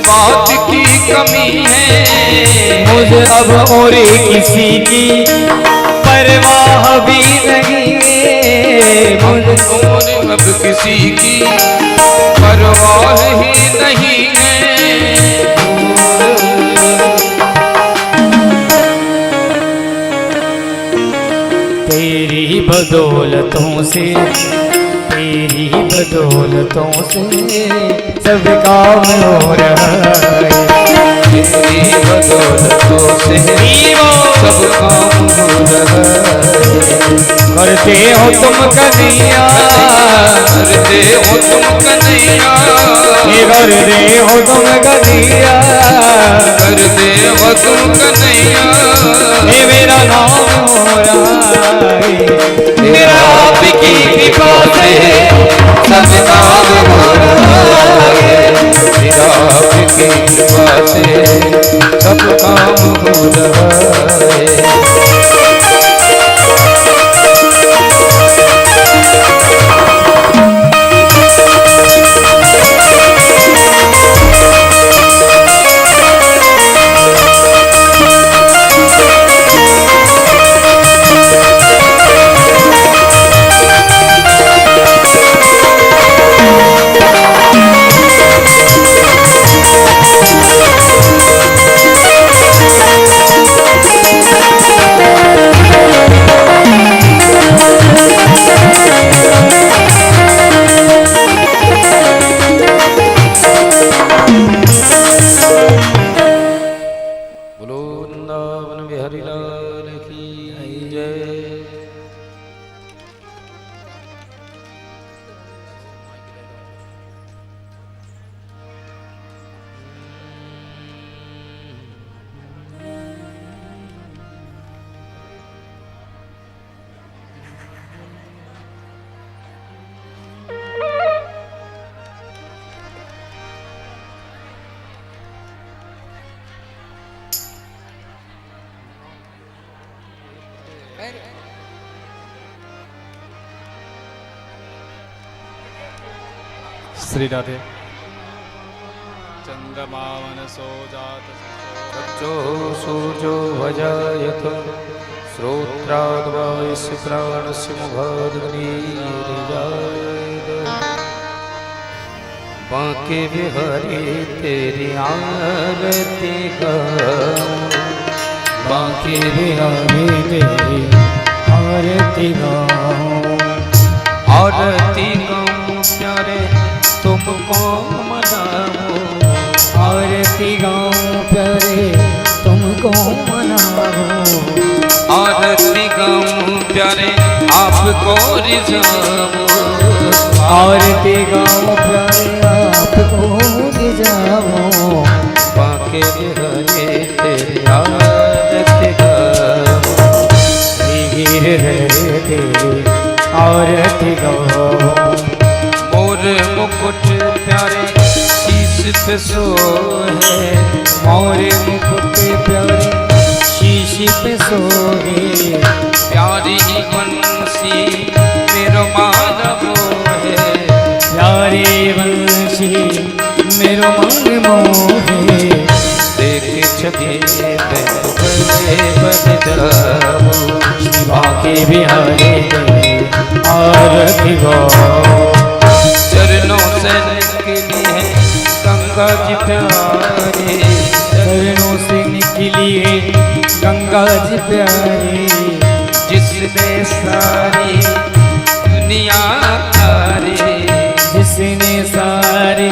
बात की कमी है, मुझे अब और किसी की परवाह भी नहीं है। मुझे और अब किसी की परवाह ही नहीं है। तेरी बदौलतों से, तेरी बदौलतों से सब काम हो रहा है। तेरी बदौलतों से सब काम हो रहा है। करते हो तुम कन्हैया, करते हो तुम कन्हैया, करते हो तुम कन्हैया, करते हो तुम कन्हैया। ये मेरा नाम हो रहा है, मेरा आपकी कृपा से सब काम हो रहा है। मेरा आपकी कृपा से सब काम हो रहा है। श्री राधे। चंद्रमावनसो जात जो सूर्यो भजायत श्रोत्राद्वायस्य प्राणस्य मुखादग्निर्जायत। बांके बिहारी तेरी आरती गाऊं, बांके बिहारी तेरी आरती गाऊं, आरती गाऊं प्यारे तुमको मनाऊं, आरती गाऊं प्यारे तुमको मनाऊं, आरती गाऊं प्यारे आपको रिझाऊं, आरती गाऊं प्यारे आपको रिझाऊं। बांके बिहारी तेरी आरती गाऊं, गिर रहे तेरी आरती गाऊं। मोर मुकुट प्यारे शीश पे सोहे, मोर मुकुट प्यारे शीश पे सोहे, प्यारी बंसी मेरो मानव है, प्यारे बंसी मेरो मन मोहे। देख छवि बन जाऊं, बांके बिहारी तेरी आरती गाऊं। चरणों से निकली है गंगा जी प्यारे, चरणों से निकली है गंगा जी प्यारी, जिसने सारी दुनिया तारी, जिसने सारी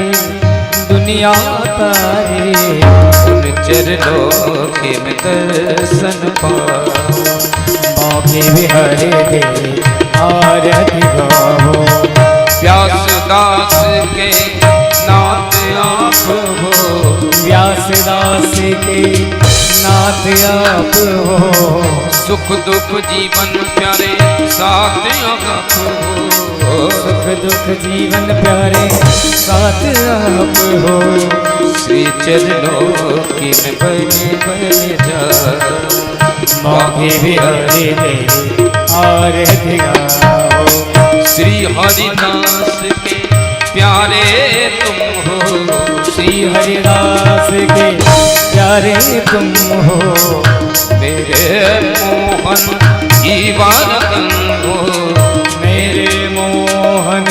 दुनिया तारी। उन चरणों के मैं दर्शन पाऊं, बांके बिहारी तेरी आरती गाऊं। व्यास दास के नाथ आप हो, व्यास दास के नाथ आप हो, सुख दुख जीवन प्यारे साथ आप हो, सुख दुख जीवन प्यारे साथ आप हो। श्री चरणों की मैं बन जाऊं, बांके बिहारी तेरी आरती गाऊं। श्री हरिदास के प्यारे तुम हो, श्री हरिदास सबके प्यारे तुम हो। मेरे मोहन जीवन हो, मेरे मोहन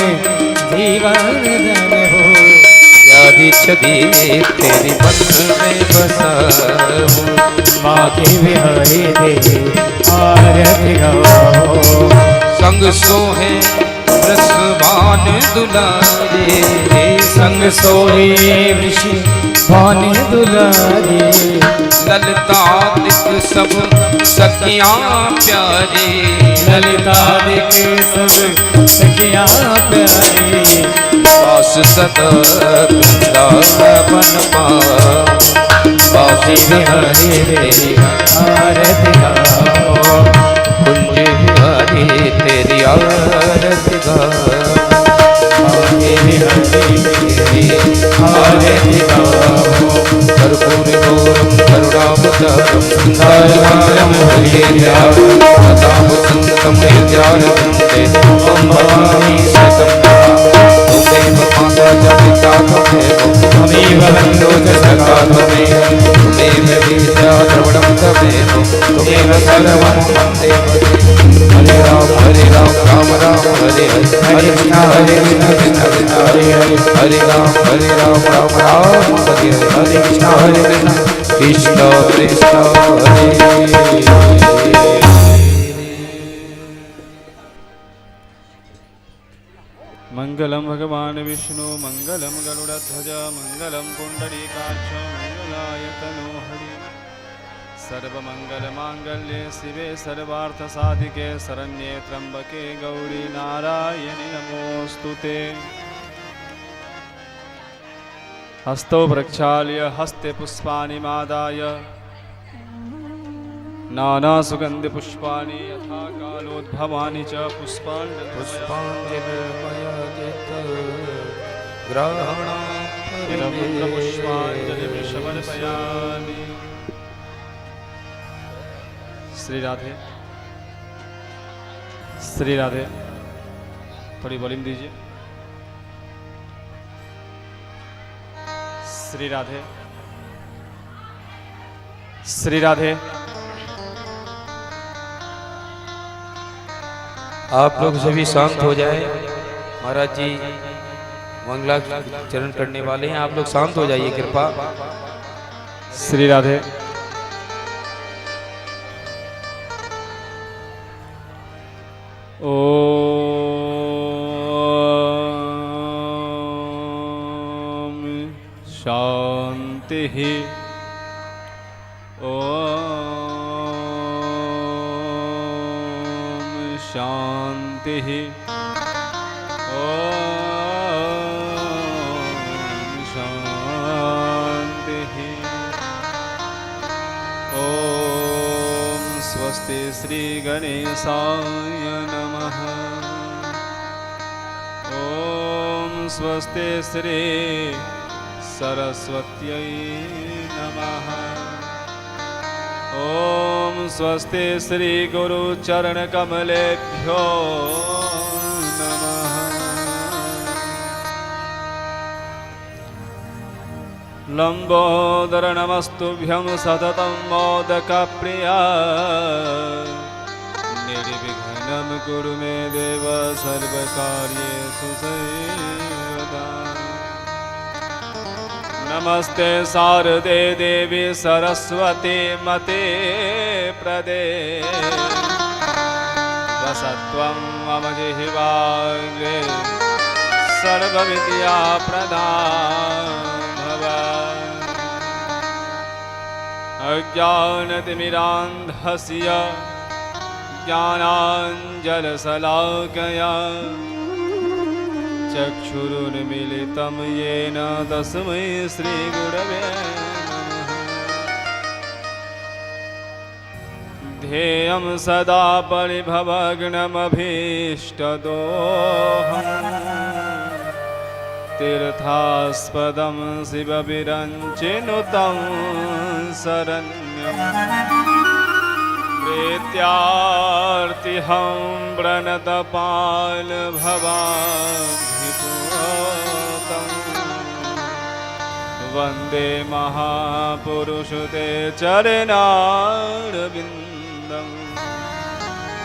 जीवन धन हो। प्यारी छवि तेरी मन में बसा हूँ। माँ के बिहारी दे आरती गाओ। संग सोहे रसवान दुलारे, संग सोए ऋषि भान दुलारे। ललिता दिख सब सखियाँ प्यारी, ललिता दिख सब सखियाँ प्यारी। पास सदा वृंदावन पाऊं। बासी बिहारी तेरी आरती गाओ। कुंज बिहारी तेरी आरती गाओ। बासी बिहारी तेरी आरती गाओ। कर्पूर गौरम करुणावतारम संदायमानम हरिद्यारम सदाम संतम हृदयारविंदे त्वं भवामि सततं। त्वमेव माता च पिता त्वमेव, त्वमेव बन्धुः च सखा त्वमेव, त्वमेव विद्या द्रविणं त्वमेव, त्वमेव सर्वं मम देव। हरे राम राम राम हरे हरे, हरे कृष्ण कृष्ण कृष्ण हरे हरे, हरे राम राम राम हरे हरे, हरे कृष्ण कृष्ण कृष्ण हरे हरे। मंगलम भगवान विष्णु मंगलम गरुड़ध्वज मंगलम पुंडरीकाक्ष मंगलाय तनोहरि। सर्वमंगल मांगल्ये शिवे सर्वार्थ साधिके शरण्ये त्र्यंबके गौरी नारायणि नमोस्तुते। हस्तौ प्रक्षाल्य हस्ते पुष्पाणि मादाय नाना सुगंधि पुष्पाणि यथा कालोद्भवानि च पुष्पांजलि समर्पयामि। श्री राधे, श्री राधे। थोड़ी वॉल्यूम दीजिए। श्री राधे, श्री राधे। आप लोग सभी शांत हो जाए। महाराज जी मंगलाचरण करने वाले हैं, आप लोग शांत हो जाइए कृपा। श्री राधे। ओम शांति। ओम शांति। ओम शांति। ओम स्वस्ति श्री गणेशाय नमः। ओम स्वस्ति श्री सरस्वत्यै नमः। ओम स्वस्ति श्री गुरु चरण कमलेभ्यो नमः। लंबोदर नमस्तुभ्यं सततं मोदकप्रिया। निर्विघ्नं कुरु मे देव सर्वकार्येषु सर्वदा। नमस्ते शारदे देवी सरस्वती मते प्रदे। वसत्वं मम जिह्वाग्रे सर्वविद्या प्रदान। अज्ञानतिमिरान्धस्य ज्ञानाञ्जनशलाकया चक्षुरुन्मीलितं येन तस्मै श्रीगुरवे नमः। ध्येयं सदा परिभवग्नमभीष्टदोहम्। तीर्थास्पदं शिवविरञ्चिनुतं शरण्यम्। प्रीत्यार्तिहं प्रणतपालभवाब्धिपूतं। वन्दे महापुरुष ते चरणारविन्दम्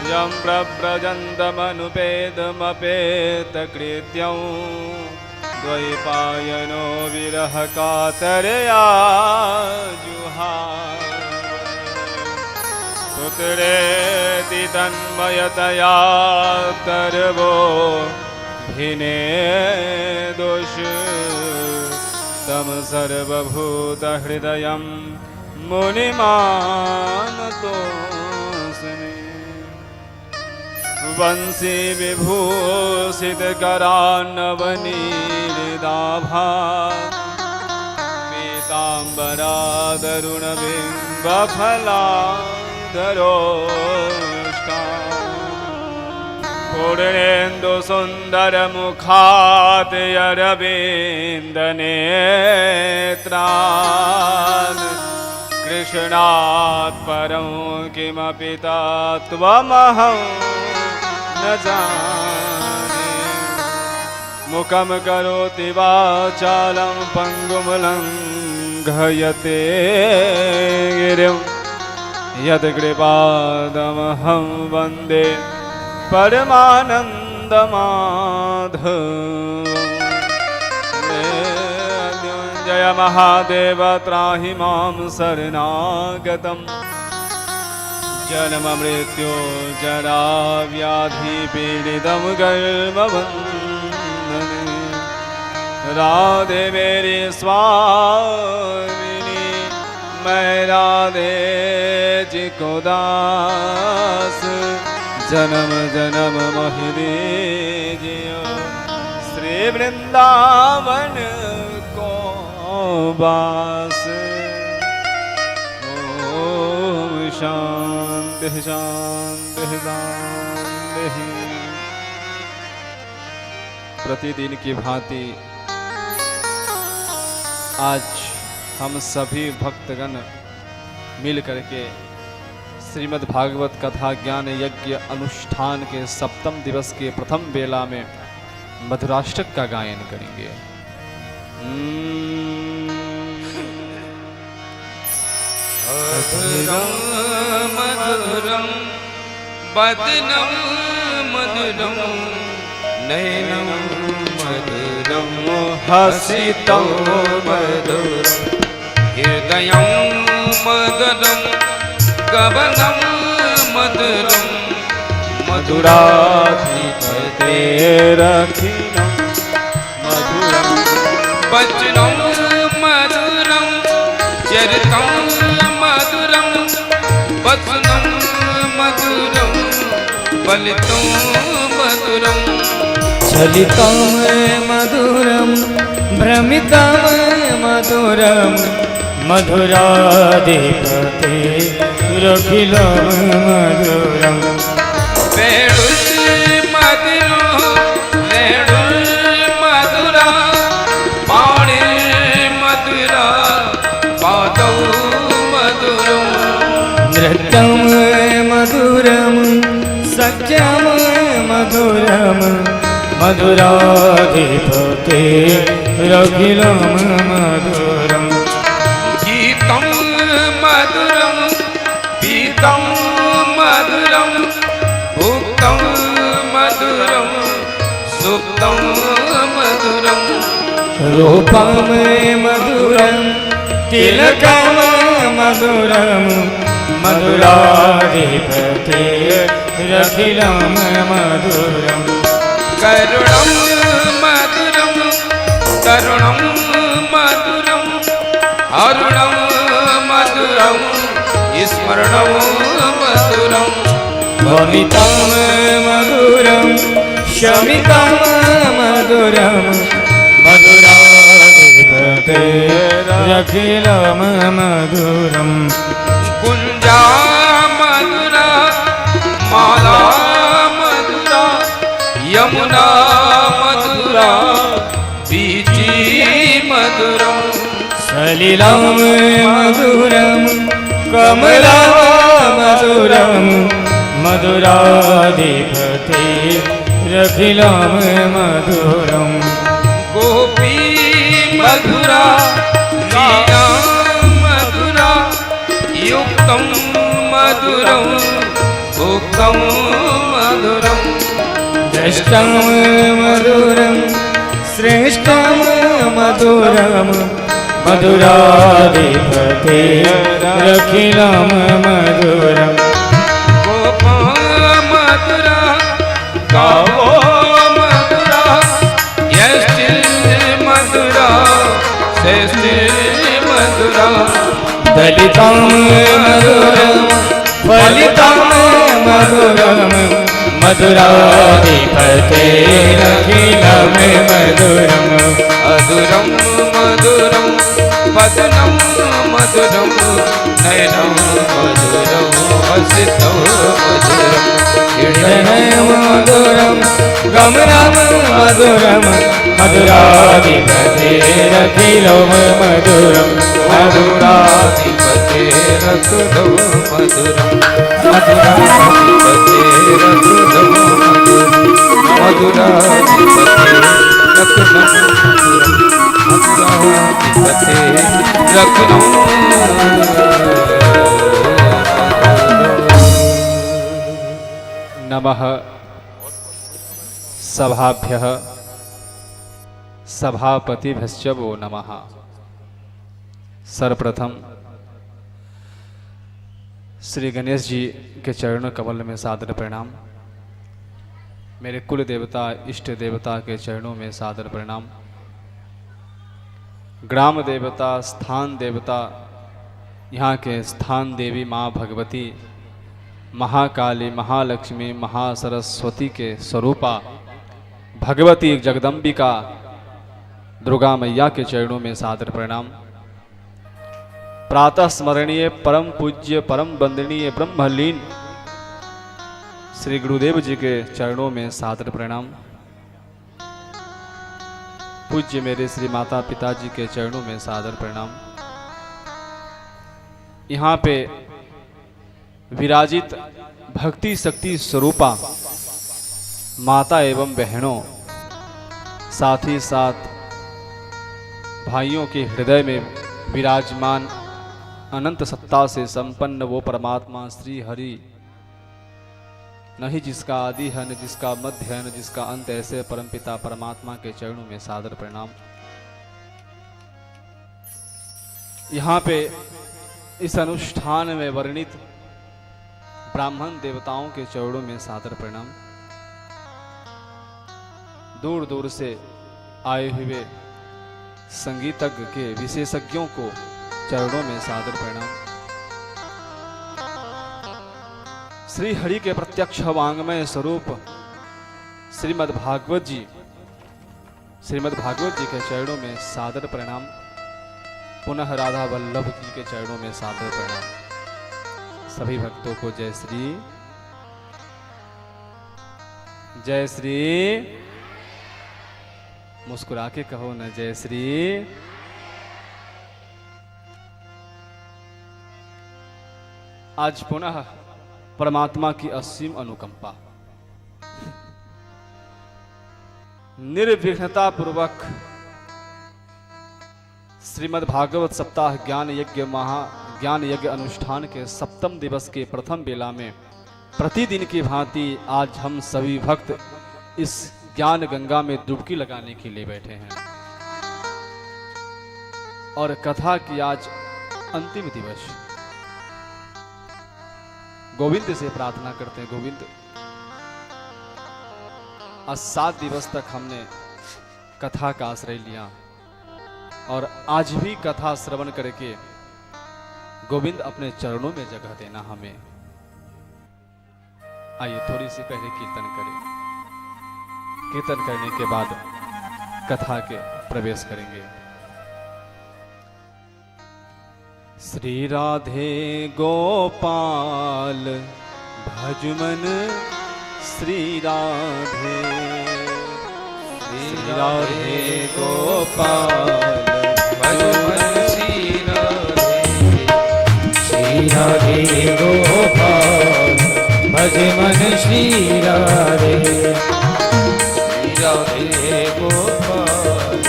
यं प्रव्रजन्तमनुपेदमपेतकृत्यं द्वैपायनो विरहकातरया जुहाव पुत्रेति तन्मयतया तरवो भिने दोष तम सर्वभूतहृदयं मुनिमानतोऽस्मि वंशी विभूषितकरान्नवनीलिदाभा पीताम्बरादरुणबिम्बफलाधरोष्टा पूर्णेन्दुसुन्दरमुखातयरविन्दनेत्रान् कृष्णात् परं किमपि तत्त्वमहं न जाने मुखं करोति वाचालं पङ्गुं लङ्घयते गिरिं यत्कृपादमहं वन्दे परमानन्दमाधवम् जय महादेव त्राहि मां शरणागतम् जन्म मृत्यु जरा व्याधि पीडितं गर्भबन्धने राधे मेरी स्वामिनी मैं राधे जी को दास जन्म जन्म मोहि दीजियो श्री वृंदावन को बास ओम शांति शांति शांति। प्रतिदिन की भांति आज हम सभी भक्तगण मिल करके श्रीमद् भागवत कथा ज्ञान यज्ञ अनुष्ठान के सप्तम दिवस के प्रथम बेला में मधुराष्टक का गायन करेंगे। मधुरम बदनम मधुरम नयनम मधुरम हसितं मधुरम हृदयं मधुरम गबनं मधुरम मधुराधिपतेरखिलं मधुरं वचनं मधुरं चरितं मधुरं वचनं मधुरं फलितं मधुरं चलितं मधुरं भ्रमितं मधुरं मधुराधिपते रखिलं मधुरं मधुरा पाणि मधुरा पादौ मधुरं नृत्यं मधुरं सत्यं मधुरं मधुराधिपते रखिलं मधुरं गीतं मधुरं पीतं मधुरं भुक्तं मधुरं सुप्तं मधुरं रूपं मधुरं तिलकं मधुरं मधुराधिपते रखिलं मधुरं करुणं मधुरं तरुणं मधुरं अरुणं मधुरं स्मरणं मधुरं वमितं मधुरं शमितं मधुरं मधुराधिपते रखिलं मधुरं कुञ्जा मधुरा माला मधुरा यमुना मधुरा बीची मधुरं सलिलं मधुरं कमला मधुरं मधुराधिपते रखिलं मधुरं गोपी मधुरा उक्तं मधुरं उक्तं मधुरं दृष्टं मधुरं श्रेष्ठं मधुरं मधुराधिपतेरखिलं मधुरम् गोपा मधुरा गावो मधुरा यष्टिर् मधुरा श्रेष्ठिर् मधुरा दलितं मधुरं फलितं मधुरं मधुराधिपतेरखिलं मधुरम् मधुरं मधुरं वदनं मधुरं नयनं मधुरं हसितं मधुरं हृदयं मधुरं गमनं मधुरं मधुराधिपतेरखिलं मधुरं मधुराधिपतेरखिलं मधुरं मधुराधिपतेरखिलं नमः सभाभ्यः सभापतिभ्यश्च वो नमः। सर्वप्रथम श्री गणेश जी के चरणों कमल में सादर प्रणाम। मेरे कुल देवता इष्ट देवता के चरणों में सादर प्रणाम। ग्राम देवता स्थान देवता यहाँ के स्थान देवी माँ भगवती महाकाली महालक्ष्मी महासरस्वती के स्वरूपा भगवती जगदम्बिका दुर्गा मैया के चरणों में सादर प्रणाम। प्रातः स्मरणीय परम पूज्य परम वंदनीय ब्रह्मलीन श्री गुरुदेव जी के चरणों में सादर प्रणाम। पूज्य मेरे श्री माता पिताजी के चरणों में सादर प्रणाम। यहाँ पे विराजित भक्ति शक्ति स्वरूपा माता एवं बहनों, साथ ही साथ भाइयों के हृदय में विराजमान अनंत सत्ता से संपन्न वो परमात्मा श्री हरि, नहीं जिसका आदि है न जिसका मध्य है न जिसका अंत, ऐसे परमपिता परमात्मा के चरणों में सादर प्रणाम। यहाँ पे इस अनुष्ठान में वर्णित ब्राह्मण देवताओं के चरणों में सादर प्रणाम। दूर दूर से आए हुए संगीतज्ञ के विशेषज्ञों को चरणों में सादर प्रणाम। श्री हरि के प्रत्यक्ष वांग्मय स्वरूप श्रीमद् भागवत जी के चरणों में सादर प्रणाम। पुनः राधा वल्लभ जी के चरणों में सादर प्रणाम। सभी भक्तों को जय श्री मुस्कुरा के कहो न जय श्री। आज पुनः परमात्मा की असीम अनुकंपा निर्विघ्नता पूर्वक श्रीमद् भागवत सप्ताह ज्ञान यज्ञ अनुष्ठान के सप्तम दिवस के प्रथम बेला में प्रतिदिन की भांति आज हम सभी भक्त इस ज्ञान गंगा में डुबकी लगाने के लिए बैठे हैं और कथा की आज अंतिम दिवस। गोविंद से प्रार्थना करते हैं, गोविंद आज 7 दिवस तक हमने कथा का आश्रय लिया और आज भी कथा श्रवण करके गोविंद अपने चरणों में जगह देना हमें। आइए थोड़ी सी पहले कीर्तन करें, कीर्तन करने के बाद कथा के प्रवेश करेंगे। श्री राधे गोपाल भजमन श्री राधे गोपाल भजमन श्री राधे गोपाल भजमन श्री राधे गोपाल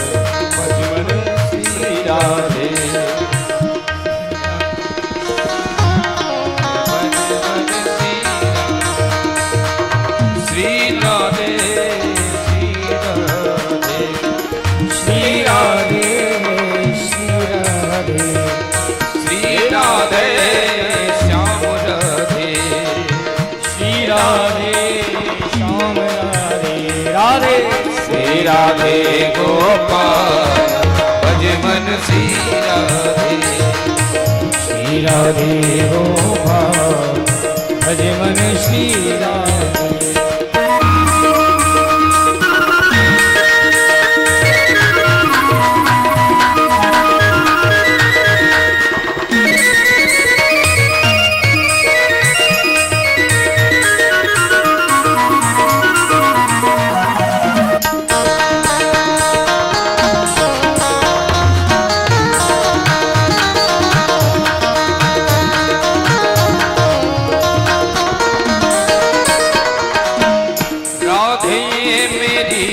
भजमन श्री राधे राधे श्री राधे श्री राधे श्री राधे श्री राधे श्याम राधे श्री राधे श्याम राधे राधे श्री राधे गोपाल भज मन श्री राधे श्री राधे गोपाल भज मन श्री राधे राधे मेरी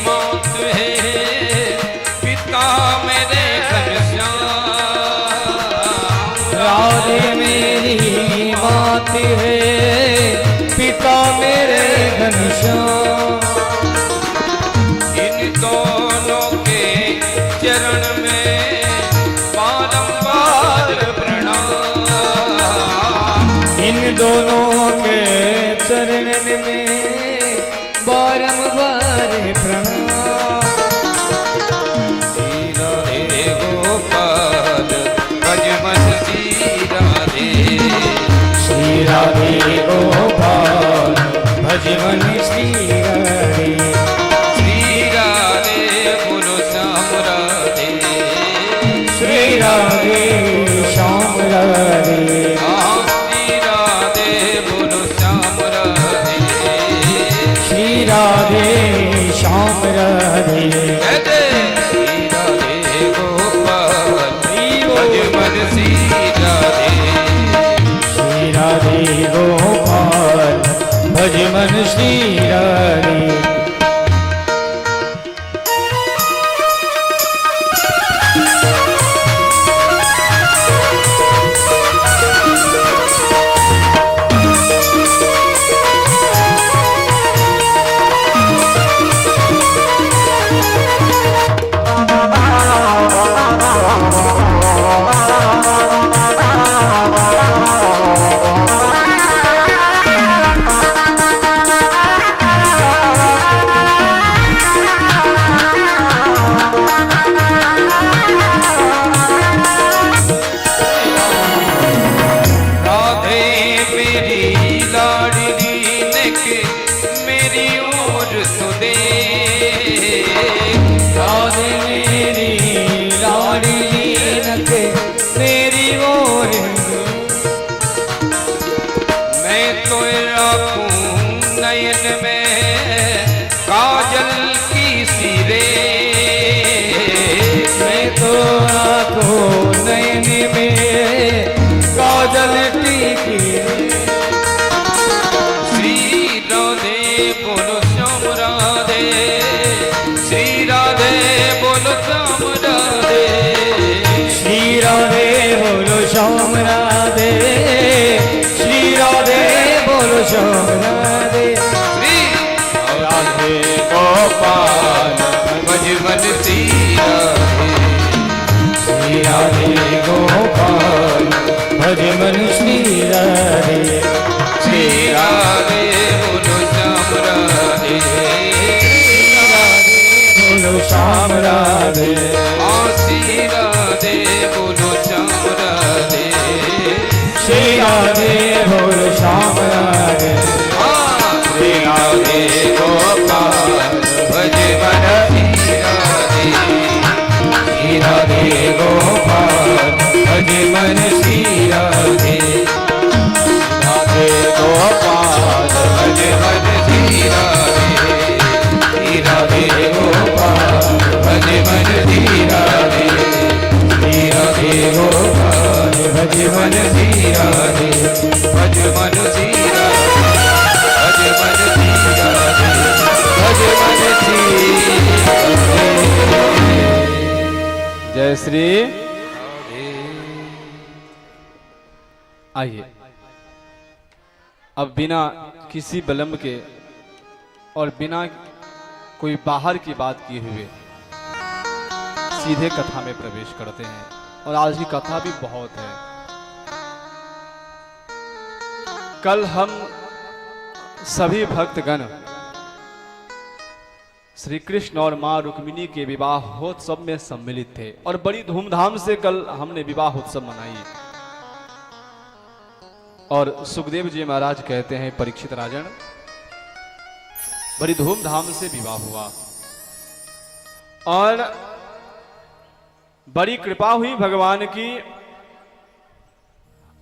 मौत है पिता मेरे घनश्याम राधे मेरी मात है पिता मेरे घनश्याम इन दोनों के चरण में बारंबार प्रणाम इन दोनों के चरण में बारंबार प्रणाम श्री राधे गोपाल भज मन श्री राधे श्री राधे गोपाल भज मन श्री राधे श्री राधे बोलो श्याम राधे श्री राधे श्याम राधे हाँ श्री राधे बोलो श्याम राधे श्री राधे श्याम राधे कहते श्री राधे गोपाल भज मन श्री राधे श्री राधे गोपाल भज मन श्री राधे राधे मेरी लाडली नेक मेरी ओर तो दे राधे मेरी लाडली नक मेरी ओर मैं तो राखूं नयन में काजल की सिरे मैं तो आँखों नयन में काजल टीकी श्री राधे बोलो श्याम राधे श्री राधे बोलो श्याम राधे श्री राधे बोलो श्याम राधे श्री राधे बोलो श्याम राधे श्री राधे गोपाल भज मन श्री राधे श्री राधे गोपाल भज मन श्री राधे श्री राधे बोलो श्याम राधे बोलो श्याम राधे हाँ श्री राधे बोलो श्याम राधे श्री राधे बोलो श्याम राधे हाँ श्री राधे गोपाल भज मन श्री राधे श्री राधे गोपाल भज मन श्री राधे राधे गोपाल भज मन श्री राधे श्री राधे गोपाल भज मन श्री राधे श्री राधे गोपाल भज मन श्री राधे भज मन श्री राधे भज मन श्री राधे भज मन श्री राधे। जय श्री आइए अब बिना किसी विलंब के और बिना कोई बाहर की बात किए हुए सीधे कथा में प्रवेश करते हैं। और आज की कथा भी बहुत है। कल हम सभी भक्तगण श्री कृष्ण और मां रुक्मिणी के विवाहोत्सव में सम्मिलित थे और बड़ी धूमधाम से कल हमने विवाहोत्सव मनाई। और सुखदेव जी महाराज कहते हैं, परीक्षित राजन, बड़ी धूमधाम से विवाह हुआ और बड़ी कृपा हुई भगवान की।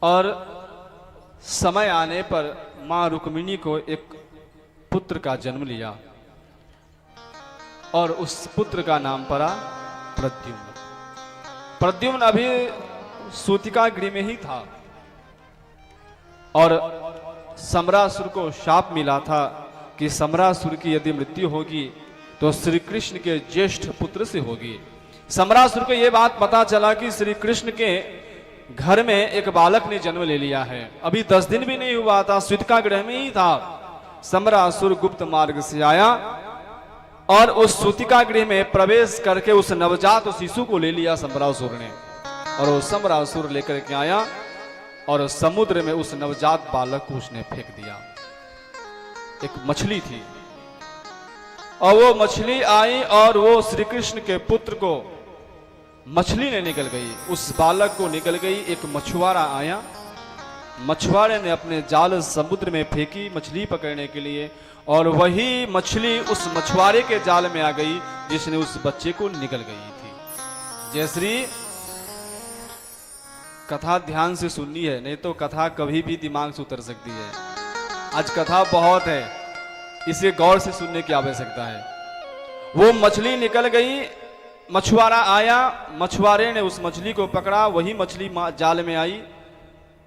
और समय आने पर मां रुक्मिणी को एक पुत्र का जन्म लिया और उस पुत्र का नाम पड़ा प्रद्युम्न। प्रद्युम्न अभी सूतिका गृह में ही था और सम्रासुर को शाप मिला था कि सम्रासुर की यदि मृत्यु होगी तो श्री कृष्ण के ज्येष्ठ पुत्र से होगी। सम्रासुर को यह बात पता चला कि श्री कृष्ण के घर में एक बालक ने जन्म ले लिया है। अभी 10 दिन भी नहीं हुआ था, सूतिका गृह में ही था। सम्रासुर गुप्त मार्ग से आया और उस सूतिका गृह में प्रवेश करके उस नवजात शिशु को ले लिया सम्रासुर ने। और वो सम्रासुर लेकर के आया और समुद्र में उस नवजात बालक को उसने फेंक दिया। एक मछली थी और वो मछली आई और वो श्री कृष्ण के पुत्र को मछली ने निकल गई, उस बालक को निकल गई। एक मछुआरा आया, मछुआरे ने अपने जाल समुद्र में फेंकी मछली पकड़ने के लिए और वही मछली उस मछुआरे के जाल में आ गई जिसने उस बच्चे को निकल गई थी। जयश्री, कथा ध्यान से सुननी है, नहीं तो कथा कभी भी दिमाग से उतर सकती है। आज कथा बहुत है, इसे गौर से सुनने की आवश्यकता है। वो मछली निकल गई, मछुआरा आया, मछुआरे ने उस मछली को पकड़ा, वही मछली जाल में आई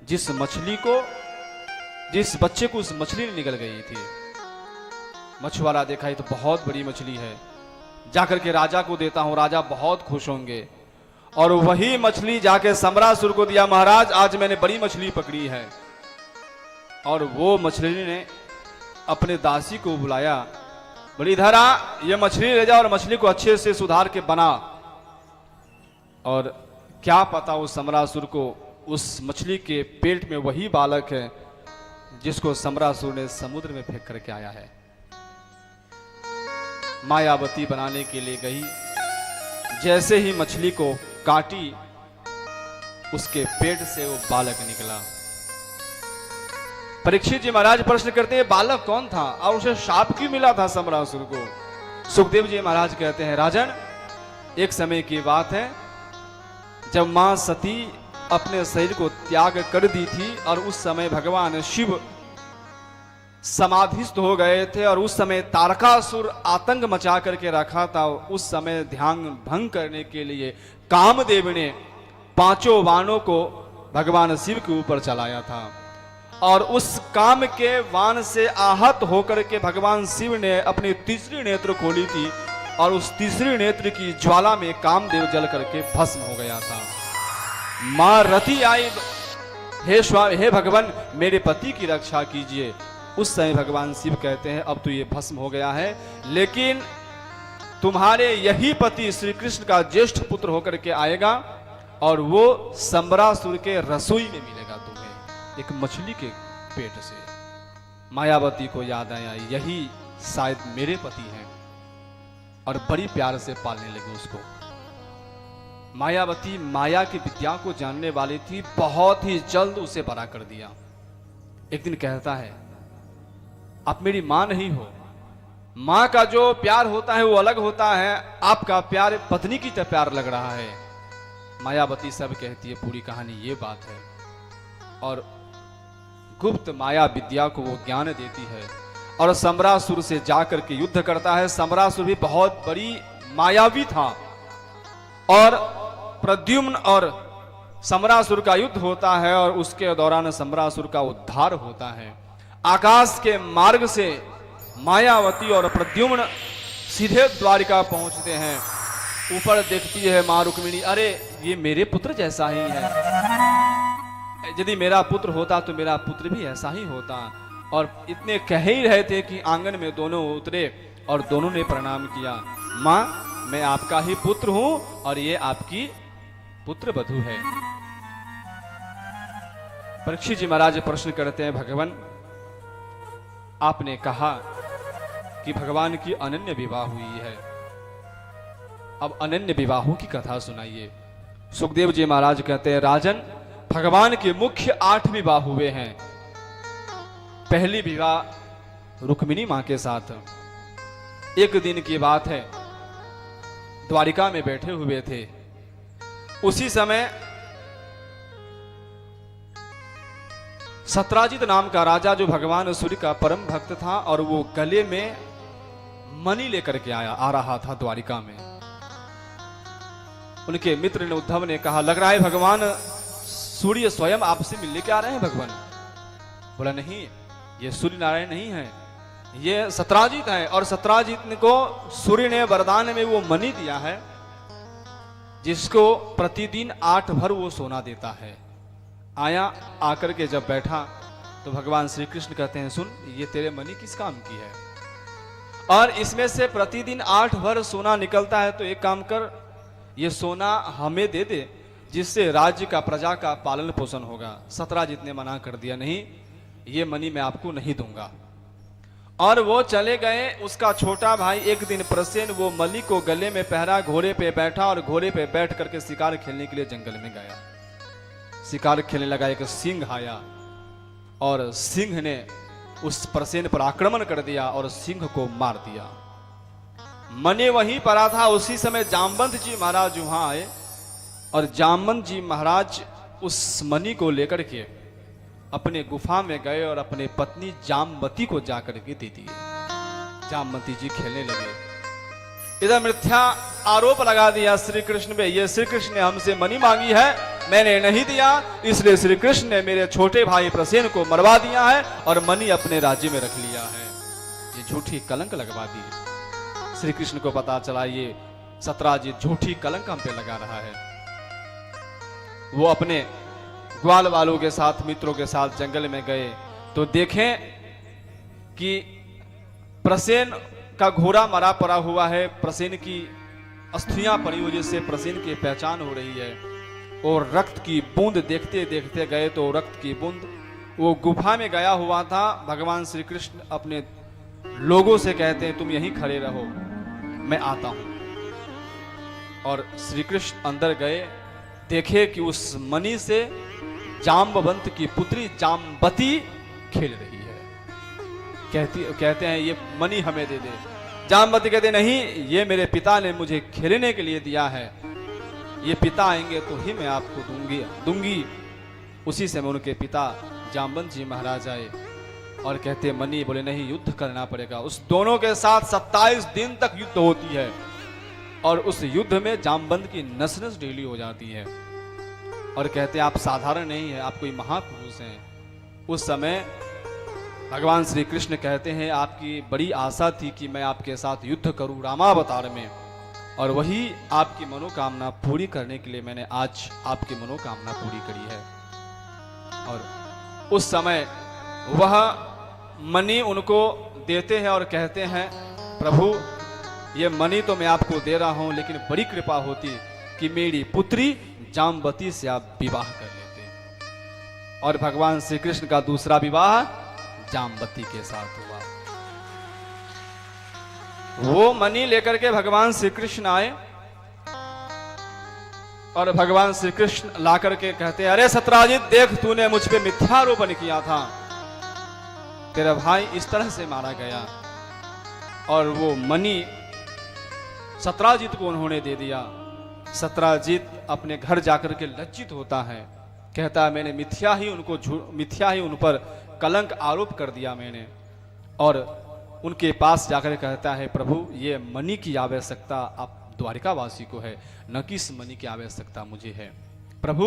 जिस बच्चे को उस मछली ने निकल गई थी। मछुआरा देखा ये तो बहुत बड़ी मछली है, जाकर के राजा को देता हूं, राजा बहुत खुश होंगे। और वही मछली जाके सम्रासुर को दिया, महाराज आज मैंने बड़ी मछली पकड़ी है। और वो मछली ने अपने दासी को बुलाया, बड़ी धरा ये मछली ले जा और मछली को अच्छे से सुधार के बना। और क्या पता उस सम्रासुर को उस मछली के पेट में वही बालक है जिसको सम्रासुर ने समुद्र में फेंक करके आया है। मायावती बनाने के लिए गई, जैसे ही मछली को काटी उसके पेट से वो बालक निकला। परीक्षित जी महाराज प्रश्न करते हैं, बालक कौन था और उसे शाप क्यों मिला था सम्रासुर को? सुखदेव जी महाराज कहते हैं, राजन एक समय की बात है जब मां सती अपने शरीर को त्याग कर दी थी और उस समय भगवान शिव समाधिस्थ हो गए थे और उस समय तारकासुर आतंक मचा करके रखा था। उस समय ध्यान भंग करने के लिए कामदेव ने 5 बाणों को भगवान शिव के ऊपर चलाया था और उस काम के वाण से आहत होकर के भगवान शिव ने अपनी तीसरी नेत्र खोली थी और उस तीसरी नेत्र की ज्वाला में कामदेव जल करके भस्म हो गया था। मां रति आई, हे स्वामी, हे भगवान मेरे पति की रक्षा कीजिए। उस समय भगवान शिव कहते हैं, अब तो ये भस्म हो गया है, लेकिन तुम्हारे यही पति श्री कृष्ण का ज्येष्ठ पुत्र होकर के आएगा और वो सम्रासुर के रसोई में मिलेगा तुम्हें, एक मछली के पेट से। मायावती को याद आया, यही शायद मेरे पति हैं, और बड़ी प्यार से पालने लगी उसको। मायावती माया की विद्या को जानने वाली थी, बहुत ही जल्द उसे बड़ा कर दिया। एक दिन कहता है, आप मेरी मां नहीं हो, मां का जो प्यार होता है वो अलग होता है, आपका प्यार पत्नी की तरह प्यार लग रहा है। मायावती सब कहती है, पूरी कहानी ये बात है, और गुप्त माया विद्या को वो ज्ञान देती है और सम्रासुर से जाकर के युद्ध करता है। सम्रासुर भी बहुत बड़ी मायावी था और प्रद्युम्न और सम्रासुर का युद्ध होता है और उसके दौरान सम्रासुर का उद्धार होता है। आकाश के मार्ग से मायावती और प्रद्युम्न सीधे द्वारिका पहुंचते हैं। ऊपर देखती है मां रुक्मिणी, अरे ये मेरे पुत्र जैसा ही है, यदि मेरा पुत्र होता तो मेरा पुत्र भी ऐसा ही होता। और इतने कह ही रहे थे कि आंगन में दोनों उतरे और दोनों ने प्रणाम किया। माँ, मैं आपका ही पुत्र हूं और ये आपकी पुत्र वधू है। परीक्षित जी महाराज प्रश्न करते हैं, भगवान आपने कहा कि भगवान की अनन्य विवाह हुई है, अब अनन्य विवाहों की कथा सुनाइए। सुखदेव जी महाराज कहते हैं, राजन, भगवान के मुख्य 8 विवाह हुए हैं। पहली विवाह रुक्मिणी मां के साथ। एक दिन की बात है, द्वारिका में बैठे हुए थे। उसी समय सत्राजित नाम का राजा, जो भगवान सूर्य का परम भक्त था, और वो गले में मणि लेकर के आ रहा था द्वारिका में। उनके मित्र ने, उद्धव ने कहा, लग रहा है भगवान सूर्य स्वयं आपसे मिलने के आ रहे हैं। भगवान बोला, नहीं, ये सूर्य नारायण नहीं है, ये सत्राजित है। और सत्राजित को सूर्य ने वरदान में वो मणि दिया है, जिसको प्रतिदिन 8 भर वो सोना देता है। आया, आकर के जब बैठा तो भगवान श्री कृष्ण कहते हैं, सुन, ये तेरे मणि किस काम की है? और इसमें से प्रतिदिन 8 भर सोना निकलता है, तो एक काम कर, ये सोना हमें दे दे, जिससे राज्य का, प्रजा का पालन पोषण होगा। सत्राजित ने मना कर दिया, नहीं, ये मणि मैं आपको नहीं दूंगा। और वो चले गए। उसका छोटा भाई एक दिन प्रसेन वो मणि को गले में पहरा, घोड़े पे बैठा और घोड़े पे बैठ करके शिकार खेलने के लिए जंगल में गया। शिकार खेलने लगा, एक सिंह आया और सिंह ने उस प्रसेन पर आक्रमण कर दिया और सिंह को मार दिया। मणि वहीं पड़ा था। उसी समय जामवंत जी महाराज वहां आए और जामवंत जी महाराज उस मणि को लेकर के अपने गुफा में गए और अपने पत्नी जामवती को जाकर के दे दिए। जामवती जी खेलने लगे। इधर मिथ्या आरोप लगा दिया श्री कृष्ण पे, ये श्री कृष्ण ने हमसे मणि मांगी है, मैंने नहीं दिया, इसलिए श्री कृष्ण ने मेरे छोटे भाई प्रसेन को मरवा दिया है और मणि अपने राज्य में रख लिया है। ये झूठी कलंक लगवा दी। श्री कृष्ण को पता चला ये सत्राजित झूठी कलंक हम पे लगा रहा है। वो अपने ग्वाल वालों के साथ, मित्रों के साथ जंगल में गए तो देखें कि प्रसेन का घोड़ा मरा पड़ा हुआ है, प्रसेन की अस्थियां पड़ी हुई, जिससे प्रसेन की पहचान हो रही है। और रक्त की बूंद देखते देखते गए तो रक्त की बूंद वो गुफा में गया हुआ था। भगवान श्री कृष्ण अपने लोगों से कहते हैं, तुम यहीं खड़े रहो, मैं आता हूं। और श्री कृष्ण अंदर गए, देखे कि उस मणि से जाम्बवंत की पुत्री जाम्बती खेल रही है। कहते हैं, ये मणि हमें दे दे। जाम्बती कहते नहीं, ये मेरे पिता ने मुझे खेलने के लिए दिया है, ये पिता आएंगे तो ही मैं आपको दूंगी। उसी समय उनके पिता जाम्बवंत जी महाराज आए और कहते मणि, बोले नहीं, युद्ध करना पड़ेगा। उस दोनों के साथ 27 दिन तक युद्ध होती है और उस युद्ध में जाम्बवंत की नस नस ढीली हो जाती है और कहते हैं आप साधारण नहीं है, आप कोई महापुरुष हैं। उस समय भगवान श्री कृष्ण कहते हैं, आपकी बड़ी आशा थी कि मैं आपके साथ युद्ध करूं रामावतार में, और वही आपकी मनोकामना पूरी करने के लिए मैंने आज आपकी मनोकामना पूरी करी है। और उस समय वह मणि उनको देते हैं और कहते हैं, प्रभु ये मणि तो मैं आपको दे रहा हूं, लेकिन बड़ी कृपा होती कि मेरी पुत्री जाम्बती से आप विवाह कर लेते। और भगवान श्री कृष्ण का दूसरा विवाह जाम्बती के साथ हुआ। वो मणि लेकर के भगवान श्री कृष्ण आए और भगवान श्री कृष्ण ला करके कहते, अरे सत्राजित, देख तूने मुझ पे मिथ्यारोपण किया था, तेरा भाई इस तरह से मारा गया। और वो मणि सत्राजित को उन्होंने दे दिया। सत्राजित अपने घर जाकर के लज्जित होता है, कहता है मैंने मिथ्या ही उन पर कलंक आरोप कर दिया मैंने। और उनके पास जाकर कहता है, प्रभु ये मणि की आवश्यकता आप द्वारिकावासी को है, न कि इस मणि की आवश्यकता मुझे है। प्रभु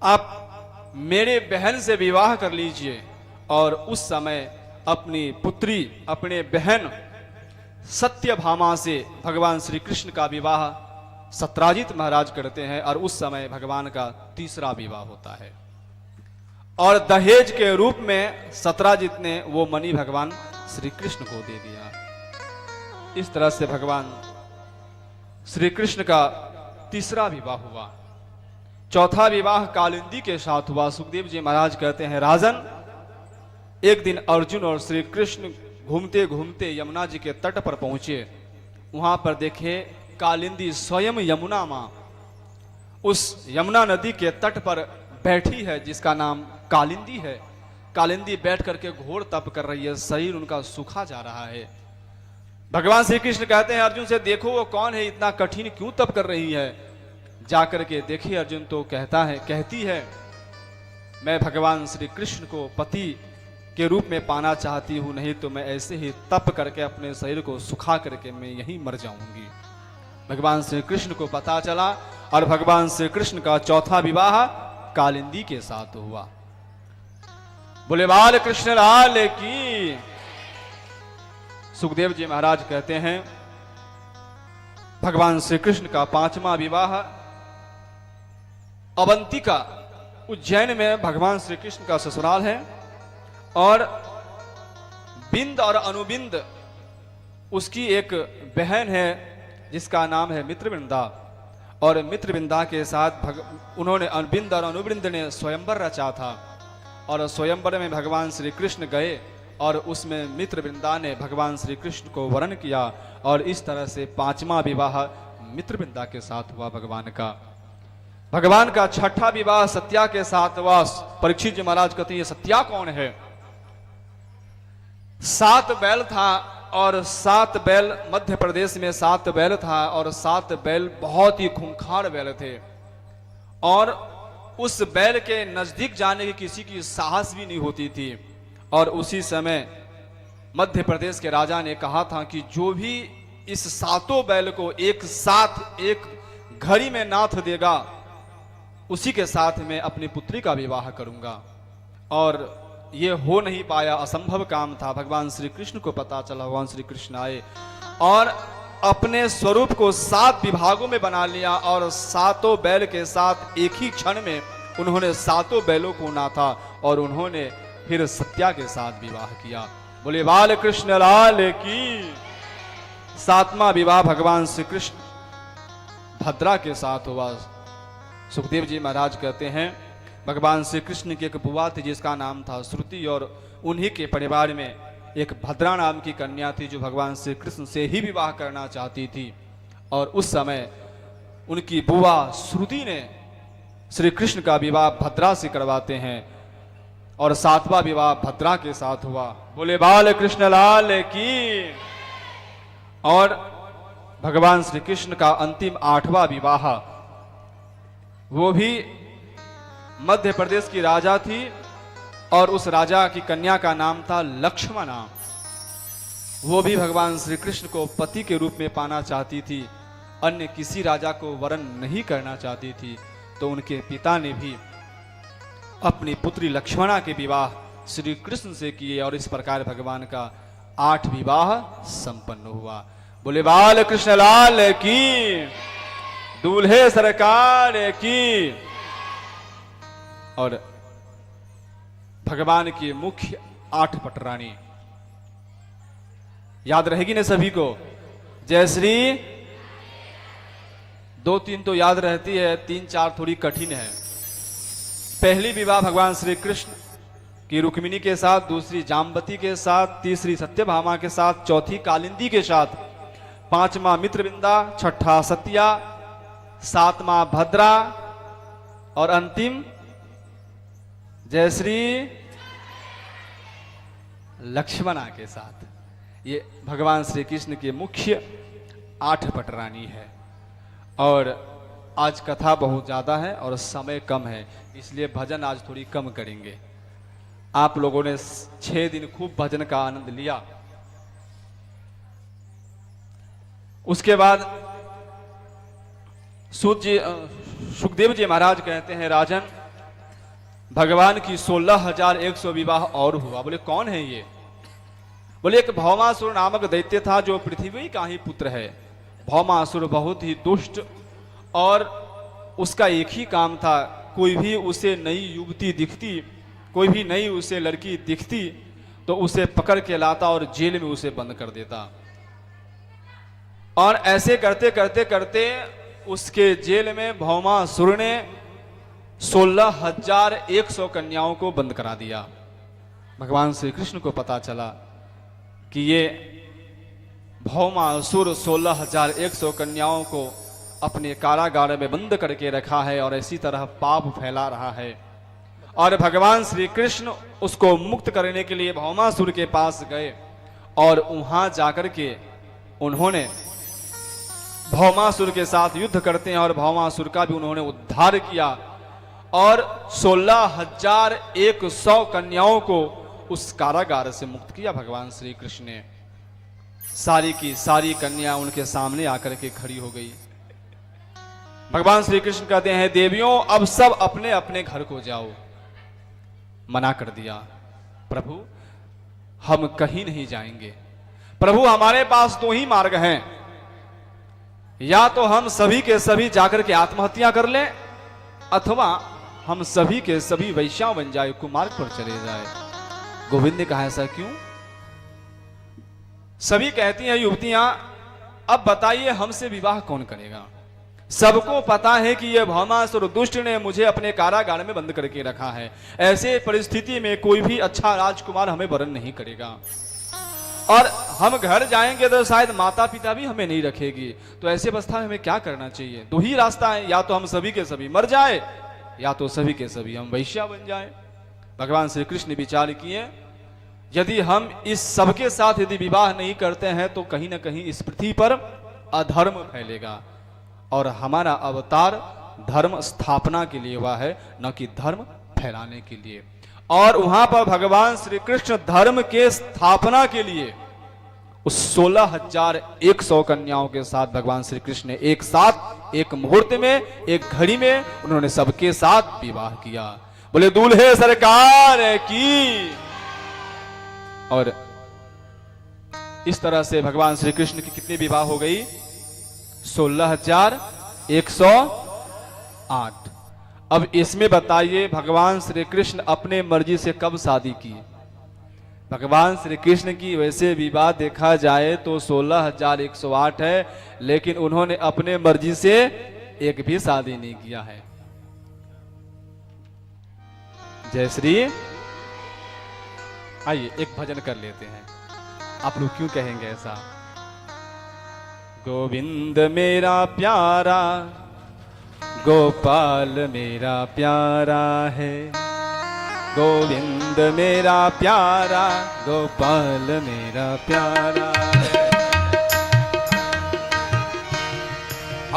आप मेरे बहन से विवाह कर लीजिए। और उस समय अपनी पुत्री, अपने बहन सत्यभामा से भगवान श्री कृष्ण का विवाह सत्राजित महाराज करते हैं और उस समय भगवान का तीसरा विवाह होता है। और दहेज के रूप में 17 जितने वो मणि भगवान श्री कृष्ण को दे दिया। इस तरह से भगवान श्री कृष्ण का तीसरा विवाह हुआ। चौथा विवाह कालिंदी के साथ हुआ। सुखदेव जी महाराज कहते हैं, राजन, एक दिन अर्जुन और श्री कृष्ण घूमते घूमते यमुना जी के तट पर पहुंचे। वहां पर देखे कालिंदी स्वयं यमुना मां उस यमुना नदी के तट पर बैठी है, जिसका नाम कालिंदी है। कालिंदी बैठ करके घोर तप कर रही है, शरीर उनका सूखा जा रहा है। भगवान श्री कृष्ण कहते हैं अर्जुन से, देखो वो कौन है, इतना कठिन क्यों तप कर रही है। जाकर के देखिए अर्जुन तो कहती है, मैं भगवान श्री कृष्ण को पति के रूप में पाना चाहती हूं, नहीं तो मैं ऐसे ही तप करके अपने शरीर को सुखा करके मैं यहीं मर जाऊंगी। भगवान श्री कृष्ण को पता चला और भगवान श्री कृष्ण का चौथा विवाह कालिंदी के साथ हुआ। बोले बाल कृष्ण लाल की। सुखदेव जी महाराज कहते हैं, भगवान श्री कृष्ण का पांचवा विवाह अवंतिका, उज्जैन में भगवान श्री कृष्ण का ससुराल है। और बिंद और अनुबिंद उसकी एक बहन है, जिसका नाम है मित्रवृंदा। और मित्रवृंदा के साथ उन्होंने बिंद और अनुबिंद ने स्वयंवर रचा था। और स्वयंवर में भगवान श्री कृष्ण गए और उसमें मित्रवृंदा ने भगवान श्री कृष्ण को वरण किया। और इस तरह से पांचवा विवाह मित्रवृंदा के साथ हुआ भगवान का। भगवान का छठा विवाह सत्या के साथ हुआ। परीक्षित जी महाराज कहते हैं, ये सत्या कौन है। 7 बैल था और 7 बैल मध्य प्रदेश में 7 बैल था और 7 बैल बहुत ही खूंखार बैल थे। और उस बैल के नजदीक जाने की किसी की साहस भी नहीं होती थी। और उसी समय मध्य प्रदेश के राजा ने कहा था कि जो भी इस 7 बैल को एक साथ एक घड़ी में नाथ देगा, उसी के साथ मैं अपनी पुत्री का विवाह करूंगा। और ये हो नहीं पाया, असंभव काम था। भगवान श्री कृष्ण को पता चला। भगवान श्री कृष्ण आए और अपने स्वरूप को 7 विभागों में बना लिया और 7 बैल के साथ एक ही क्षण में उन्होंने 7 बैलों को नाथा और उन्होंने फिर सत्या के साथ विवाह किया। बोले बाल कृष्ण लाल की। 7वां विवाह भगवान श्री कृष्ण भद्रा के साथ हुआ। सुखदेव जी महाराज कहते हैं, भगवान श्री कृष्ण की एक बुआ थी जिसका नाम था श्रुति। और उन्हीं के परिवार में एक भद्रा नाम की कन्या थी जो भगवान श्री कृष्ण से ही विवाह करना चाहती थी। और उस समय उनकी बुआ श्रुति ने श्री कृष्ण का विवाह भद्रा से करवाते हैं और 7वां विवाह भद्रा के साथ हुआ। बोले बाल कृष्ण लाल की। और भगवान श्री कृष्ण का अंतिम 8वां विवाह, वो भी मध्य प्रदेश की राजा थी और उस राजा की कन्या का नाम था लक्ष्मणा। वो भी भगवान श्री कृष्ण को पति के रूप में पाना चाहती थी, अन्य किसी राजा को वरण नहीं करना चाहती थी। तो उनके पिता ने भी अपनी पुत्री लक्ष्मणा के विवाह श्री कृष्ण से किए और इस प्रकार भगवान का 8 विवाह संपन्न हुआ। बोले बाल कृष्ण लाल की। दूल्हे सरकार की। और भगवान की मुख्य 8 पटरानी याद रहेगी ना सभी को। जय श्री। 2-3 तो याद रहती है, 3-4 थोड़ी कठिन है। पहली विवाह भगवान श्री कृष्ण की रुक्मिणी के साथ, दूसरी जाम्बती के साथ, तीसरी सत्यभामा के साथ, चौथी कालिंदी के साथ, 5वां मित्रविंदा, 6ठा सत्या, 7वां भद्रा और अंतिम जय श्री लक्ष्मणा के साथ। ये भगवान श्री कृष्ण के मुख्य 8 पटरानी है। और आज कथा बहुत ज़्यादा है और समय कम है, इसलिए भजन आज थोड़ी कम करेंगे। आप लोगों ने 6 दिन खूब भजन का आनंद लिया। उसके बाद सुखदेव जी महाराज कहते हैं, राजन, भगवान की 16,100 विवाह और हुआ। बोले कौन है ये। बोले एक भौमासुर नामक दैत्य था जो पृथ्वी का ही पुत्र है। भौमासुर बहुत ही दुष्ट और उसका एक ही काम था, कोई भी उसे नई युवती दिखती, कोई भी नई उसे लड़की दिखती तो उसे पकड़ के लाता और जेल में उसे बंद कर देता। और ऐसे करते करते करते उसके जेल में भौमासुर ने 16,100 कन्याओं को बंद करा दिया। भगवान श्री कृष्ण को पता चला कि ये भौमासुर 16,100 कन्याओं को अपने कारागार में बंद करके रखा है और इसी तरह पाप फैला रहा है। और भगवान श्री कृष्ण उसको मुक्त करने के लिए भौमासुर के पास गए और वहां जाकर के उन्होंने भौमासुर के साथ युद्ध करते हैं और भौमासुर का भी उन्होंने उद्धार किया और 16,100 कन्याओं को उस कारागार से मुक्त किया। भगवान श्री कृष्ण ने सारी की सारी कन्या उनके सामने आकर के खड़ी हो गई। भगवान श्री कृष्ण कहते हैं, देवियों अब सब अपने अपने घर को जाओ। मना कर दिया, प्रभु हम कहीं नहीं जाएंगे। प्रभु हमारे पास दो ही मार्ग हैं, या तो हम सभी के सभी जाकर के आत्महत्या कर लें अथवा हम सभी के सभी वैश्या बन जाए, कुमार्ग पर चले जाए। गोविंद ने कहा, ऐसा क्यों? सभी कहती हैं युवतियां, अब बताइए हमसे विवाह कौन करेगा? सबको पता है कि यह भौमासुर दुष्ट ने मुझे अपने कारागार में बंद करके रखा है। ऐसे परिस्थिति में कोई भी अच्छा राजकुमार हमें वरण नहीं करेगा और हम घर जाएंगे तो शायद माता पिता भी हमें नहीं रखेगी। तो ऐसी अवस्था में हमें क्या करना चाहिए? दो ही रास्ता है, या तो हम सभी के सभी मर जाए या तो सभी के सभी हम वैश्या बन जाए। भगवान श्री कृष्ण ने विचार किए, यदि हम इस सबके साथ यदि विवाह नहीं करते हैं तो कहीं ना कहीं इस पृथ्वी पर अधर्म फैलेगा और हमारा अवतार धर्म स्थापना के लिए हुआ है, न कि धर्म फैलाने के लिए। और वहां पर भगवान श्री कृष्ण धर्म के स्थापना के लिए उस 16,100 कन्याओं के साथ भगवान श्री कृष्ण ने एक साथ एक मुहूर्त में एक घड़ी में उन्होंने सबके साथ विवाह किया। बोले दूल्हे सरकार की। और इस तरह से भगवान श्री कृष्ण की कितनी विवाह हो गई? 16,108। अब इसमें बताइए भगवान श्री कृष्ण अपने मर्जी से कब शादी की? भगवान श्री कृष्ण की वैसे विवाह देखा जाए तो 16,108 है, लेकिन उन्होंने अपने मर्जी से एक भी शादी नहीं किया है। जय श्री। आइए एक भजन कर लेते हैं। आप लोग क्यों कहेंगे ऐसा? गोविंद मेरा प्यारा गोपाल मेरा प्यारा है, गोविंद मेरा प्यारा गोपाल मेरा प्यारा है।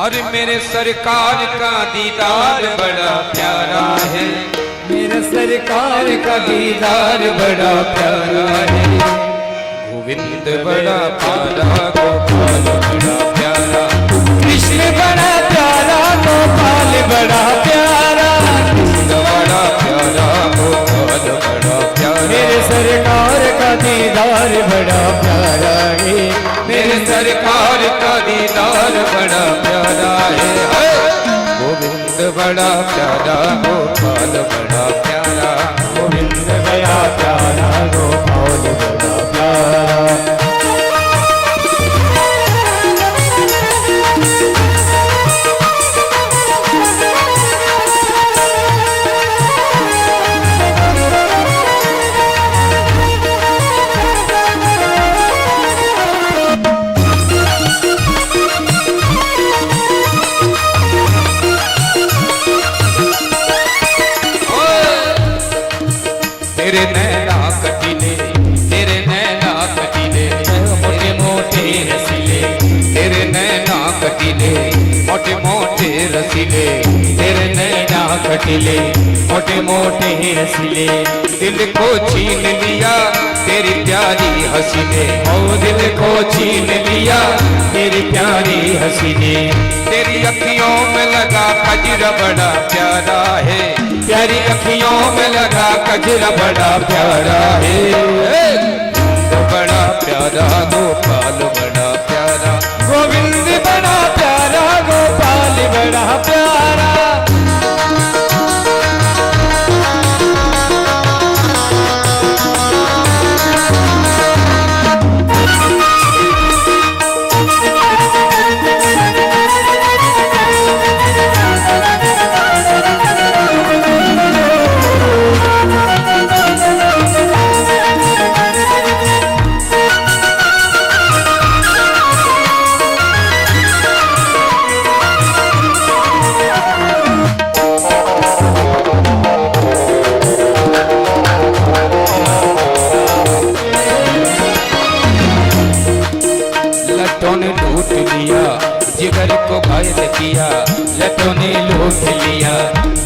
अरे मेरे सरकार का दीदार बड़ा प्यारा है, मेरे सरकार का दीदार बड़ा प्यारा है। गोविंद बड़ा प्यारा गोपाल बड़ा प्यारा, कृष्ण बड़ा प्यारा गोपाल बड़ा प्यारा, कृष्ण बड़ा प्यारा गोपाल बड़ा प्यारा। मेरे सरकार का दीदार बड़ा प्यारा है, मेरे सरकार का दीदार बड़ा प्यारा है। गोविंद बड़ा प्यारा गोपाल बड़ा प्यारा, गोविंद बड़ा प्यारा गोपाल बड़ा प्यारा। तेरे नैना कटीले, तेरे नैना कटीले मोटे मोटे रसीले, तेरे नैना कटीले मोटे मोटे रसीले, तेरे नैना कटीले मोटे मोटे रसीले। दिल को छीन लिया तेरी प्यारी हंसी ने, ओ दिल को छीन लिया तेरी प्यारी हंसी ने। तेरी अखियों में लगा कजरा बड़ा प्यारा है, प्यारी अखियों में लगा कजरा बड़ा प्यारा है। बड़ा प्यारा गोपाल बड़ा प्यारा, गोविंद बड़ा प्यारा गोपाल बड़ा प्यारा। लूट लिया जिगर को घायल किया, लटों ने लूट लिया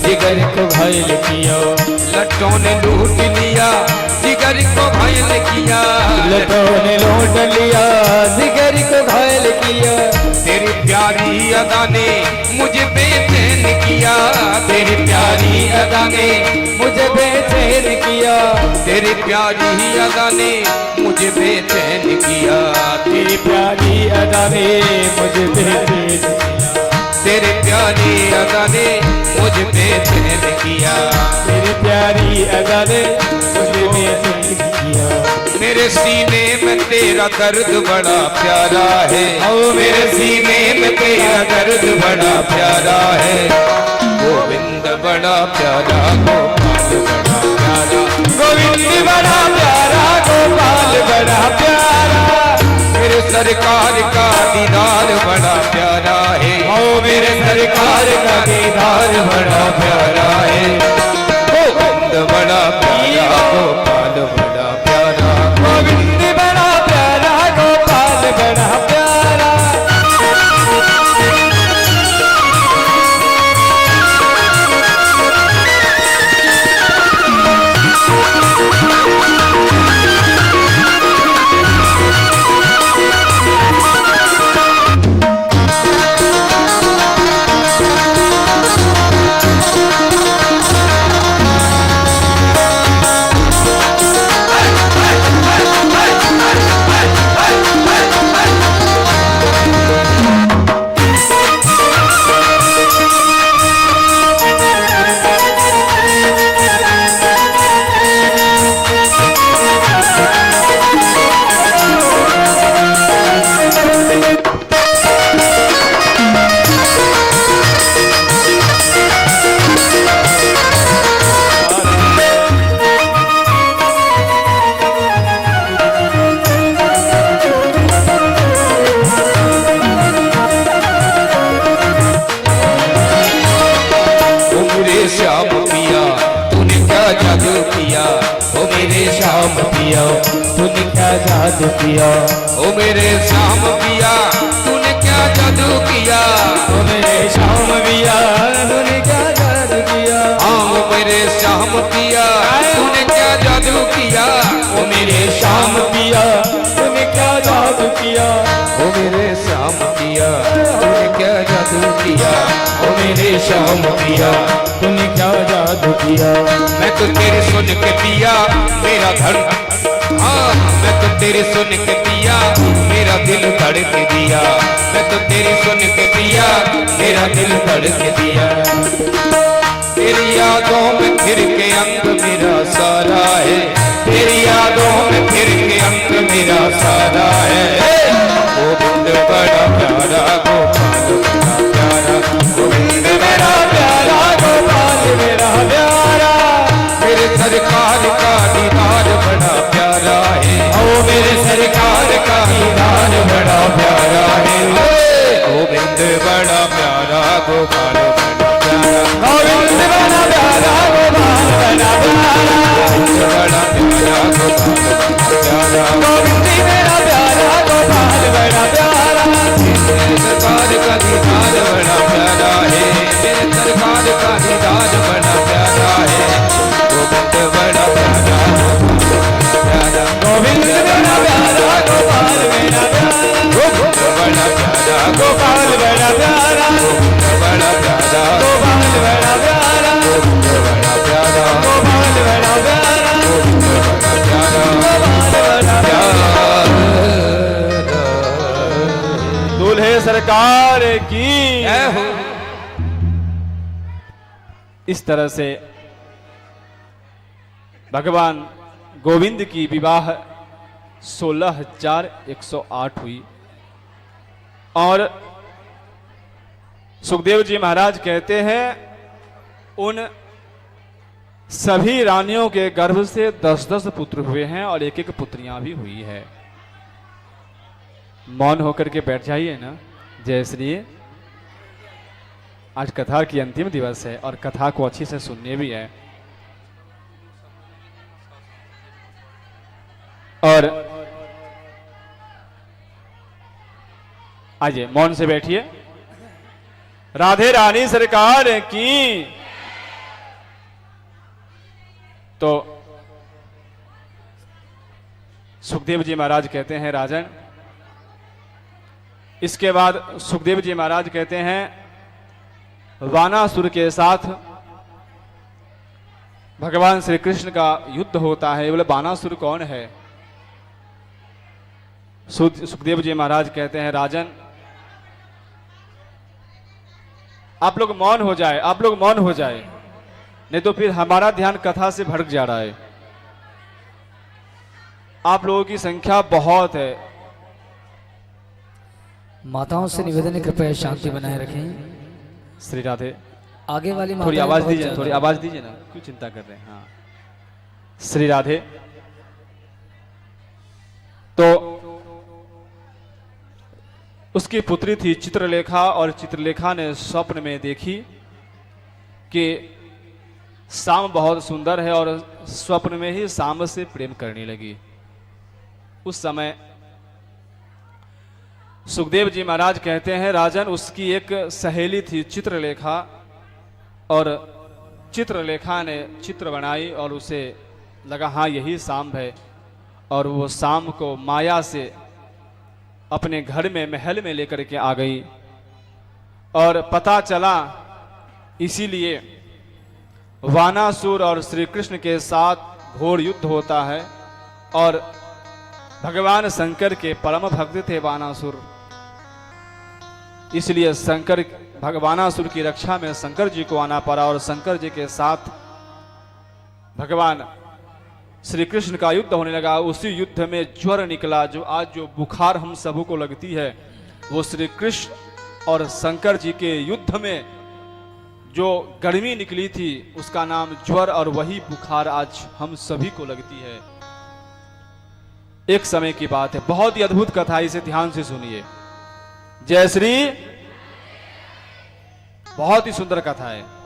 जिगर को घायल किया, लटों ने लूट लिया जिगर को घायल किया, लटों ने लूट लिया जिगर को घायल किया। तेरी प्यारी अदा ने मुझे बेचैन किया, तेरी प्यारी अदा ने मुझे बेचैन किया, तेरी प्यारी अदा ने मुझे बेचैन किया, तेरी प्यारी अदा ने मुझे बेचैन किया, तेरी प्यारी अदा ने मुझे बेचैन किया, तेरी प्यारी अदा ने मुझे बेचैन किया। मेरे सीने में तेरा दर्द बड़ा प्यारा है, ओ मेरे सीने में तेरा दर्द बड़ा प्यारा है, गोविंद बड़ा प्यारा गोपाल बड़ा प्यारा, गोविंद बड़ा प्यारा गोपाल बड़ा प्यारा, मेरे सरकार का दीदार बड़ा प्यारा है, ओ मेरे सरकार का दीदार बड़ा प्यारा है, गोविंद बड़ा प्यारा गोपाल बड़ा प्यारा, गोविंद बड़ा प्यारा गोपाल बड़ा प्यारा। श्याम पिया तूने क्या जादू किया, ओ मेरे श्याम पिया तूने क्या जादू किया, ओ मेरे श्याम पिया तूने क्या जादू किया, ओ मेरे श्याम पिया तूने क्या जादू किया, हाँ ओ मेरे श्याम पिया तूने क्या जादू किया, ओ मेरे श्याम पिया तूने क्या जादू किया, ओ मेरे श्याम पिया तूने क्या जादू किया, ओ मेरे श्याम पिया तूने क्या जादू किया। मैं तो तेरी सुन के पिया मेरा धड़, हाँ मैं तो तेरी सुन के पिया मेरा दिल धड़क दिया, मैं तो तेरी सुन के पिया मेरा दिल धड़क दिया, तेरी यादों में फिर के अंग मेरा सारा है, तेरी यादों में फिर के अंग मेरा सारा है, गोविंद बड़ा प्यारा गोपाल बड़ा प्यारा, गोविंद बड़ा प्यारा गोपाल मेरा प्यारा, मेरे सरकार का दीदार बड़ा प्यारा है, ओ मेरे सरकार का दीदार बड़ा प्यारा है, गोविंद बड़ा प्यारा गोपाल बड़ा प्यारा, गोविंद बड़ा प्यारा गोपाल बड़ा प्यारा, गोविंद बड़ा प्यारा गोपाल बड़ा प्यारा, गोविंद मेरा प्यारा गोपाल बड़ा प्यारा, मेरे सरकार का दीदार बड़ा प्यारा है, मेरे सरकार का दीदार बड़ा प्यारा है, गोविंद बड़ा प्यारा प्यारा, गोविंद मेरा प्यारा गोपाल मेरा प्यारा, गोविंद बड़ा प्यारा गोपाल बड़ा प्यारा, बड़ा प्यारा गोपाल बड़ा प्यारा, गोविंद बड़ा प्यारा गोपाल बड़ा प्यारा, गोविंद बड़ा प्यारा गोपाल बड़ा प्यारा। दूल्हे सरकार की जय हो। इस तरह से भगवान गोविंद की विवाह 16,108 हुई और सुखदेव जी महाराज कहते हैं उन सभी रानियों के गर्भ से 10-10 पुत्र हुए हैं और एक एक पुत्रियां भी हुई है। मौन होकर के बैठ जाइए ना। जय श्री। आज कथा की अंतिम दिवस है और कथा को अच्छी से सुनने भी है। और आइए मौन से बैठिए। राधे रानी सरकार की। तो सुखदेव जी महाराज कहते हैं राजन, इसके बाद सुखदेव जी महाराज कहते हैं वानासुर के साथ भगवान श्री कृष्ण का युद्ध होता है। बोले वानासुर कौन है? सुखदेव जी महाराज कहते हैं राजन, आप लोग मौन हो जाए, आप लोग मौन हो जाए, नहीं तो फिर हमारा ध्यान कथा से भटक जा रहा है। आप लोगों की संख्या बहुत है। माताओं से निवेदन है कृपया शांति बनाए रखें। श्री राधे। आगे वाली थोड़ी आवाज दीजिए, थोड़ी आवाज दीजिए ना, क्यों चिंता कर रहे हैं। हाँ श्री राधे। तो उसकी पुत्री थी चित्रलेखा, और चित्रलेखा ने स्वप्न में देखी कि शाम बहुत सुंदर है, और स्वप्न में ही शाम से प्रेम करने लगी। उस समय सुखदेव जी महाराज कहते हैं राजन, उसकी एक सहेली थी चित्रलेखा, और चित्रलेखा ने चित्र बनाई और उसे लगा हाँ यही शाम है, और वो शाम को माया से अपने घर में महल में लेकर के आ गई। और पता चला, इसीलिए वानासुर और श्री कृष्ण के साथ घोर युद्ध होता है, और भगवान शंकर के परम भक्त थे वानासुर, इसलिए शंकर भगवानासुर की रक्षा में शंकर जी को आना पड़ा, और शंकर जी के साथ भगवान श्री कृष्ण का युद्ध होने लगा। उसी युद्ध में ज्वर निकला, जो आज जो बुखार हम सबों को लगती है, वो श्री कृष्ण और शंकर जी के युद्ध में जो गर्मी निकली थी उसका नाम ज्वर, और वही बुखार आज हम सभी को लगती है। एक समय की बात है, बहुत ही अद्भुत कथा, इसे ध्यान से सुनिए। जय श्री, बहुत ही सुंदर कथा है।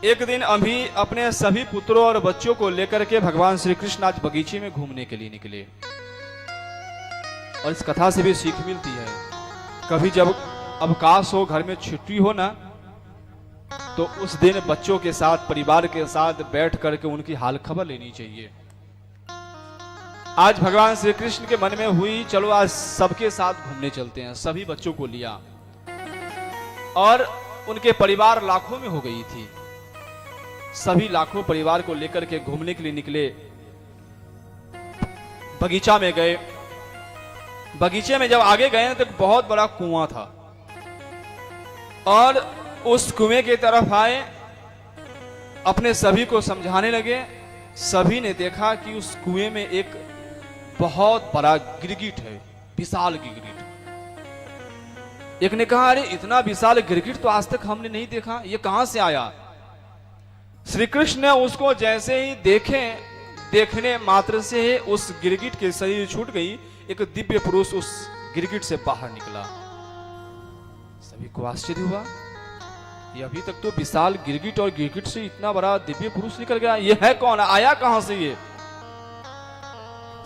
एक दिन अभी अपने सभी पुत्रों और बच्चों को लेकर के भगवान श्री कृष्ण आज बगीचे में घूमने के लिए निकले, और इस कथा से भी सीख मिलती है। कभी जब अवकाश हो, घर में छुट्टी हो ना, तो उस दिन बच्चों के साथ, परिवार के साथ बैठ करके उनकी हाल खबर लेनी चाहिए। आज भगवान श्री कृष्ण के मन में हुई, चलो आज सबके साथ घूमने चलते हैं। सभी बच्चों को लिया, और उनके परिवार लाखों में हो गई थी। सभी लाखों परिवार को लेकर के घूमने के लिए निकले। बगीचा में गए। बगीचे में जब आगे गए तो बहुत बड़ा कुआं था, और उस कुएं की तरफ आए, अपने सभी को समझाने लगे। सभी ने देखा कि उस कुएं में एक बहुत बड़ा गिरगिट है, विशाल गिरगिट। एक ने कहा अरे इतना विशाल गिरगिट तो आज तक हमने नहीं देखा, ये कहां से आया? श्री कृष्ण ने उसको जैसे ही देखे, देखने मात्र से ही उस गिरगिट के शरीर छूट गई। एक दिव्य पुरुष उस गिरगिट से बाहर निकला। सभी को आश्चर्य हुआ, ये अभी तक तो विशाल गिरगिट, और गिरगिट से इतना बड़ा दिव्य पुरुष निकल गया, ये है कौन? आया कहां से ये?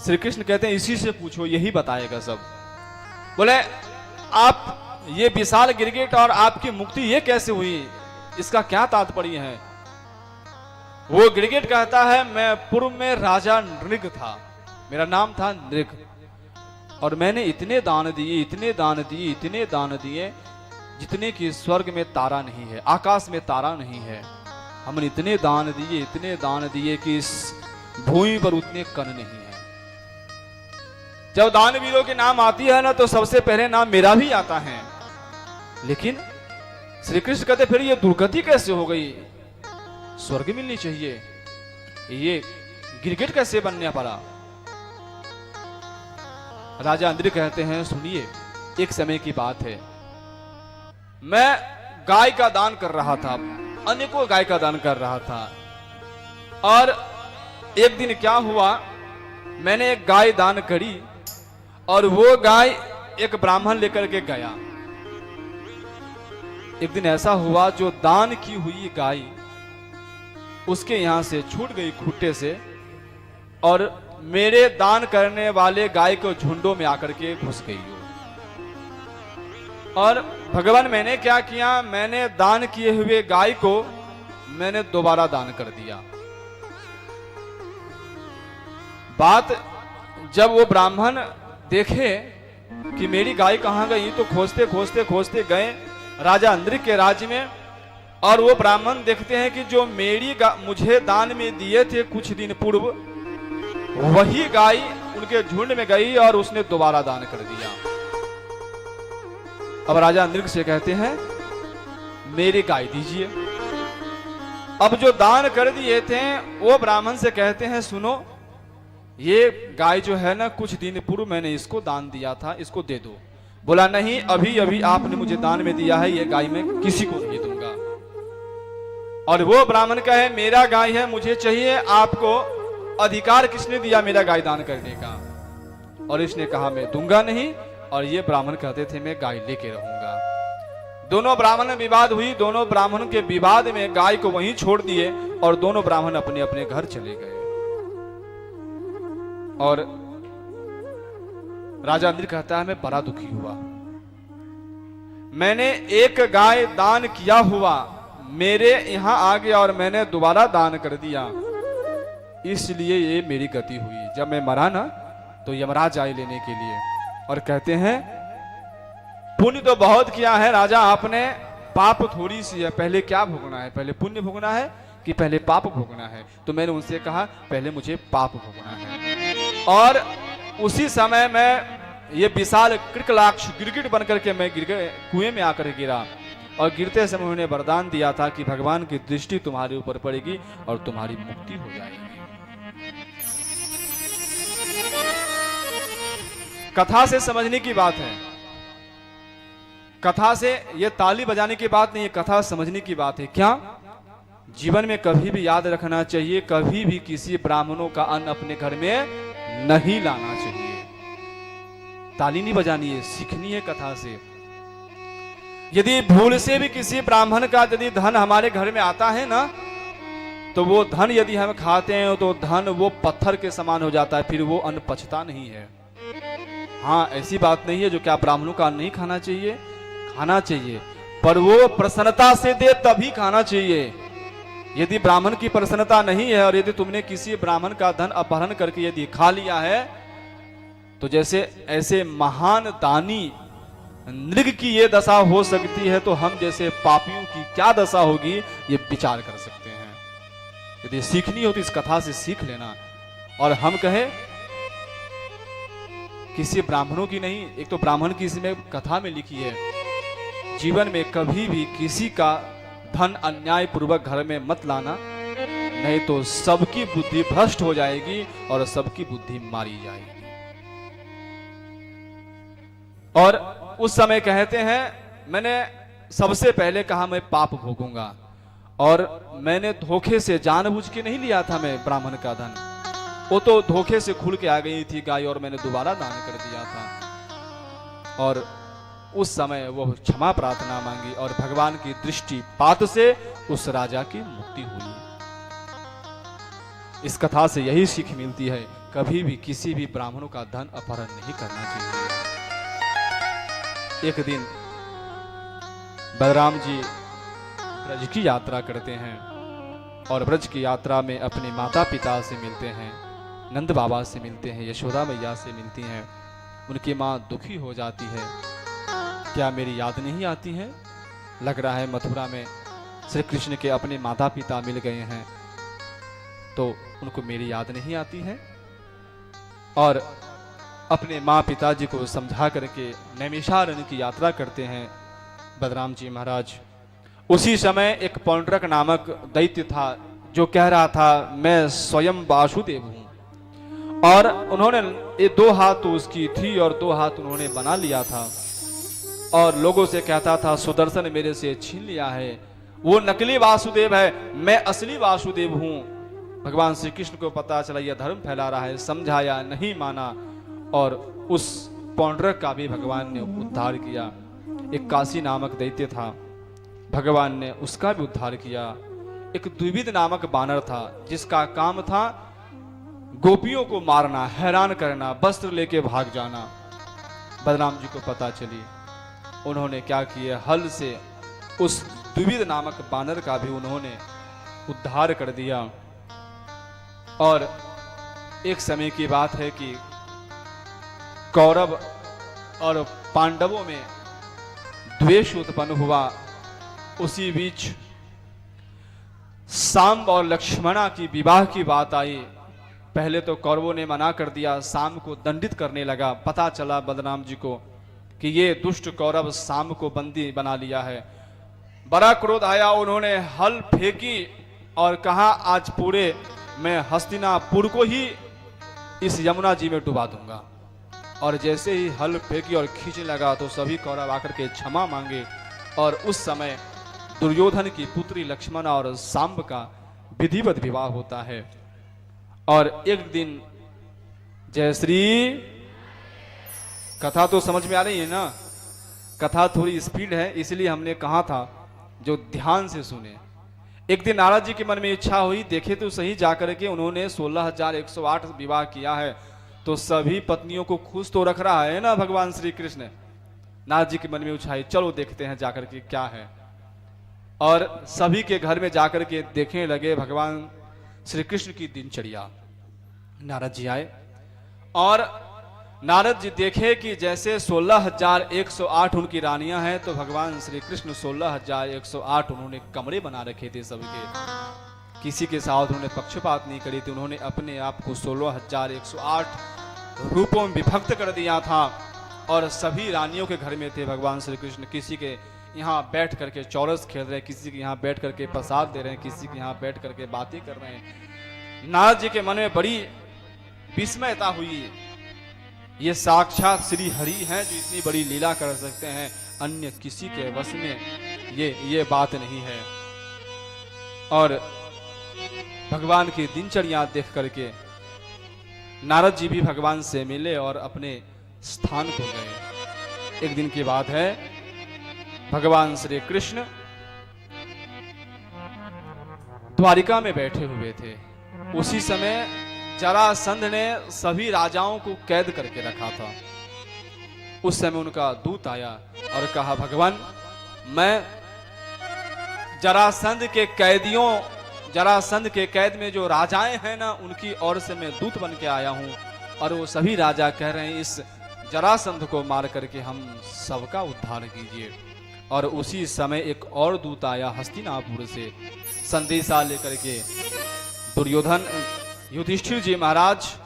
श्री कृष्ण कहते हैं इसी से पूछो, यही बताएगा सब। बोले आप ये विशाल गिरगिट और आपकी मुक्ति ये कैसे हुई, इसका क्या तात्पर्य है? वो गिरगिट कहता है मैं पूर्व में राजा नृग था, मेरा नाम था नृग, और मैंने इतने दान दिए, इतने दान दिए, इतने दान दिए, जितने कि स्वर्ग में तारा नहीं है, आकाश में तारा नहीं है। हमने इतने दान दिए, इतने दान दिए कि इस भूमि पर उतने कण नहीं है। जब दानवीरों के नाम आती है ना, तो सबसे पहले नाम मेरा भी आता है। लेकिन श्री कृष्ण कहते फिर ये दुर्गति कैसे हो गई? स्वर्ग मिलनी चाहिए, ये गिरगिट कैसे बनने पड़ा? राजा इंद्र कहते हैं सुनिए, एक समय की बात है, मैं गाय का दान कर रहा था, अनेकों गाय का दान कर रहा था, और एक दिन क्या हुआ, मैंने एक गाय दान करी, और वो गाय एक ब्राह्मण लेकर के गया। एक दिन ऐसा हुआ, जो दान की हुई गाय उसके यहां से छूट गई खूंटे से, और मेरे दान करने वाले गाय को झुंडों में आकर के घुस गई। और भगवान मैंने क्या किया, मैंने दान किए हुए गाय को मैंने दोबारा दान कर दिया। बात जब वो ब्राह्मण देखे कि मेरी गाय कहां गई, तो खोजते खोजते खोजते गए राजा इंद्रिक के राज्य में, और वो ब्राह्मण देखते हैं कि जो मेरी मुझे दान में दिए थे कुछ दिन पूर्व, वही गाय उनके झुंड में गई और उसने दोबारा दान कर दिया। अब राजा इंद्रिक से कहते हैं मेरी गाय दीजिए। अब जो दान कर दिए थे वो ब्राह्मण से कहते हैं सुनो, ये गाय जो है ना कुछ दिन पूर्व मैंने इसको दान दिया था, इसको दे दो। बोला नहीं, अभी अभी आपने मुझे दान में दिया है, ये गाय मैं किसी को नहीं दूंगा। और वो ब्राह्मण कहे मेरा गाय है, मुझे चाहिए, आपको अधिकार किसने दिया मेरा गाय दान करने का? और इसने कहा मैं दूंगा नहीं, और ये ब्राह्मण कहते थे मैं गाय लेके रहूंगा। दोनों ब्राह्मण में विवाद हुई, दोनों ब्राह्मण के विवाद में गाय को वहीं छोड़ दिए और दोनों ब्राह्मण अपने अपने घर चले गए। और राजा इंद्र कहता है मैं बड़ा दुखी हुआ, मैंने एक गाय दान किया हुआ मेरे यहां आ गया और मैंने दोबारा दान कर दिया, इसलिए ये मेरी गति हुई। जब मैं मरा ना तो यमराज आए लेने के लिए और कहते हैं पुण्य तो बहुत किया है राजा आपने, पाप थोड़ी सी है, पहले क्या भोगना है, पहले पुण्य भोगना है कि पहले पाप भोगना है? तो मैंने उनसे कहा पहले मुझे पाप भोगना है। और उसी समय मैं ये विशाल कृकलाक्ष गिरगिट बनकर के मैं कुएं में आकर गिरा, और गिरते समय उन्हें वरदान दिया था कि भगवान की दृष्टि तुम्हारे ऊपर पड़ेगी और तुम्हारी मुक्ति हो जाएगी। कथा से समझने की बात है, कथा से ये ताली बजाने की बात नहीं है, कथा समझने की बात है। क्या जीवन में कभी भी याद रखना चाहिए, कभी भी किसी ब्राह्मणों का अन्न अपने घर में नहीं लाना चाहिए। ताली नहीं बजानी है, सीखनी है कथा से। यदि भूल से भी किसी ब्राह्मण का यदि धन हमारे घर में आता है ना, तो वो धन यदि हम खाते हैं तो धन वो पत्थर के समान हो जाता है, फिर वो अन्न पचता नहीं है। हाँ, ऐसी बात नहीं है जो क्या ब्राह्मणों का अन्न नहीं खाना चाहिए, खाना चाहिए, पर वो प्रसन्नता से दे तभी खाना चाहिए। यदि ब्राह्मण की प्रसन्नता नहीं है और यदि तुमने किसी ब्राह्मण का धन अपहरण करके यदि खा लिया है, तो जैसे ऐसे महान दानी नृग की ये दशा हो सकती है, तो हम जैसे पापियों की क्या दशा होगी ये विचार कर सकते हैं। यदि सीखनी हो तो इस कथा से सीख लेना। और हम कहें किसी ब्राह्मणों की नहीं, एक तो ब्राह्मण की इसमें कथा में लिखी है, जीवन में कभी भी किसी का धन अन्याय पूर्वक घर में मत लाना, नहीं तो सबकी बुद्धि भ्रष्ट हो जाएगी और सबकी बुद्धि मारी जाएगी। और उस समय कहते हैं मैंने सबसे पहले कहा मैं पाप भोगूंगा, और मैंने धोखे से जानबूझ के नहीं लिया था मैं ब्राह्मण का धन, वो तो धोखे से खुल के आ गई थी गाय और मैंने दोबारा दान कर दिया था। और उस समय वो क्षमा प्रार्थना मांगी और भगवान की दृष्टिपात से उस राजा की मुक्ति हुई। इस कथा से यही सीख मिलती है, कभी भी किसी भी ब्राह्मणों का धन अपहरण नहीं करना चाहिए। एक दिन बलराम जी ब्रज की यात्रा करते हैं और ब्रज की यात्रा में अपने माता पिता से मिलते हैं, नंद बाबा से मिलते हैं, यशोदा मैया से मिलती हैं। उनकी माँ दुखी हो जाती है, क्या मेरी याद नहीं आती है? लग रहा है मथुरा में श्री कृष्ण के अपने माता पिता मिल गए हैं, तो उनको मेरी याद नहीं आती है। और अपने माँ पिताजी को समझा करके नैमिषारण्य की यात्रा करते हैं बलराम जी महाराज। उसी समय एक पौंड्रक नामक दैत्य था जो कह रहा था मैं स्वयं वासुदेव हूं, और उन्होंने ये 2 हाथ तो उसकी थी और 2 हाथ उन्होंने बना लिया था और लोगों से कहता था सुदर्शन मेरे से छीन लिया है, वो नकली वासुदेव है, मैं असली वासुदेव हूं। भगवान श्री कृष्ण को पता चला यह धर्म फैला रहा है, समझाया नहीं माना, और उस पौंड्रक का भी भगवान ने उद्धार किया। एक काशी नामक दैत्य था, भगवान ने उसका भी उद्धार किया। एक द्विविध नामक बानर था जिसका काम था गोपियों को मारना, हैरान करना, वस्त्र लेके भाग जाना। बलराम जी को पता चली, उन्होंने क्या किया, हल से उस द्विविद नामक बानर का भी उन्होंने उद्धार कर दिया। और एक समय की बात है कि कौरव और पांडवों में द्वेष उत्पन्न हुआ। उसी बीच सांब और लक्ष्मणा की विवाह की बात आई। पहले तो कौरवों ने मना कर दिया, सांब को दंडित करने लगा। पता चला बलराम जी को कि ये दुष्ट कौरव सांब को बंदी बना लिया है। बड़ा क्रोध आया, उन्होंने हल फेंकी और कहा आज पूरे मैं हस्तिनापुर को ही इस यमुना जी में डुबा दूंगा। और जैसे ही हल फेंकी और खींचने लगा तो सभी कौरव आकर के क्षमा मांगे। और उस समय दुर्योधन की पुत्री लक्ष्मणा और सांब का विधिवत विवाह होता है। और एक दिन जयश्री, कथा तो समझ में आ रही है ना? कथा थोड़ी स्पीड है, इसलिए हमने कहा था जो ध्यान से सुने। एक दिन नारद जी के मन में इच्छा हुई, देखे तो सही जाकर के उन्होंने 16,108 विवाह किया है, तो सभी पत्नियों को खुश तो रख रहा है ना भगवान श्री कृष्ण। नारद जी के मन में उछाई, चलो देखते हैं जाकर के क्या है। और सभी के घर में जाकर के देखने लगे भगवान श्री कृष्ण की दिनचर्या। नारद जी आए और नारद जी देखे कि जैसे 16,108 उनकी रानियां हैं, तो भगवान श्री कृष्ण 16,108 उन्होंने कमरे बना रखे थे सबके। किसी के साथ उन्होंने पक्षपात नहीं करी थी। उन्होंने अपने आप को 16,108 रूपों में विभक्त कर दिया था और सभी रानियों के घर में थे भगवान श्री कृष्ण। किसी के यहाँ बैठ करके चौरस खेल रहे हैं, किसी के यहाँ बैठ करके प्रसाद दे रहे हैं, किसी के यहाँ बैठ करके बातें कर रहे हैं। नारद जी के मन में बड़ी विस्मयता हुई, ये साक्षात श्री हरि हैं जो इतनी बड़ी लीला कर सकते हैं, अन्य किसी के वश में ये बात नहीं है। और भगवान की दिनचर्या देख करके नारद जी भी भगवान से मिले और अपने स्थान को गए। एक दिन की बात है, भगवान श्री कृष्ण द्वारिका में बैठे हुए थे। उसी समय जरासंध ने सभी राजाओं को कैद करके रखा था। उस समय उनका दूत आया और कहा, भगवान मैं जरासंध के कैद में जो राजाएं हैं ना, उनकी ओर से मैं दूत बन के आया हूं। और वो सभी राजा कह रहे हैं इस जरासंध को मार करके हम सबका उद्धार कीजिए। और उसी समय एक और दूत आया हस्तिनापुर से संदेशा लेकर के, दुर्योधन युधिष्ठिर जी महाराज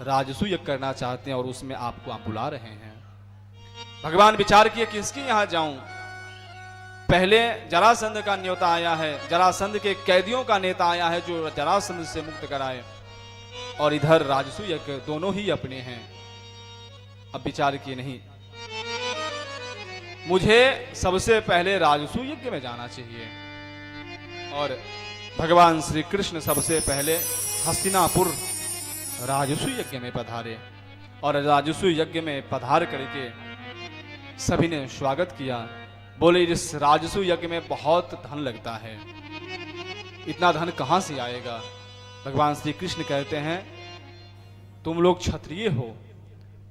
राजसूय यज्ञ करना चाहते हैं और उसमें आपको आप बुला रहे हैं। भगवान विचार किए किसके यहाँ जाऊं। पहले जरासंध का न्योता आया है, जरासंध के कैदियों का नेता आया है जो जरासंध से मुक्त कराए, और इधर राजसूय यज्ञ, दोनों ही अपने हैं। अब विचार किए नहीं, मुझे सबसे पहले राजसूय यज्ञ में जाना चाहिए। और भगवान श्री कृष्ण सबसे पहले हस्तिनापुर राजसूय यज्ञ में पधारे और राजसूय यज्ञ में पधार करके सभी ने स्वागत किया। बोले इस राजसूय यज्ञ में बहुत धन लगता है, इतना धन कहां से आएगा। भगवान श्री कृष्ण कहते हैं, तुम लोग क्षत्रिय हो,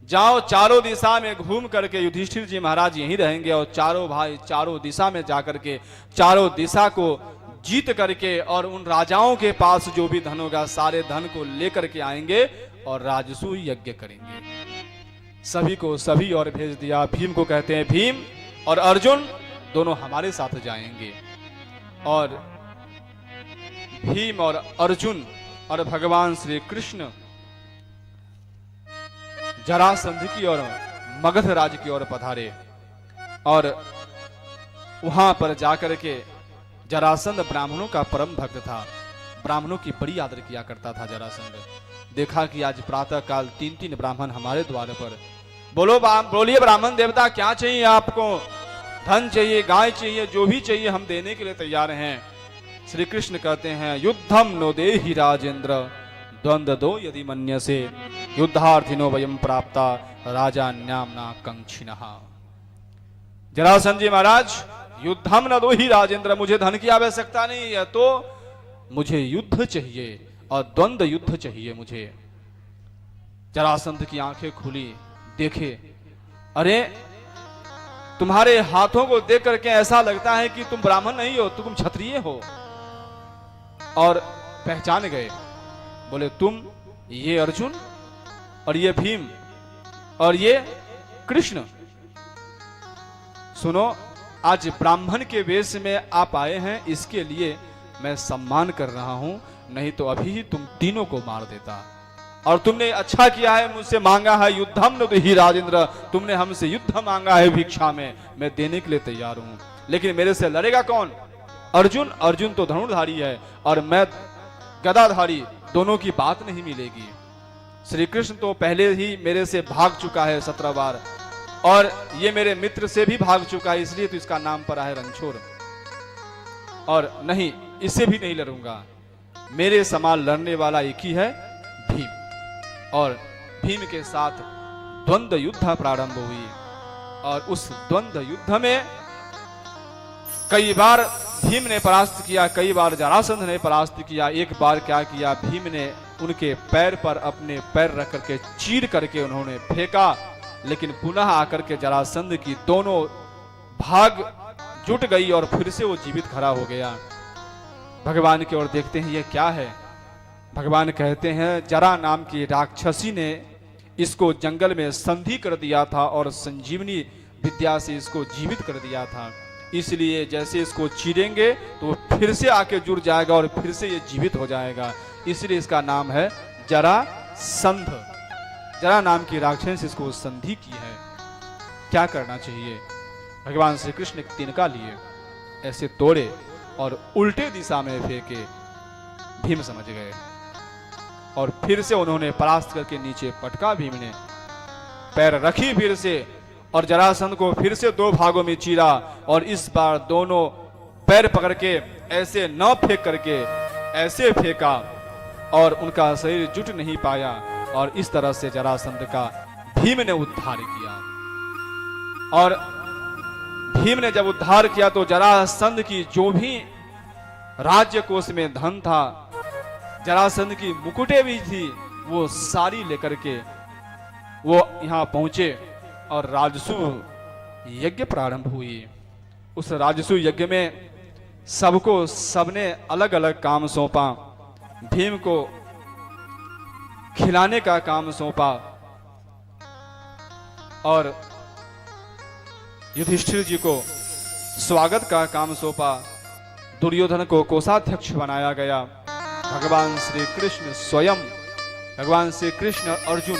जाओ चारों दिशा में घूम करके, युधिष्ठिर जी महाराज यहीं रहेंगे और चारों भाई चारों दिशा में जाकर के चारों दिशा को जीत करके और उन राजाओं के पास जो भी धन होगा सारे धन को लेकर के आएंगे और राजसूय यज्ञ करेंगे। सभी को सभी और भेज दिया। भीम को कहते हैं, भीम और अर्जुन दोनों हमारे साथ जाएंगे। और भीम और अर्जुन और भगवान श्री कृष्ण जरासंध की ओर, मगध राज्य की ओर पधारे और वहां पर जाकर के जरासंध ब्राह्मणों का परम भक्त था, ब्राह्मणों की बड़ी आदर किया करता था जरासंध। देखा कि आज प्रातः काल 3 ब्राह्मण हमारे द्वार पर, बोलिए ब्राह्मण देवता क्या चाहिए आपको, धन चाहिए, गाय चाहिए, जो भी चाहिए हम देने के लिए तैयार हैं। श्री कृष्ण कहते हैं, युद्धम नो देहि राजेंद्र द्वंद्व दो यदि मन्यसे युद्धार्थिनो वयम प्राप्ता राजान्याम्ना कंक्षिणः। जरासंध जी महाराज, युद्धम न दो ही राजेंद्र, मुझे धन की आवश्यकता नहीं है, तो मुझे युद्ध चाहिए और द्वंद्व युद्ध चाहिए मुझे। जरासंध की आंखें खुली, देखे अरे तुम्हारे हाथों को देख करके ऐसा लगता है कि तुम ब्राह्मण नहीं हो, तुम क्षत्रिय हो। और पहचान गए, बोले तुम ये अर्जुन और ये भीम और ये कृष्ण। सुनो, आज ब्राह्मण के वेश में आप आए हैं, इसके लिए मैं सम्मान कर रहा हूं, नहीं तो अभी ही तुम तीनों को मार देता। और तुमने अच्छा किया है, मुझसे मांगा है युद्धम न ही राजेंद्र, तुमने हमसे युद्ध मांगा है भिक्षा में, मैं देने के लिए तैयार हूं। लेकिन मेरे से लड़ेगा कौन? अर्जुन। अर्जुन तो धनुर्धारी है और मैं गदाधारी, दोनों की बात नहीं मिलेगी। श्री कृष्ण तो पहले ही मेरे से भाग चुका है 17 बार, और ये मेरे मित्र से भी भाग चुका है, इसलिए तो इसका नाम पड़ा है रणछोड़। और नहीं, इससे भी नहीं लड़ूंगा। मेरे समान लड़ने वाला एक ही है, भीम। और भीम के साथ द्वंद्व युद्ध प्रारंभ हुई, और उस द्वंद्व युद्ध में कई बार भीम ने परास्त किया, कई बार जरासंध ने परास्त किया। एक बार क्या किया, भीम ने उनके पैर पर अपने पैर रख करके चीर करके उन्होंने फेंका, लेकिन पुनः आकर के जरासंध की दोनों भाग जुट गई और फिर से वो जीवित खड़ा हो गया। भगवान की ओर देखते हैं, ये क्या है? भगवान कहते हैं, जरा नाम की राक्षसी ने इसको जंगल में संधि कर दिया था और संजीवनी विद्या से इसको जीवित कर दिया था, इसलिए जैसे इसको चीरेंगे तो फिर से आके जुड़ जाएगा और फिर से ये जीवित हो जाएगा, इसलिए इसका नाम है जरासंध। जरा नाम की राक्षस इसको संधि की है। क्या करना चाहिए? भगवान श्री कृष्ण ने तिनका लिए, ऐसे तोड़े और उल्टे दिशा में फेंके। भीम समझ गए और फिर से उन्होंने परास्त करके नीचे पटका। भीम ने पैर रखी फिर से, और जरासंध को फिर से 2 भागों में चीरा, और इस बार दोनों पैर पकड़ के ऐसे न फेंक करके ऐसे फेंका, और उनका शरीर जुट नहीं पाया, और इस तरह से जरासंध का भीम ने उद्धार किया। और भीम ने जब उद्धार किया तो जरासंध की जो भी राज्य कोष में धन था, जरासंध की मुकुटें भी थी, वो सारी लेकर के वो यहां पहुंचे, और राजसू यज्ञ प्रारंभ हुई। उस राजसू यज्ञ में सबको सबने अलग अलग काम सौंपा। भीम को खिलाने का काम सौंपा, और युधिष्ठिर जी को स्वागत का काम सौंपा। दुर्योधन को कोषाध्यक्ष बनाया गया। भगवान श्री कृष्ण स्वयं, भगवान श्री कृष्ण और अर्जुन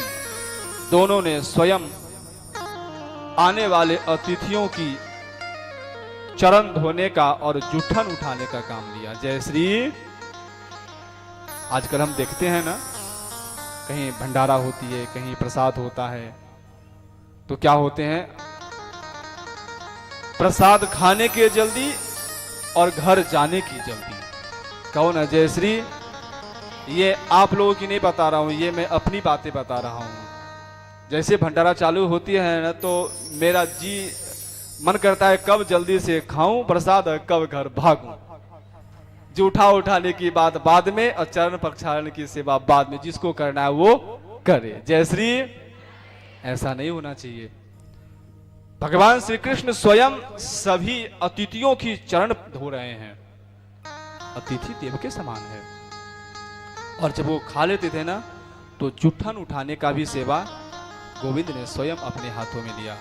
दोनों ने स्वयं आने वाले अतिथियों की चरण धोने का और जूठन उठाने का काम लिया। जय श्री। आजकल हम देखते हैं ना, कहीं भंडारा होती है, कहीं प्रसाद होता है, तो क्या होते हैं, प्रसाद खाने की जल्दी और घर जाने की जल्दी। कहो ना जय श्री। ये आप लोगों की नहीं बता रहा हूं, ये मैं अपनी बातें बता रहा हूं। जैसे भंडारा चालू होती है ना, तो मेरा जी मन करता है कब जल्दी से खाऊं प्रसाद और कब घर भागूं। जूठा उठाने की बात बाद में और चरण प्रक्षालन की सेवा बाद में, जिसको करना है वो करे। जय श्री। ऐसा नहीं होना चाहिए। भगवान श्री कृष्ण स्वयं सभी अतिथियों की चरण धो रहे हैं। अतिथि देव के समान है। और जब वो खा लेते थे ना, तो जूठन उठाने का भी सेवा गोविंद ने स्वयं अपने हाथों में लिया,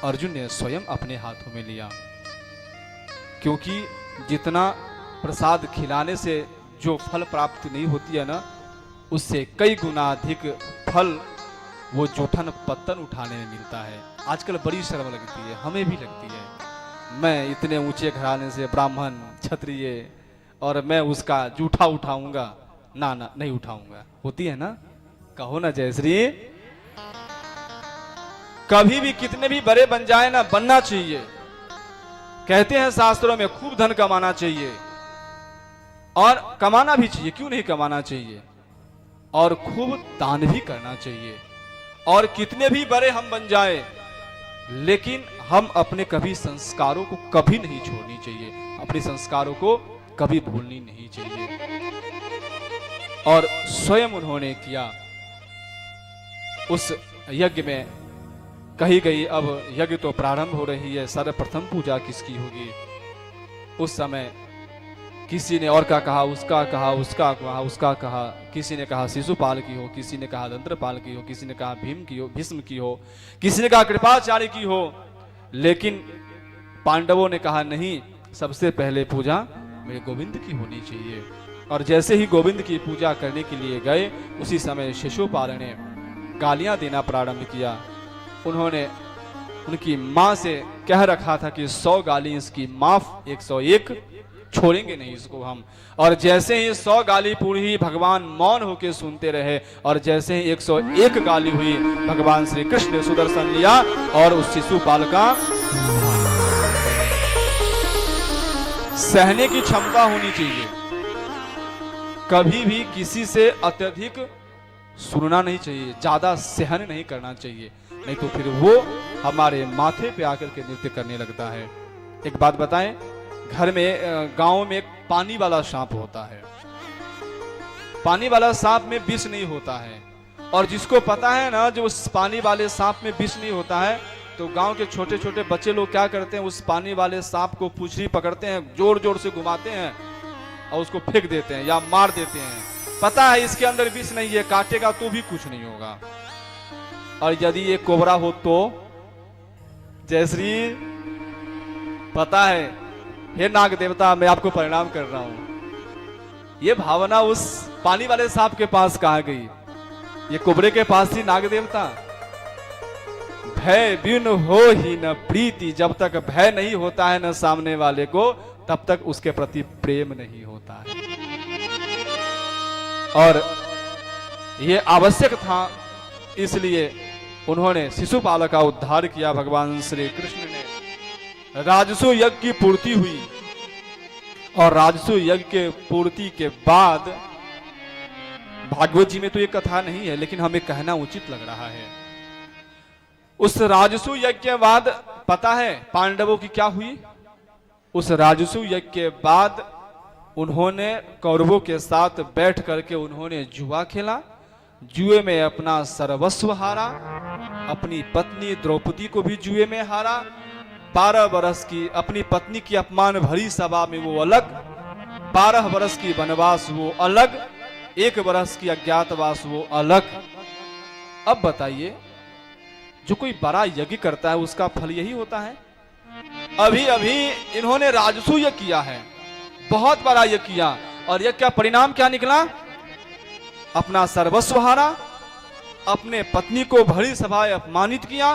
अर्जुन ने स्वयं अपने हाथों में लिया। क्योंकि जितना प्रसाद खिलाने से जो फल प्राप्त नहीं होती है ना, उससे कई गुना अधिक फल वो जूठन पत्तन उठाने में मिलता है। आजकल बड़ी शर्म लगती है, हमें भी लगती है। मैं इतने ऊंचे घराने से ब्राह्मण क्षत्रिय और मैं उसका जूठा उठाऊंगा? ना ना, नहीं उठाऊंगा। होती है ना? कहो ना जय श्री। कभी भी कितने भी बड़े बन जाए ना, बनना चाहिए। कहते हैं शास्त्रों में खूब धन कमाना चाहिए, और कमाना भी चाहिए, क्यों नहीं कमाना चाहिए, और खूब दान भी करना चाहिए। और कितने भी बड़े हम बन जाए, लेकिन हम अपने कभी संस्कारों को कभी नहीं छोड़नी चाहिए, अपने संस्कारों को कभी भूलनी नहीं चाहिए। और स्वयं उन्होंने किया। उस यज्ञ में कही गई अब यज्ञ तो प्रारंभ हो रही है, सर्वप्रथम पूजा किसकी होगी। उस समय किसी ने और का कहा, उसका कहा, उसका कहा, उसका कहा। किसी ने कहा शिशुपाल की हो, किसी ने कहा दंत्रपाल की हो, किसी ने कहा भीम की हो, भीष्म की हो, किसी ने कहा कृपाचार्य की हो। लेकिन पांडवों ने कहा नहीं, सबसे पहले पूजा मेरे गोविंद की होनी चाहिए। और जैसे ही गोविंद की पूजा करने के लिए गए, उसी समय शिशुपाल ने गालियां देना प्रारंभ किया। उन्होंने उनकी माँ से कह रखा था कि 100 गाली इसकी माफ, 101 छोड़ेंगे नहीं इसको हम। और जैसे ही 100 गाली पूरी हुई, भगवान मौन होकर सुनते रहे। और जैसे ही 101 गाली हुई, भगवान श्री कृष्ण ने सुदर्शन लिया और उस शिशुपाल का सहने की क्षमता होनी चाहिए। कभी भी किसी से अत्यधिक सुनना नहीं चाहिए, ज्यादा सहन नहीं करना चाहिए, नहीं तो फिर वो हमारे माथे पे आकर के नृत्य करने लगता है। एक बात बताएं, घर में गांव में एक पानी वाला सांप होता है। पानी वाला सांप में विष नहीं होता है। और जिसको पता है ना जो उस पानी वाले सांप में विष नहीं होता है, तो गांव के छोटे छोटे बच्चे लोग क्या करते हैं, उस पानी वाले सांप को पूंछड़ी पकड़ते हैं, जोर जोर से घुमाते हैं और उसको फेंक देते हैं या मार देते हैं। पता है इसके अंदर विष नहीं है, काटेगा तो भी कुछ नहीं होगा। और यदि ये कोबरा हो तो जयश्री, पता है, हे नाग देवता मैं आपको प्रणाम कर रहा हूं। ये भावना उस पानी वाले सांप के पास कहां गई? ये कोबरे के पास ही नाग देवता। भय बिन हो ही न प्रीति, जब तक भय नहीं होता है न सामने वाले को, तब तक उसके प्रति प्रेम नहीं होता है। और ये आवश्यक था, इसलिए उन्होंने शिशुपाल का उद्धार किया। भगवान श्री कृष्ण ने राजसु यज्ञ की पूर्ति हुई और राजसु यज्ञ के पूर्ति के बाद, भागवत जी में तो ये कथा नहीं है लेकिन हमें कहना उचित लग रहा है, उस राजसु यज्ञ के बाद पता है पांडवों की क्या हुई? उस राजसु यज्ञ के बाद उन्होंने कौरवों के साथ बैठ करके उन्होंने जुआ खेला। जुए में अपना सर्वस्व हारा, अपनी पत्नी द्रौपदी को भी जुए में हारा। 12 बरस की अपनी पत्नी की अपमान भरी सभा में वो अलग, 12 बरस की वनवास वो अलग, 1 बरस की अज्ञातवास वो अलग। अब बताइए, जो कोई बड़ा यज्ञ करता है उसका फल यही होता है? अभी अभी इन्होंने राजसु यज्ञ किया है, बहुत बड़ा यज्ञ किया, और यज्ञ का परिणाम क्या निकला? अपना सर्वस्व हारा, अपने पत्नी को भरी सभाएं अपमानित किया,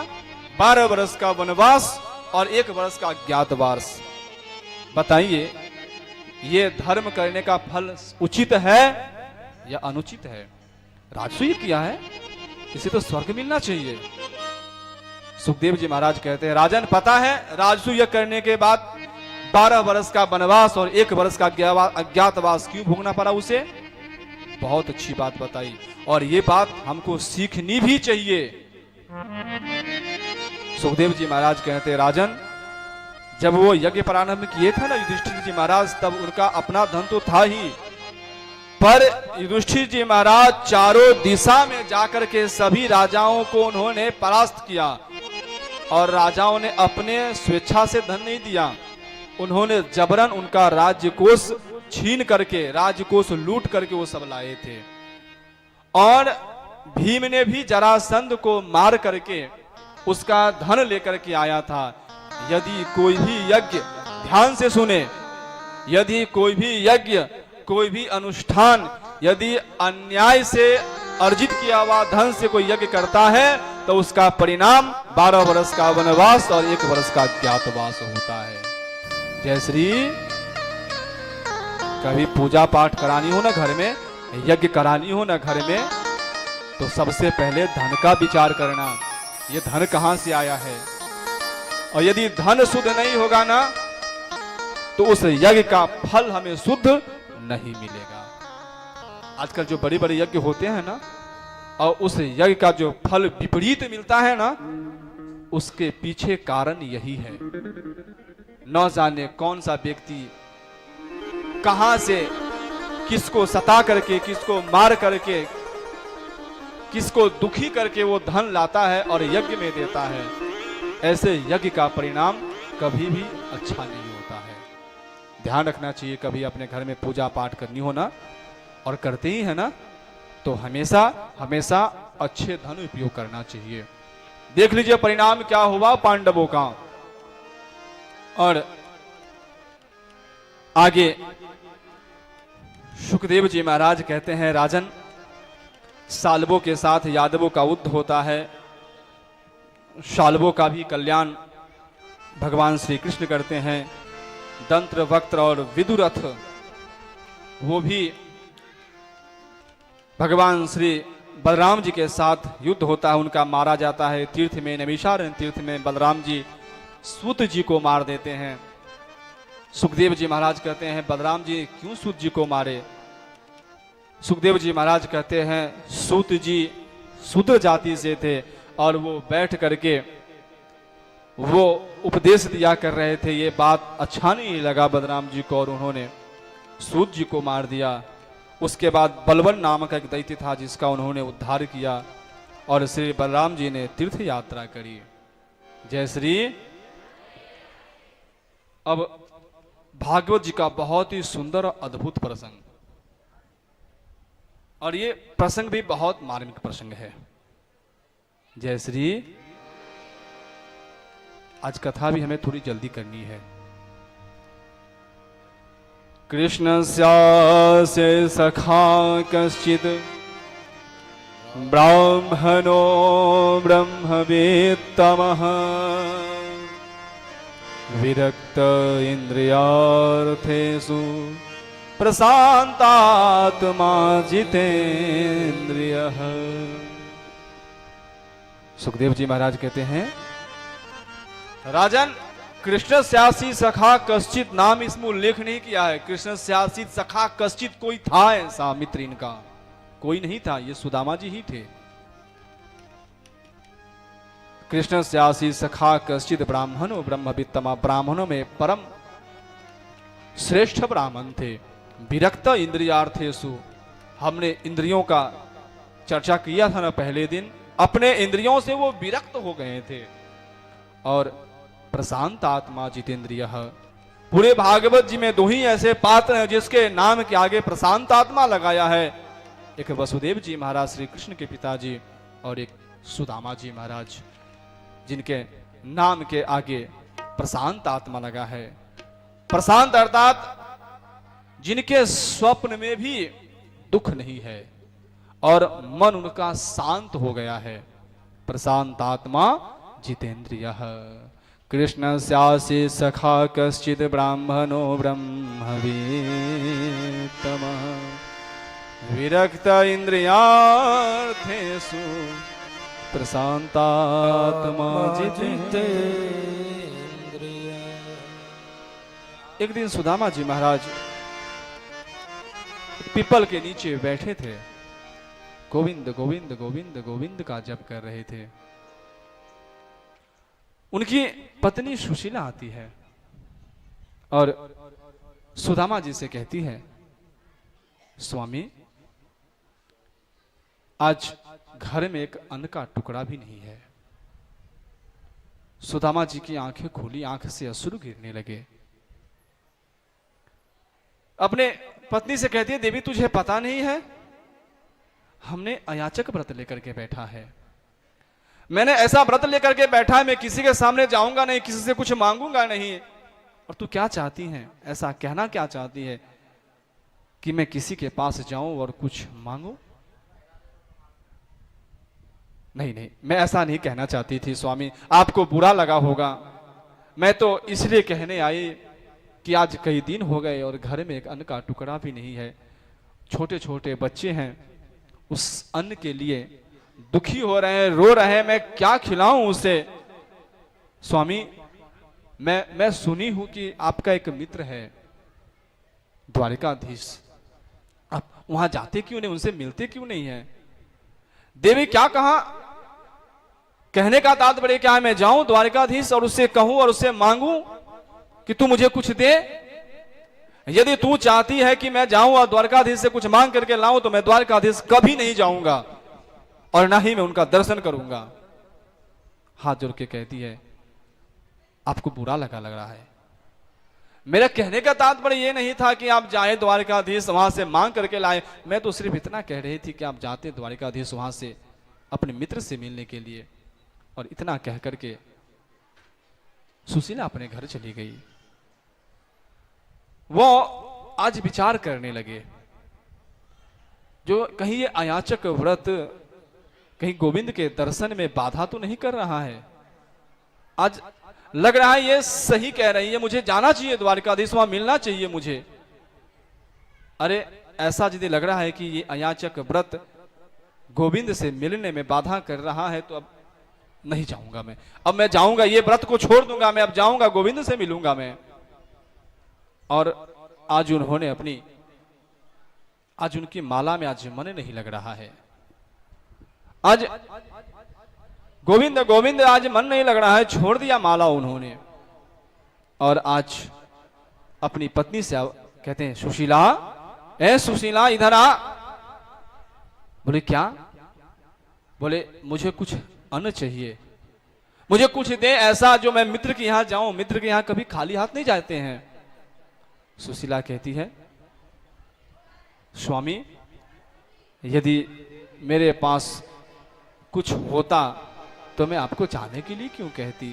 12 बरस का वनवास और 1 बरस का अज्ञातवास। बताइए, ये धर्म करने का फल उचित है या अनुचित है? राजसु यज्ञ किया है, इसे तो स्वर्ग मिलना चाहिए। सुखदेव जी महाराज कहते हैं, राजन पता है राजसु यज्ञ करने के बाद 12 बरस का वनवास और 1 बरस का अज्ञातवास क्यों भोगना पड़ा उसे? बहुत अच्छी बात बताई, और ये बात हमको सीखनी भी चाहिए। सुखदेव जी महाराज कहते हैं, राजन जब वो यज्ञ प्रारंभ किए थे ना युधिष्ठिर जी महाराज, तब उनका अपना धन तो था ही, पर युधिष्ठिर जी महाराज चारों दिशा में जाकर के सभी राजाओं को उन्होंने परास्त किया, और राजाओं ने अपने स्वेच्छा से धन नहीं दिया, उन्होंने जबरन उनका राज्यकोष छीन करके, राज्यकोष लूट करके वो सब लाए थे। और भीम ने भी जरासंध को मार करके उसका धन लेकर के आया था। यदि कोई भी यज्ञ, ध्यान से सुने, यदि कोई भी यज्ञ, कोई भी अनुष्ठान यदि अन्याय से अर्जित किया हुआ धन से कोई यज्ञ करता है तो उसका परिणाम 12 वर्ष का वनवास और 1 वर्ष का अज्ञातवास होता है। जय श्री। कभी पूजा पाठ करानी हो ना घर में, यज्ञ करानी हो ना घर में, तो सबसे पहले धन का विचार करना, ये धन कहां से आया है। और यदि धन शुद्ध नहीं होगा ना तो उस यज्ञ का फल हमें शुद्ध नहीं मिलेगा। आजकल जो बड़े बड़े यज्ञ होते हैं ना, और उस यज्ञ का जो फल विपरीत मिलता है ना, उसके पीछे कारण यही है। न जाने कौन सा व्यक्ति कहां से किसको सता करके, किसको मार करके, किसको दुखी करके वो धन लाता है और यज्ञ में देता है, ऐसे यज्ञ का परिणाम कभी भी अच्छा नहीं होता है। ध्यान रखना चाहिए, कभी अपने घर में पूजा पाठ करनी हो ना, और करते ही है ना, तो हमेशा हमेशा अच्छे धन उपयोग करना चाहिए। देख लीजिए परिणाम क्या हुआ पांडवों का। और आगे सुखदेव जी महाराज कहते हैं, राजन, सालवों के साथ यादवों का युद्ध होता है, सालवों का भी कल्याण भगवान श्री कृष्ण करते हैं। दंत्र वक्त्र और विदुरथ वो भी भगवान श्री बलराम जी के साथ युद्ध होता है, उनका मारा जाता है। तीर्थ में, नैमिषारण्य तीर्थ में बलराम जी सूत जी को मार देते हैं। सुखदेव जी महाराज कहते हैं, बलराम जी क्यों सूत जी को मारे? सुखदेव जी महाराज कहते हैं, सूत जी शूद्र जाति से थे और वो बैठ करके वो उपदेश दिया कर रहे थे। ये बात अच्छा नहीं लगा बलराम जी को और उन्होंने सूत जी को मार दिया। उसके बाद बलवन नामक एक दैत्य था जिसका उन्होंने उद्धार किया और श्री बलराम जी ने तीर्थ यात्रा करी। जय श्री। अब भागवत जी का बहुत ही सुंदर और अद्भुत प्रसंग, और ये प्रसंग भी बहुत मार्मिक प्रसंग है। जय श्री। आज कथा भी हमें थोड़ी जल्दी करनी है। कृष्ण से सखा कश्चिद ब्राह्मणो ब्रह्मवेत्तमः विरक्त इंद्रियार्थेषु प्रशांतात्मा जितेन्द्रियः। सुखदेव जी महाराज कहते हैं, राजन, कृष्ण स्यासी सखा कश्चित, नाम इसमें उल्लेख नहीं किया है। कृष्ण स्यासी सखा कश्चित, कोई था ऐसा मित्र इनका? कोई नहीं था, ये सुदामा जी ही थे। कृष्ण स्यासी सखा कश्चित ब्राह्मणो ब्रह्मवित्तमा, ब्राह्मणों में परम श्रेष्ठ ब्राह्मण थे। विरक्त इंद्रियार्थेषु, हमने इंद्रियों का चर्चा किया था ना पहले दिन, अपने इंद्रियों से वो विरक्त हो गए थे। और प्रशांत आत्मा जितेंद्रिय, पूरे भागवत जी में दो ही ऐसे पात्र हैं जिसके नाम के आगे प्रशांत आत्मा लगाया है। एक वसुदेव जी महाराज श्री कृष्ण के पिताजी, और एक सुदामा जी महाराज जिनके नाम के आगे प्रशांत आत्मा लगा है। प्रशांत अर्थात जिनके स्वप्न में भी दुख नहीं है और मन उनका शांत हो गया है। प्रशांत आत्मा जितेंद्रिय। कृष्ण स्यासी सखा कश्चिद ब्राह्मणो ब्रह्मवेत्तमः विरक्त इंद्रियार्थेषु प्रशांतात्मा जितेंद्रिय। एक दिन सुदामा जी महाराज पीपल के नीचे बैठे थे, गोविंद गोविंद गोविंद गोविंद का जप कर रहे थे। उनकी पत्नी सुशीला आती है और सुदामा जी से कहती है, स्वामी, आज घर में एक अन्न का टुकड़ा भी नहीं है। सुदामा जी की आंखें खुली, आंख से अश्रु गिरने लगे। अपने पत्नी से कहती है, देवी तुझे पता नहीं है, हमने अयाचक व्रत लेकर के बैठा है। मैंने ऐसा व्रत लेकर के बैठा है, मैं किसी के सामने जाऊंगा नहीं, किसी से कुछ मांगूंगा नहीं। और तू क्या चाहती है? ऐसा कहना क्या चाहती है कि मैं किसी के पास जाऊं और कुछ मांगू? नहीं नहीं, मैं ऐसा नहीं कहना चाहती थी स्वामी, आपको बुरा लगा होगा। मैं तो इसलिए कहने आई कि आज कई दिन हो गए और घर में एक अन्न का टुकड़ा भी नहीं है। छोटे छोटे बच्चे हैं, उस अन्न के लिए दुखी हो रहे हैं, रो रहे हैं, मैं क्या खिलाऊं उसे? स्वामी, मैं सुनी हूं कि आपका एक मित्र है द्वारिकाधीश, आप वहां जाते क्यों नहीं, उनसे मिलते क्यों नहीं है? देवी क्या कहा? कहने का तात्पर्य क्या है? मैं जाऊं द्वारिकाधीश और उससे कहूं और उससे मांगूं कि तू मुझे कुछ दे? यदि तू चाहती है कि मैं जाऊं और द्वारकाधीश से कुछ मांग करके लाऊं तो मैं द्वारकाधीश कभी नहीं जाऊंगा। और ना ही मैं उनका दर्शन करूंगा। हाथ जोड़ के कहती है, आपको बुरा लग रहा है। मेरा कहने का तात्पर्य ये नहीं था कि आप जाए द्वारिकाधीश वहां से मांग करके लाए। मैं तो सिर्फ इतना कह रही थी कि आप जाते द्वारिकाधीश वहां से अपने मित्र से मिलने के लिए। और इतना कह करके सुशीला अपने घर चली गई। वो आज विचार करने लगे, जो कहीं ये अयाचक व्रत कहीं गोविंद के दर्शन में बाधा तो नहीं कर रहा है। आज लग रहा है ये सही कह रही है, मुझे जाना चाहिए द्वारिकाधीश, वहां मिलना चाहिए मुझे। अरे ऐसा यदि लग रहा है कि ये अयाचक व्रत गोविंद से मिलने में बाधा कर रहा है तो अब नहीं जाऊंगा मैं। अब मैं जाऊंगा, ये व्रत को छोड़ दूंगा मैं, अब जाऊंगा गोविंद से मिलूंगा मैं। और आज उन्होंने आज उनकी माला में आज मन नहीं लग रहा है। आज गोविंद गोविंद आज मन नहीं लग रहा है, छोड़ दिया माला उन्होंने। और आज अपनी पत्नी से कहते हैं, सुशीला, ए सुशीला इधर आ। बोले क्या? बोले मुझे कुछ अन्न चाहिए, मुझे कुछ दे ऐसा जो मैं मित्र के यहां जाऊं। मित्र के यहां कभी खाली हाथ नहीं जाते हैं। सुशीला कहती है, स्वामी यदि मेरे पास कुछ होता तो मैं आपको जाने के लिए क्यों कहती।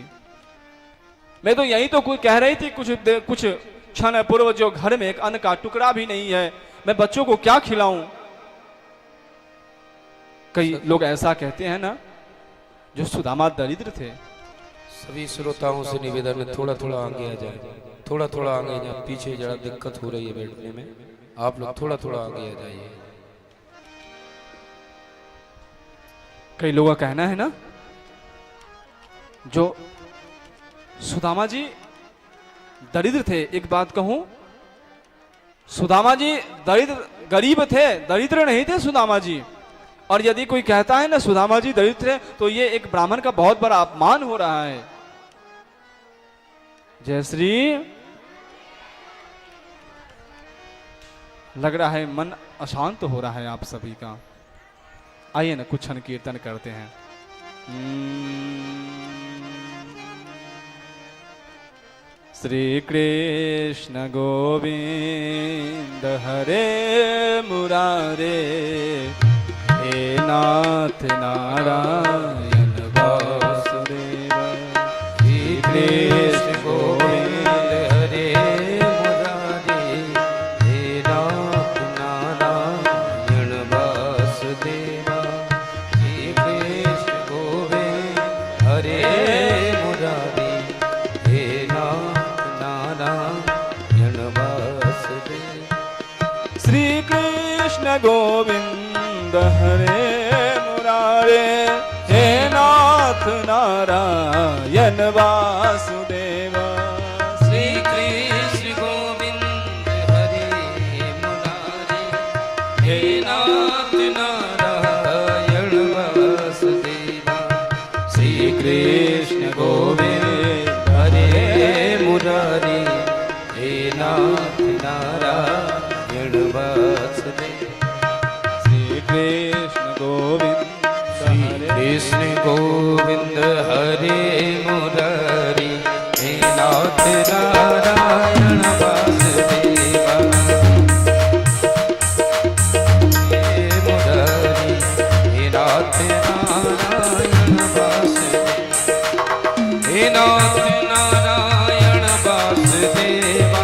मैं तो यही तो कह रही थी, कुछ क्षण पूर्व जो घर में एक अन्न का टुकड़ा भी नहीं है, मैं बच्चों को क्या खिलाऊं। कई लोग ऐसा कहते हैं ना, जो सुदामा दरिद्र थे। सभी श्रोताओं से निवेदन है, थोड़ा थोड़ा आगे आ जाए, थोड़ा थोड़ा आगे आ जाए। पीछे जरा दिक्कत हो रही है बैठने में, आप लोग थोड़ा थोड़ा आगे आ जाइए। कई लोगों का कहना है ना, जो सुदामा जी दरिद्र थे। एक बात कहूं, सुदामा जी गरीब थे, दरिद्र नहीं थे सुदामा जी। और यदि कोई कहता है ना सुदामा जी दरिद्र थे, तो ये एक ब्राह्मण का बहुत बड़ा अपमान हो रहा है। जयश्री, लग रहा है मन अशांत हो रहा है आप सभी का। आइए ना कुछ क्षण कीर्तन करते हैं। श्री कृष्ण गोविंद हरे मुरारे, हे नाथ नारायण वासुदेव। श्री कृष्ण गोविंद हरे मुरारे, हे नाथ नारायण वासुदेव। श्री कृष्ण गोविंद हरे मुरारे, हे नाथ नारायण वासुदेव। श्री कृष्ण गोविंद हरे मुरारे, हे नाथ नारायण वासुदेव। श्री कृष्ण गोविंद हरे मुरारे, हे नाथ नारायण वासुदेव। श्री कृष्ण गोविंद हरे मुरारे, हे नाथ नारायण वासुदेव। कृष्ण गोविंद कृष्ण गोविंद हरे मुरारी, हे नाथ नारायण वासुदेवा। हे मुरारी, हे नाथ नारायण वासुदेवा। हे नाथ नारायण वासुदेवा,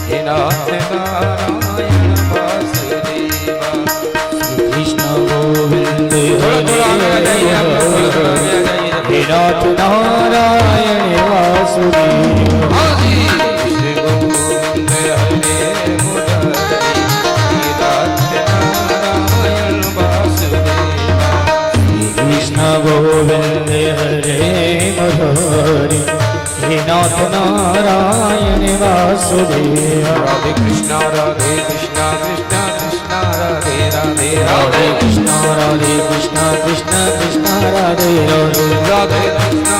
हे नाथ नारायण वासुदेवा। कृष्ण गोविंद हे नाथ नारायण वासुदेव। कृष्ण गोविंद हरे मुरारी, हे नाथ नारायण वासुदेवा। कृष्ण गोविंद हरे मुरारी, हे नाथ नारायण वासुदेव। राधे कृष्णा कृष्णा कृष्णा राधे राधे राधे कृष्णा कृष्णा कृष्णा राधे राधे। राधे कृष्णा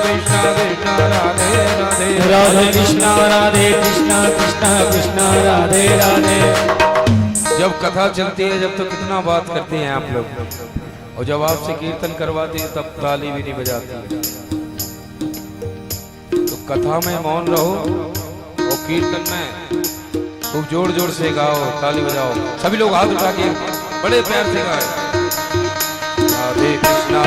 कृष्णा कृष्णा राधे राधे। राधे कृष्णा कृष्णा कृष्णा राधे राधे। जब कथा चलती है जब तो कितना बात करते हैं आप लोग, और जब आपसे कीर्तन करवाते हैं तब ताली भी नहीं बजाती है। तो कथा में मौन रहो और कीर्तन में खूब जोर जोर से गाओ, ताली बजाओ। सभी लोग हाथ उठा के बड़े प्यार से गाए। राधे कृष्णा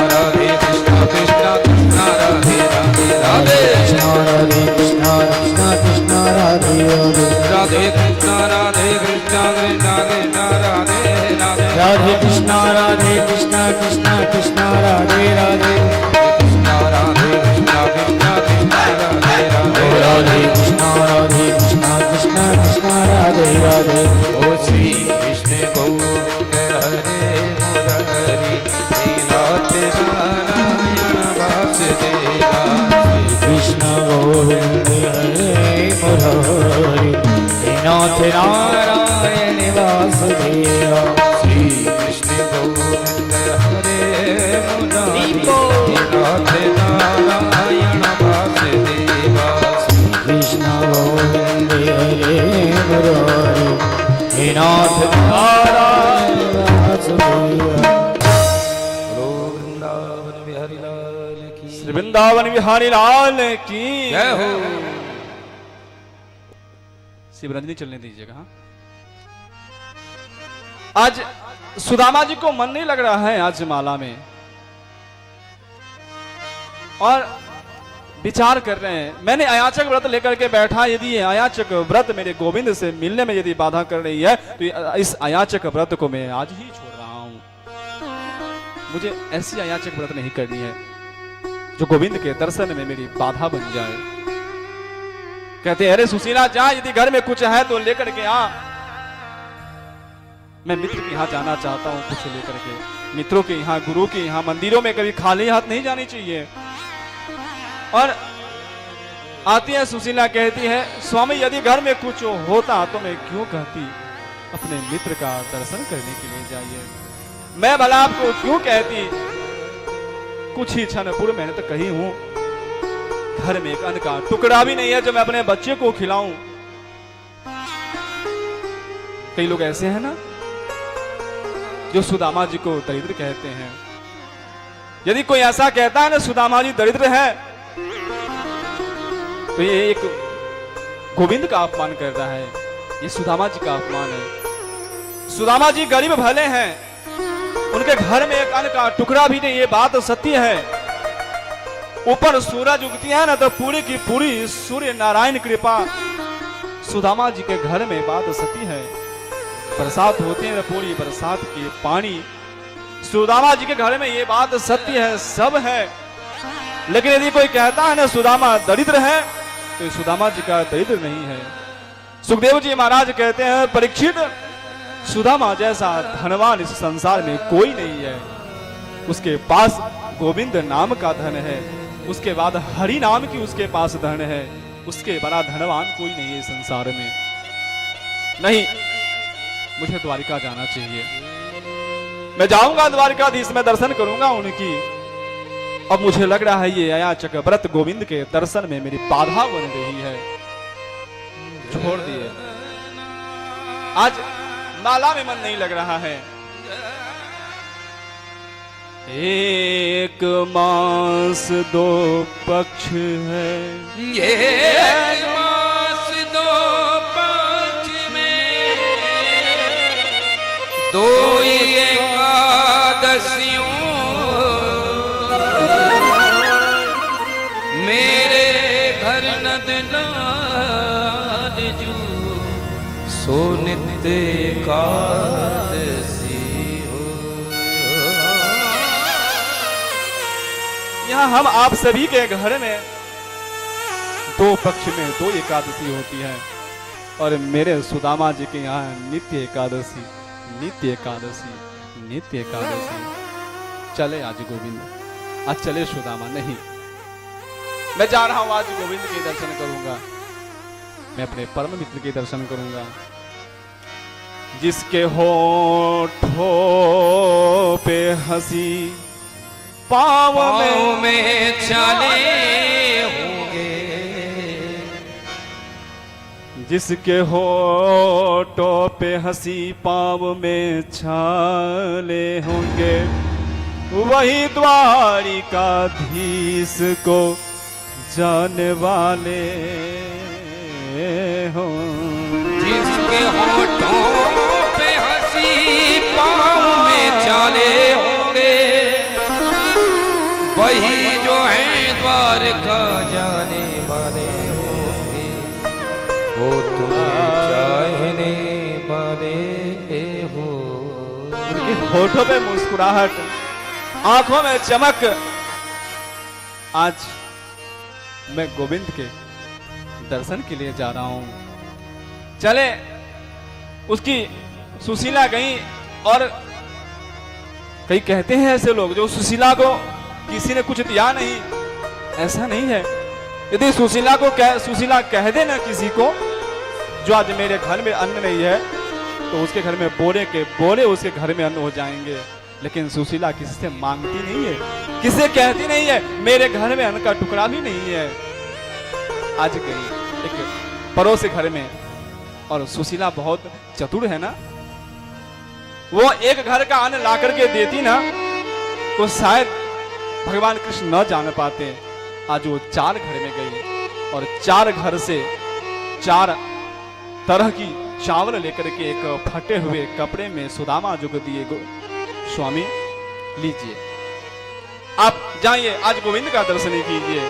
कृष्णा कृष्णा राधे राधे राधे राधे कृष्णा कृष्णा कृष्णा राधे राधे राधे कृष्णा कृष्णा कृष्णा राधे राधे राधे कृष्णा कृष्णा कृष्णा राधे राधे कृष्णा कृष्णा कृष्णा राधे राधे राधे कृष्णा कृष्णा कृष्णा राधे राधे। ओ श्री कृष्ण गोविंद हरे मुरारी नाथ नारायण वासुदेवा कृष्ण गोविंद हरे मुरारी नाथ नारायण वासुदेवा। श्री कृष्ण गोविंद हरे मुरारी नाथ नारायण वासुदेवा कृष्ण गोविंद हरे मुरारी नाथ नारायण वासुदेवा। वृंदावन बिहारी लाल की श्री वृंदावन बिहारी लाल की जय हो। शिवरंजनी चलने दीजिएगा। हाँ? आज सुदामा जी को मन नहीं लग रहा है आज माला में, और विचार कर रहे हैं मैंने अयाचक व्रत लेकर के बैठा, यदि ये अयाचक व्रत मेरे गोविंद से मिलने में यदि बाधा कर रही है तो इस अयाचक व्रत को मैं आज ही छोड़ रहा हूं। मुझे ऐसी अयाचक व्रत नहीं करनी है जो गोविंद के दर्शन में मेरी बाधा बन जाए। कहते अरे सुशीला जा, यदि घर में कुछ है तो लेकर के आ। मैं मित्र के यहाँ जाना चाहता हूँ कुछ लेकर के, मित्रों के यहाँ, गुरु के यहाँ, मंदिरों में कभी खाली हाथ नहीं जानी चाहिए। और आती है सुशीला, कहती है स्वामी यदि घर में कुछ होता तो मैं क्यों कहती अपने मित्र का दर्शन करने के लिए जाइए। मैं भला आपको क्यों कहती, कुछ ही क्षण पूर्व मैंने तो कही हूं घर में एक अन्न का टुकड़ा भी नहीं है जो मैं अपने बच्चे को खिलाऊं। कई लोग ऐसे हैं ना जो सुदामा जी को दरिद्र कहते हैं। यदि कोई ऐसा कहता है ना सुदामा जी दरिद्र है तो ये एक गोविंद का अपमान कर रहा है, ये सुदामा जी का अपमान है। सुदामा जी गरीब भले हैं, उनके घर में एक अन्न का टुकड़ा भी नहीं, ये बात सत्य है। ऊपर सूरज उगती है ना तो पूरी की पूरी सूर्य नारायण कृपा सुदामा जी के घर में, बात सत्य है। बरसात होती है तो पूरी बरसात के पानी सुदामा जी के घर में, ये बात सत्य है, सब है। लेकिन यदि कोई कहता है ना सुदामा दरिद्र है तो सुदामा जी का दरिद्र नहीं है। सुखदेव जी महाराज कहते हैं परीक्षित, सुदामा जैसा धनवान इस संसार में कोई नहीं है। उसके पास गोविंद नाम का धन है, उसके बाद हरि नाम की उसके पास धन है, उसके बड़ा धनवान कोई नहीं है संसार में। नहीं, मुझे द्वारिका जाना चाहिए, मैं जाऊंगा द्वारिकाधीश में दर्शन करूंगा उनकी। अब मुझे लग रहा है ये अयाचक व्रत गोविंद के दर्शन में मेरी बाधा बन रही है, छोड़ दिए। आज माला में मन नहीं लग रहा है। एक मास दो पक्ष है, एक मास दो पक्ष में दो एकादशियों मेरे घर नदनाद जू सो नित्य एकादशी हो। यहाँ हम आप सभी के घर में दो पक्ष में दो एकादशी होती है, और मेरे सुदामा जी के यहाँ नित्य एकादशी, नित्य एकादशी, नित्य एकादशी। चले आज गोविंद, आज चले सुदामा। नहीं, मैं जा रहा हूं आज गोविंद के दर्शन करूंगा, मैं अपने परम मित्र के दर्शन करूंगा, जिसके होठों पे हंसी पाँव में चले होंगे, जिसके होठों पे हंसी पाँव में छाले होंगे वही द्वारिकाधीश को जाने वाले हो। जिसके होठों पे हंसी पाँव में चाले होंगे वही जो है द्वारका जाने वाले होंगे, वो तुम्हें चाहने वाले हो। उनके होठों पे मुस्कुराहट, आंखों में चमक। आज मैं गोविंद के दर्शन के लिए जा रहा हूं। चले उसकी सुशीला गई, और कई कहते हैं ऐसे लोग जो सुशीला को किसी ने कुछ दिया नहीं। ऐसा नहीं है। यदि सुशीला कह दे ना किसी को जो आज मेरे घर में अन्न नहीं है, तो उसके घर में बोरे के बोरे उसके घर में अन्न हो जाएंगे। लेकिन सुशीला किसी से मांगती नहीं है, किसी से कहती नहीं है मेरे घर में अन्न का टुकड़ा भी नहीं है। आज गई एक पड़ोस घर में, और सुशीला बहुत चतुर है ना, वो एक घर का अन्न ला करके देती ना तो शायद भगवान कृष्ण न जान पाते। आज वो 4 घर में गई और 4 घर से 4 तरह की चावल लेकर के एक फटे हुए कपड़े में सुदामा जी को दिए। स्वामी लीजिए, आप जाइए, आज गोविंद का दर्शन कीजिए।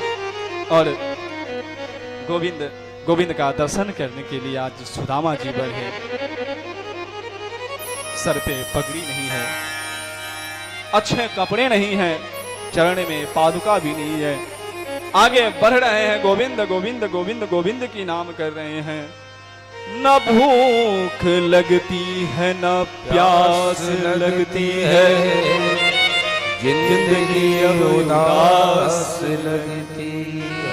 और गोविंद का दर्शन करने के लिए आज सुदामा जी बढ़े। सर पे पगड़ी नहीं है, अच्छे कपड़े नहीं हैं, चरण में पादुका भी नहीं है। आगे बढ़ रहे हैं, गोविंद गोविंद गोविंद गोविंद की नाम कर रहे हैं। न भूख लगती है न प्यास लगती है, जिंदगी उदास लगती है।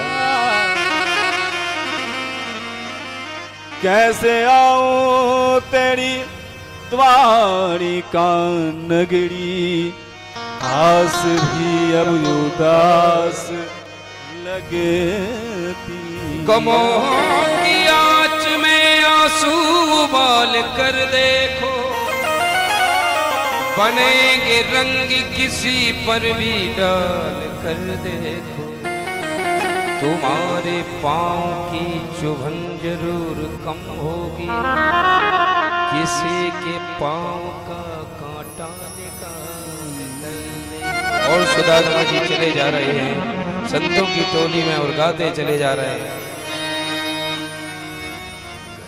कैसे आऊं तेरी द्वारिका नगरी, आस भी अब उदास लगती। कमों की आँच में आंसू उबाल कर देखो, बनेंगे रंग किसी पर भी डाल कर देखो। तुम्हारे पाँव की चुभन जरूर कम होगी, किसी के पाँव का कांटा निकाल। और सुदामा जी चले जा रहे हैं संतों की टोली में और गाते चले जा रहे हैं।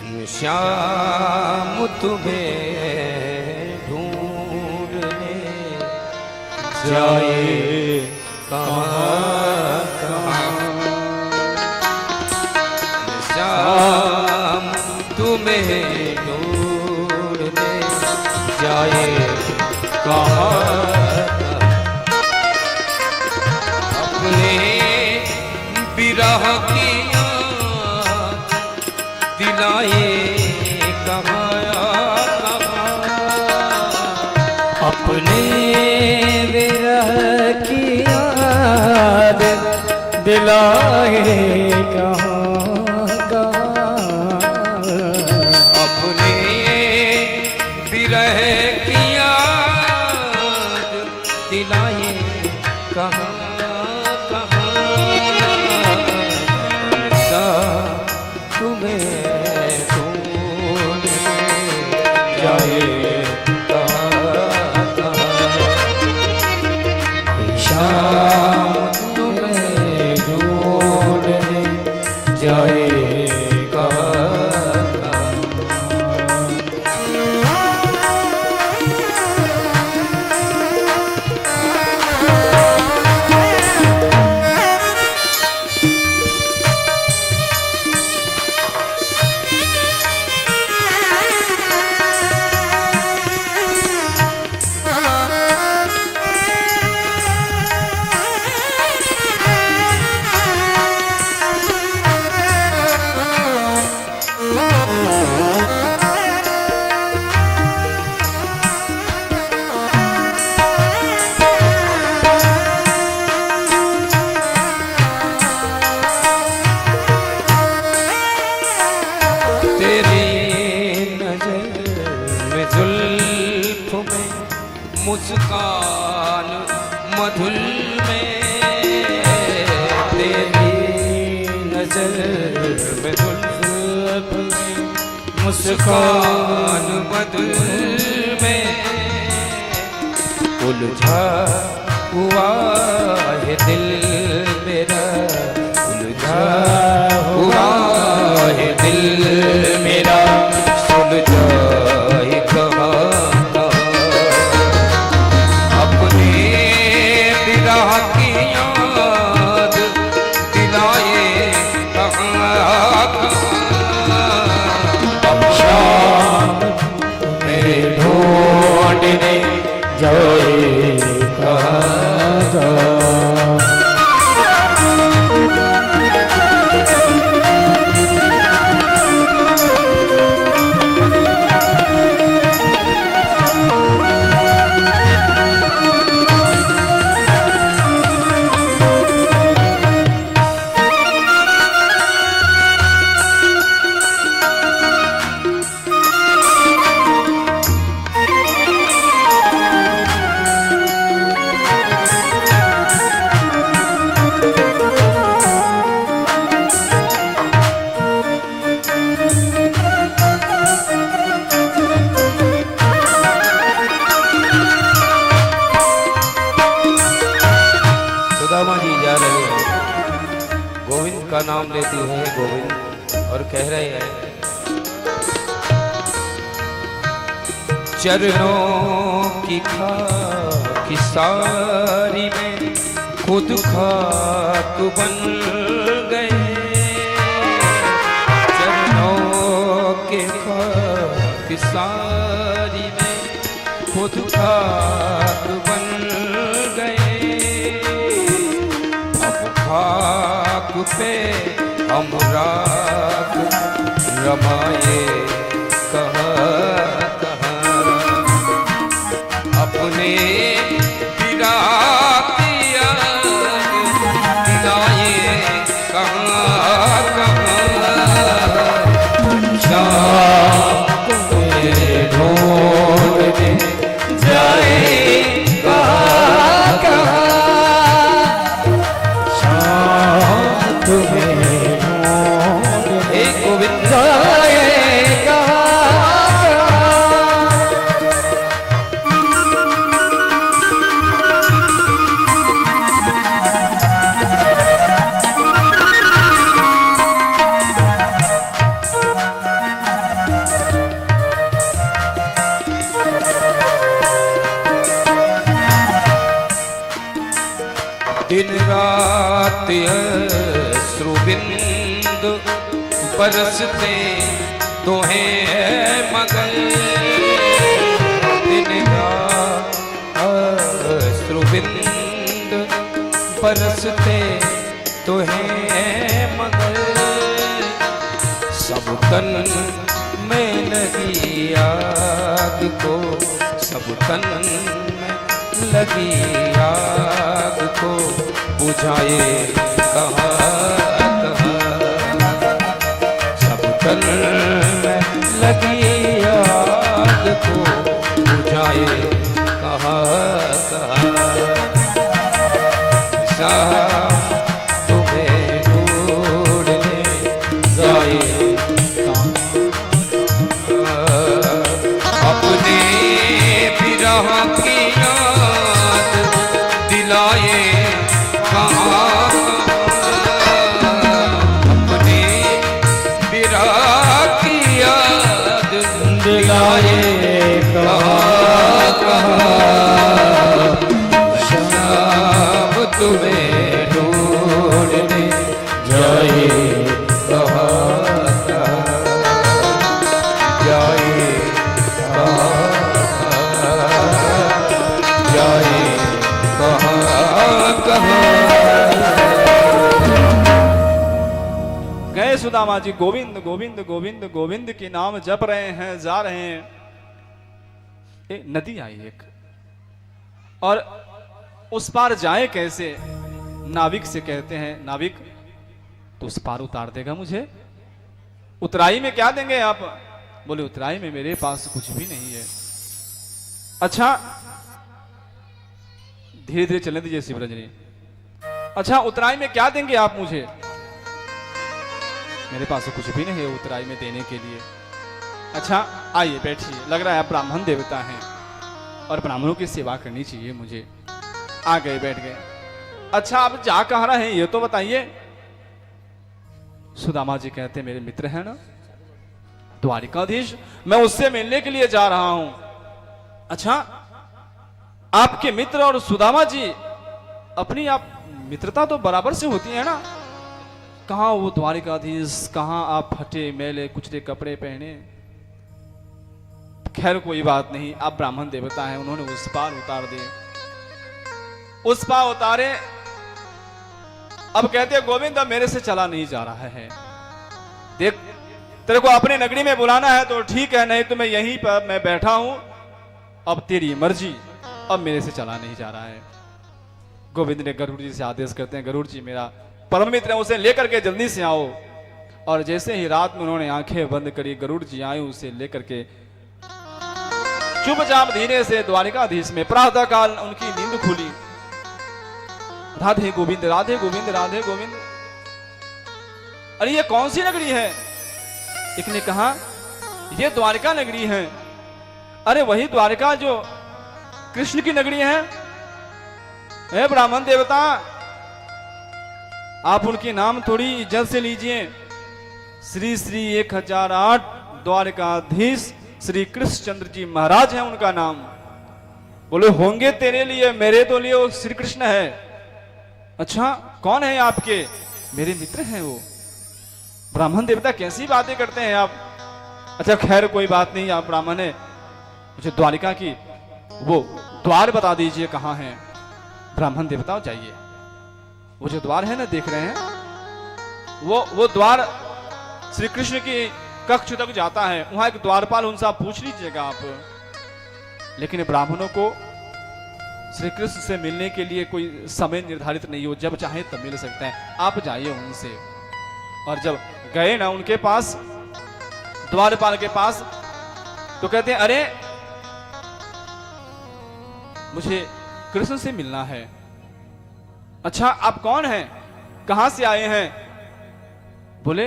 घनश्याम तुम्हें ढूंढने जाए कहाँ कहाँ, घनश्याम तुम्हें ढूंढने जाए कहाँ, अपने विरह की याद दिलाए कहाँ कहाँ, अपने विरह की याद दिलाए कहाँ कहाँ, अपने विरह की याद दिलाए कहाँ कहाँ, तुम्हें ढूंढने जाए कहाँ कहाँ, शाम तुम्हें ढूंढने जाए कहाँ कहाँ। में जुल्फ मुस्कान बदल में उलझा हुआ है दिल मेरा, उलझा हुआ है दिल मेरा, सुलझाए कहाँ अपने विरह की याद दिलाए कहाँ में ढूंढने जाए कहाँ जा। सुदामा जी जा रहे हैं, गोविंद का नाम लेती है गोविंद, और कह रहे हैं चरणों की खाक सारी में खुद खाक बन गए, चरणों के खाक सारी में खुद खाक बन गए, खाक पे हम राख रमाए कहाँ कहाँ, अपने विरह की याद दिलाए कहाँ कहाँ, शाम तुम्हें ढूंढने जाए कहाँ कहाँ, तुम्हें हे गोविंद जाएगा। दिन रात अश्रुबिंद बरसते तो हैं मगर, दिन रात अश्रुबिंद बरसते तो हैं मगर, सब तन में लगी आग को, सब तन में लगी आग को बुझाए कहाँ कहाँ, सब तन में लगी आग को बुझाए कहाँ कहाँ, शाम तुम्हें ढूंढने जाए अपने विरह की याद दिलाए कहाँ, अपने विरह की याद दिलाए कहाँ कहाँ, शाम तुम्हें ढूंढने जाए कहाँ कहाँ, जाए जाए कहाँ कहाँ। गए सुदामा जी गोविंद गोविंद गोविंद गोविंद के नाम जप रहे हैं, जा रहे हैं। एक नदी आई एक, और उस पार जाए कैसे? नाविक से कहते हैं, नाविक तो उस पार उतार देगा मुझे? उतराई में क्या देंगे आप? बोले उतराई में मेरे पास कुछ भी नहीं है। अच्छा धीरे धीरे चलने दीजिए शिवरंजनी। अच्छा उतराई में क्या देंगे आप मुझे? मेरे पास तो कुछ भी नहीं है उतराई में देने के लिए। अच्छा आइए बैठिए, लग रहा है आप ब्राह्मण देवता हैं और ब्राह्मणों की सेवा करनी चाहिए मुझे। आ गए, बैठ गए। अच्छा आप जा कहाँ रहे हैं ये तो बताइए। सुदामा जी कहते मेरे मित्र हैं ना द्वारिकाधीश, मैं उससे मिलने के लिए जा रहा हूं। अच्छा आपके मित्र और सुदामा जी अपनी आप मित्रता तो बराबर से होती है ना। कहां वो द्वारिकाधीश, कहां आप फटे मैले कुचले कपड़े पहने। खैर कोई बात नहीं, आप ब्राह्मण देवता हैं, उन्होंने उस पार उतार दिए। उस पार उतारे, अब कहते गोविंद अब मेरे से चला नहीं जा रहा है। देख तेरे को अपने नगरी में बुलाना है तो ठीक है, नहीं तो मैं यहीं पर मैं बैठा हूं, अब तेरी मर्जी, अब मेरे से चला नहीं जा रहा है। गोविंद ने गरुड़ जी से आदेश करते हैं, गरुड़ जी मेरा परम मित्र है, उसे लेकर के जल्दी से आओ। और जैसे ही रात में उन्होंने आंखें बंद करी, गरुड़ जी आए, उसे लेकर के चुपचाप धीरे से द्वारिकाधीश में प्रातः काल उनकी नींद खुली। राधे गोविंद राधे गोविंद राधे गोविंद। अरे ये कौन सी नगरी है? एक ने कहा ये द्वारिका नगरी है। अरे वही द्वारिका जो कृष्ण की नगरी है। हे ब्राह्मण देवता, आप उनके नाम थोड़ी इज्जत से लीजिए। श्री श्री 1008 द्वारिकाधीश श्री कृष्णचंद्र जी महाराज है उनका नाम। बोले होंगे तेरे लिए, मेरे तो लिए वो श्री कृष्ण है। अच्छा कौन है आपके? मेरे मित्र हैं वो। ब्राह्मण देवता कैसी बातें करते हैं आप। अच्छा खैर कोई बात नहीं, आप ब्राह्मण है, मुझे द्वारिका की वो द्वार बता दीजिए कहाँ है। ब्राह्मण देवता जाइए, वो जो द्वार है ना देख रहे हैं, वो द्वार श्री कृष्ण की कक्ष तक जाता है। वहां एक द्वारपाल, उनसे आप पूछ लीजिएगा आप। लेकिन ब्राह्मणों को श्री कृष्ण से मिलने के लिए कोई समय निर्धारित नहीं हो, जब चाहे तब मिल सकते हैं। आप जाइए उनसे। और जब गए ना उनके पास, द्वारपाल के पास, तो कहते हैं अरे मुझे कृष्ण से मिलना है। अच्छा आप कौन हैं, कहां से आए हैं? बोले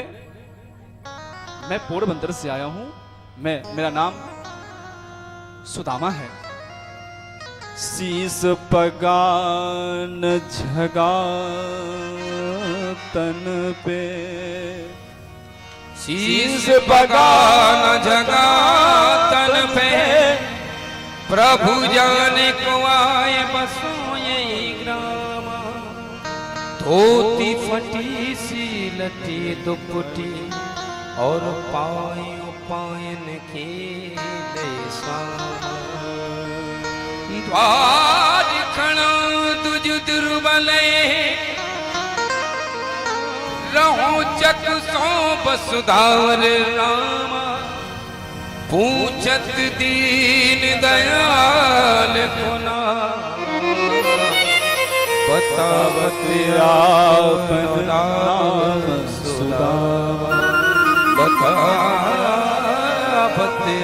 मैं पोरबंदर से आया हूं, मेरा नाम सुदामा है। शीस पगान झगा तन पे, शीस पगान झगा तन पे, प्रभु जाने को आए बसोए ग्राम। धोती फटी सी लटी दुपटी, और पायो पायन खेले द्वार खड़ा तुझ दुर्बले, रहो चक सो बसुधार राम। पूछत दीन दयाल गुना, बतावत आपन नाम सुदामा। बतावत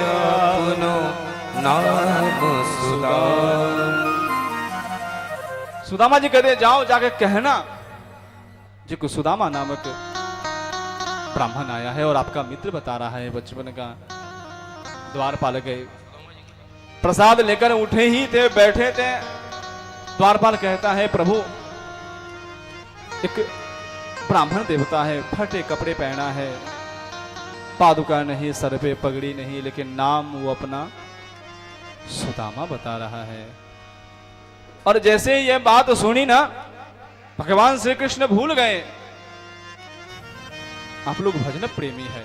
आपनो नाम सुदामा। सुदामा जी कहते जाओ जाके कहना जी को सुदामा नामक ब्राह्मण आया है और आपका मित्र बता रहा है बचपन का। द्वारपाल गए, प्रसाद लेकर उठे ही थे, बैठे थे। द्वारपाल कहता है प्रभु एक ब्राह्मण देवता है, फटे कपड़े पहना है, पादुका नहीं, सर पे पगड़ी नहीं, लेकिन नाम वो अपना सुदामा बता रहा है। और जैसे ये बात सुनी ना, भगवान श्री कृष्ण भूल गए। आप लोग भजन प्रेमी है,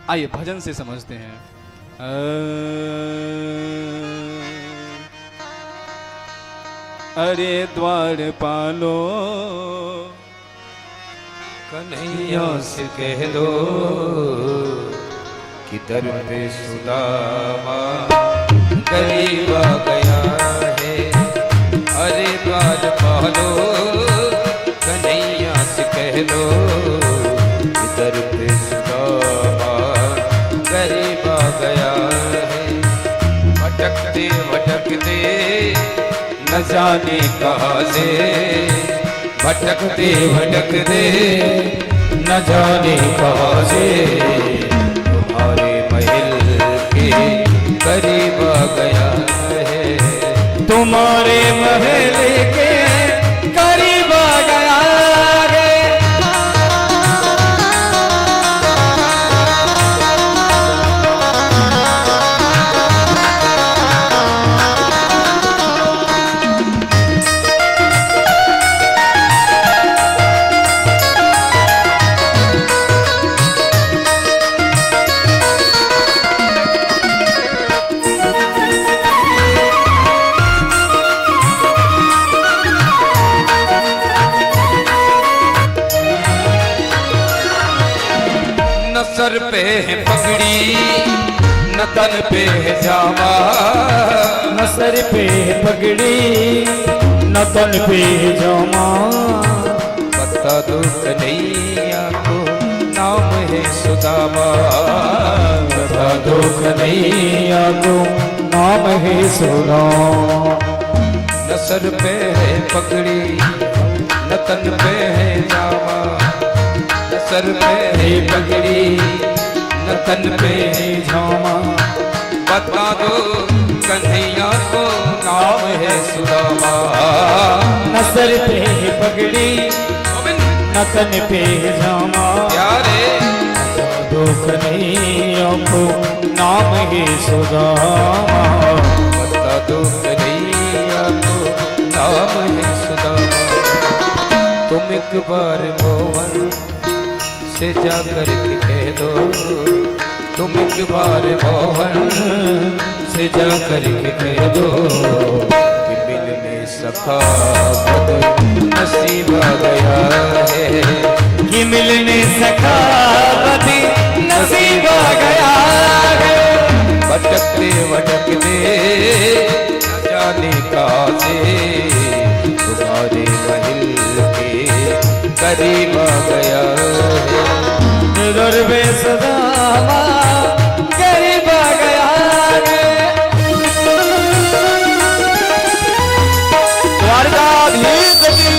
आइए भजन से समझते हैं। अरे द्वारपालो कन्हैया से कह दो कि दर पे सुदामा गरीब आ गया है। अरे द्वारपालो कन्हैया से कह दो कि दर पे सुदामा गरीब आ गया है। भटकते भटकते न जाने कहाँ से, भटकते भटकते न जाने कहाँ से तुम्हारे महल के करीब आ गया है, तुम्हारे महल के करीब आ गया है। न सर पे है पगड़ी न तन पे है जामा, न सर पे पगड़ी न तन पे जामा, बता दो कन्हैया को नाम है सुदामा, बता दो कन्हैया को नाम है सुदामा। न सर पे है पगड़ी न तन पे है जामा, न सर पे है पगड़ी न तन पे है जामा, बता दो कन्हैया को नाम है सुदामा। न सर पे पगड़ी न तन पे जामा, प्यारे दो कन्हैया को नाम है सुदामा, बता दो कन्हैया को नाम है सुदामा। तुम एक बार मोहन से जाकर के कह दो, तुम एक बार मोहन से जाकर के कह दो कि मिलने सखा नसीब आ गया है, कि मिलने सखा नसीब आ गया है। भटकते भटकते न जाने कहाँ से तुम्हारे महल के करीब आ गया है, दुर्वे सुदामा करीब आ गया है। द्वारकाधीश की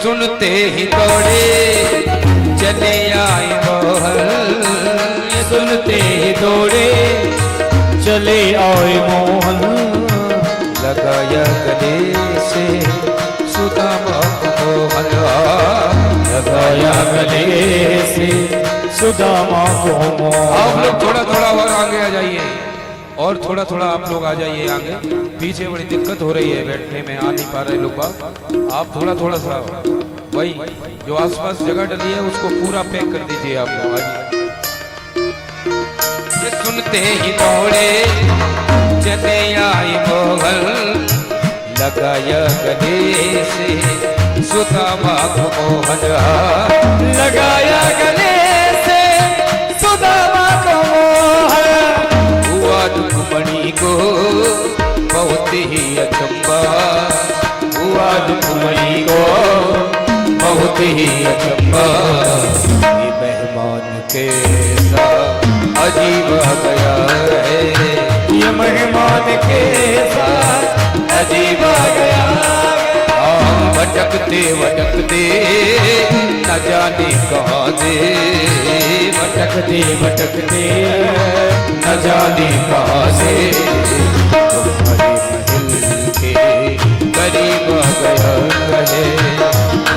सुनते ही दौड़े चले आए मोहन, सुनते ही दौड़े चले आए मोहन, लगाया गले से सुदामा को मोहन, लगाया गले से सुदामा को आप मोहन। लोग थोड़ा थोड़ा और आगे आ जाइए, और थोड़ा थोड़ा आप लोग आ जाइए आगे, पीछे बड़ी दिक्कत हो रही है बैठने में, आ नहीं पा रहे लोग बाग। आप थोड़ा थोड़ा सा वही जो आसपास जगह डली है उसको पूरा पैक कर दीजिए आप लोग आगे। ये सुनते ही दौड़े चले आई मोहन, लगाया गले से सुदामा को मोहन, लगाया गले से सुदामा को मोहन। हुआ रुक्मणी को बहुत ही अचंबा, हुआ रुक्मणी को बहुत ही अचंबा, ये मेहमान के साथ अजीब आ गया है, ये मेहमान के साथ अजीब आ गया। हम भटकते भटकते न जाने कहाँ से, भटकते भटकते न जाने कहाँ से तुम्हारे महल के करीब आ गया है,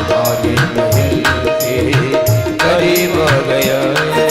तुम्हारे महल के करीब आ गया है।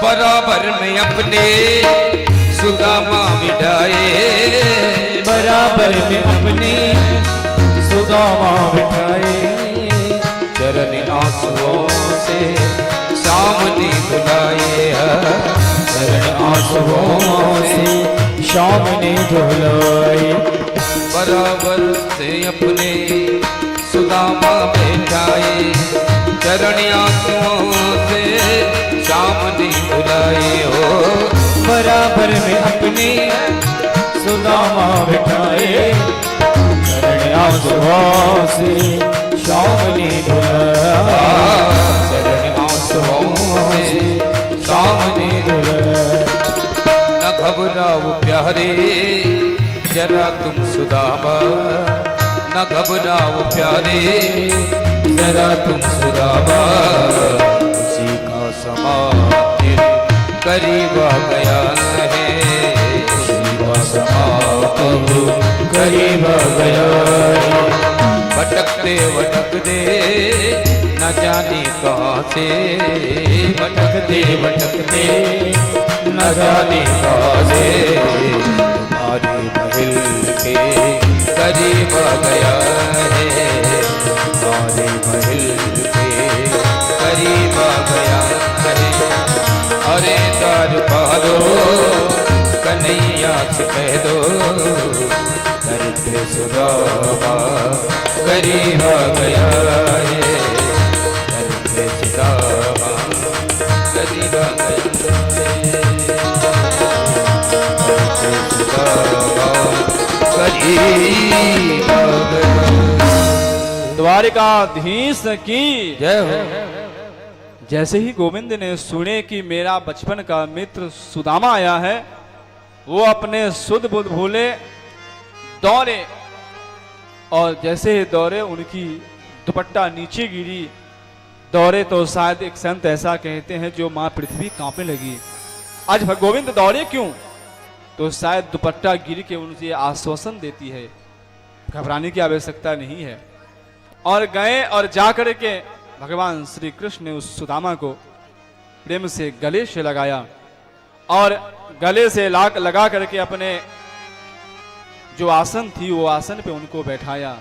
बराबर में अपने सुदामा बिठाए, बराबर में अपने सुदामा बिठाए, चरण आंसुओं से सामने बुलाए, चरण आंसुओं से शाम ने धुलाए। बराबर से अपने सुदामा बैठाए, चरण आंसुओं से सामने बुलाए हो। बराबर में अपने सुदामा बिठाए, चरण आंसुओं से शाम ने धुलाए, चरण आंसुओं से सामने धुलाए। न घबराओ प्यारे जरा तुम सुदामा, न घबराओ प्यारे जरा तुम सुदामा, उसी का समा फिर करीब आ गया है, उसी का समा करीब आ गया है। भटकते भटकते न जाने कहाँ से, भटकते भटकते न जाने कहाँ से, तुम्हारे महल के करीब आ गया है, तुम्हारे महल के करीब आ गया है। अरे द्वार पालो कन्हैया से कह दो, करते सुदामा करीब आ गया है, करते सुदामा करीब आ गया है, करते सुदामा करीब आ गया। द्वारिकाधीश की जय हो। जैसे ही गोविंद ने सुने कि मेरा बचपन का मित्र सुदामा आया है, वो अपने सुध बुध भूले दौड़े, और जैसे ही दौड़े उनकी दुपट्टा नीचे गिरी। दौड़े तो शायद एक संत ऐसा कहते हैं जो मां पृथ्वी कांपने लगी। आज गोविंद दौड़े क्यों? तो शायद दुपट्टा गिर के उनसे आश्वासन देती है, घबराने की आवश्यकता नहीं है। और गए और जाकर के भगवान श्री कृष्ण ने उस सुदामा को प्रेम से गले से लगाया, और गले से लगा करके अपने जो आसन थी वो आसन पे उनको बैठाया।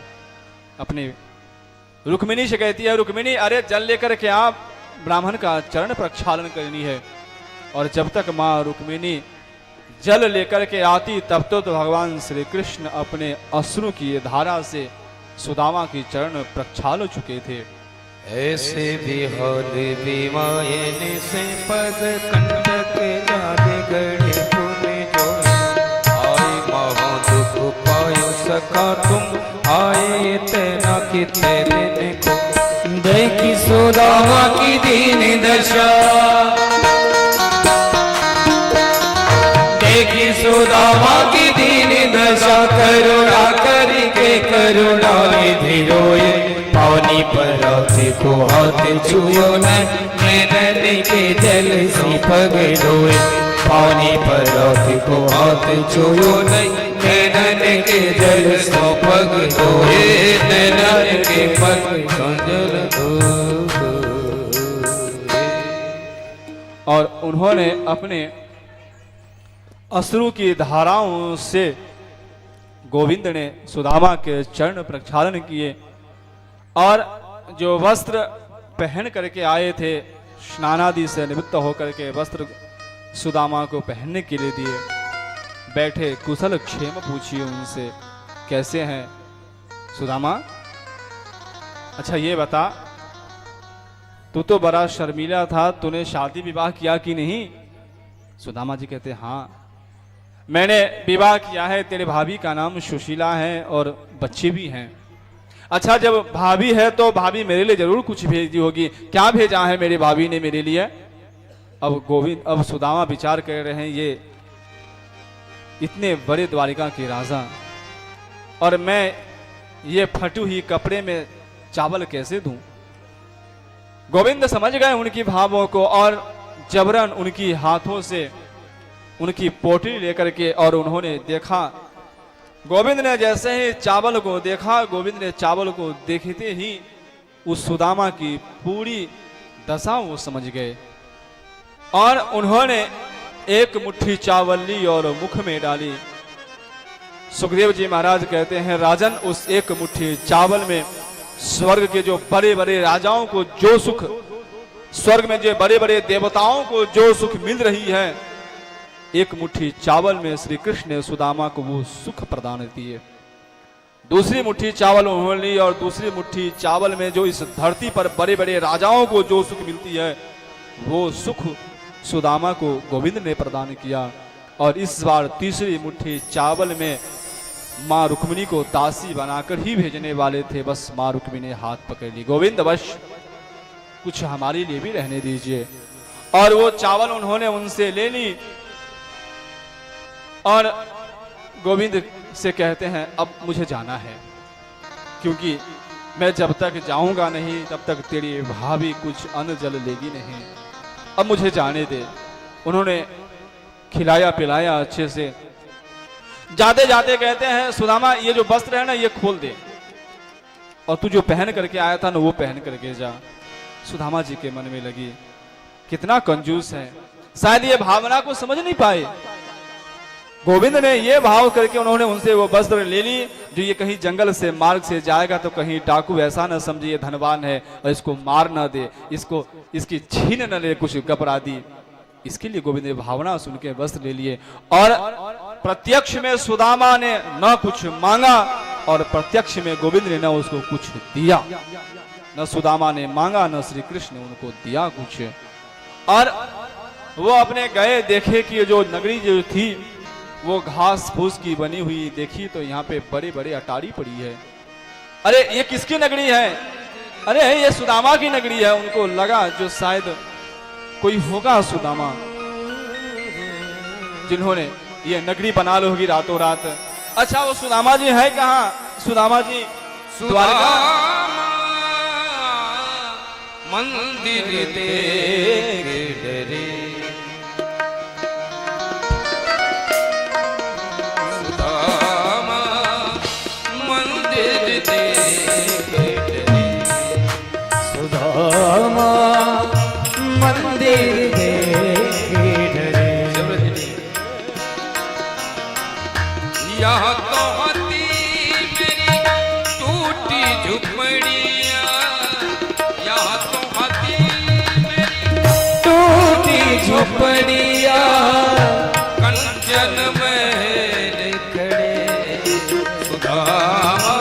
अपने रुक्मिणी से कहती है, रुक्मिणी अरे जल लेकर के आप ब्राह्मण का चरण प्रक्षालन करनी है। और जब तक माँ रुक्मिणी जल लेकर के आती तब तो भगवान श्री कृष्ण अपने अश्रु की धारा से सुदामा की चरण प्रक्षाल चुके थे। ऐसे बिहाल बीमायन से पद कंटक जाने गणे पुण्य जो, आए महा दुख पायो सखा तुम, आए तेना कितने दिन को, देखी सुदामा की दीन दशा, देखी सुदामा की दीन दशा, करुणा करके करुणा निधि रोए, पानी पर को हाथ छुओ न, नैनन के जल से पग रोए, पानी पर को हाथ छुओ न, नैनन के जल से पग रोए, नैनन के पग जल और उन्होंने अपने अश्रु की धाराओं से गोविंद ने सुदामा के चरण प्रक्षालन किए, और जो वस्त्र पहन करके आए थे स्नानादि से निवृत्त होकर के वस्त्र सुदामा को पहनने के लिए दिए। बैठे कुशल क्षेम पूछिए उनसे, कैसे हैं सुदामा? अच्छा ये बता, तू तो बड़ा शर्मीला था, तूने शादी विवाह किया कि नहीं? सुदामा जी कहते हाँ मैंने विवाह किया है, तेरे भाभी का नाम सुशीला है और बच्चे भी हैं। अच्छा जब भाभी है तो भाभी मेरे लिए जरूर कुछ भेजी होगी, क्या भेजा है मेरी भाभी ने मेरे लिए? अब सुदामा विचार कर रहे हैं, ये इतने बड़े द्वारिका के राजा और मैं ये फटू ही कपड़े में चावल कैसे दूं? गोविंद समझ गए उनकी भावों को और जबरन उनकी हाथों से उनकी पोटली लेकर के, और उन्होंने देखा, गोविंद ने जैसे ही चावल को देखा, गोविंद ने चावल को देखते ही उस सुदामा की पूरी दशा वो समझ गए। और उन्होंने एक मुट्ठी चावल ली और मुख में डाली। सुखदेव जी महाराज कहते हैं, राजन, उस एक मुट्ठी चावल में स्वर्ग के जो बड़े बड़े राजाओं को जो सुख, स्वर्ग में जो बड़े बड़े देवताओं को जो सुख मिल रही है, एक मुट्ठी चावल में श्री कृष्ण ने सुदामा को वो सुख प्रदान किए। दूसरी मुट्ठी चावल उन्होंने ली और दूसरी मुट्ठी चावल में जो इस धरती पर बड़े बड़े राजाओं को जो सुख मिलती है, वो सुख सुदामा को गोविंद ने प्रदान किया। और इस बार तीसरी मुट्ठी चावल में माँ रुक्मिणी को दासी बनाकर ही भेजने वाले थे, बस माँ रुक्मिणी ने हाथ पकड़ ली, गोविंद बस कुछ हमारे लिए भी रहने दीजिए। और वो चावल उन्होंने उनसे ले ली और गोविंद से कहते हैं, अब मुझे जाना है, क्योंकि मैं जब तक जाऊंगा नहीं तब तक तेरी भाभी कुछ अन्न जल लेगी नहीं, अब मुझे जाने दे। उन्होंने खिलाया पिलाया अच्छे से। जाते जाते कहते हैं, सुदामा ये जो वस्त्र है ना, ये खोल दे, और तू जो पहन करके आया था ना, वो पहन करके जा। सुदामा जी के मन में लगी, कितना कंजूस है, शायद ये भावना को समझ नहीं पाए। गोविंद ने ये भाव करके उन्होंने उनसे वो वस्त्र ले ली, जो ये कहीं जंगल से मार्ग से जाएगा तो कहीं डाकू ऐसा न समझे ये धनवान है और इसको मार ना दे, इसको इसकी छीन न ले कुछ कपड़ा दी। इसके लिए गोविंद ने भावना सुन के वस्त्र ले लिए। और प्रत्यक्ष में सुदामा ने न कुछ मांगा और प्रत्यक्ष में गोविंद ने न उसको कुछ दिया। न सुदामा ने मांगा, न श्री कृष्ण ने उनको दिया कुछ। और वो अपने गए, देखे कि जो नगरी जो थी वो घास फूस की बनी हुई, देखी तो यहाँ पे बड़े बड़े अटारी पड़ी है। अरे ये किसकी नगरी है? अरे ये सुदामा की नगरी है। उनको लगा जो शायद कोई होगा सुदामा, जिन्होंने ये नगरी बना ली होगी रातों रात। अच्छा, वो सुदामा जी है कहाँ? सुदामा जी द्वारका मंदिर देख डरे, सुदामा मंदिर देख डरे, सुदामा मंदिर देख डरे। यहाँ तो आती मेरी टूटी झुपड़ियाँ, यहाँ तो आती मेरी टूटी झोपड़िया, कंचन महल खड़े, सुदामा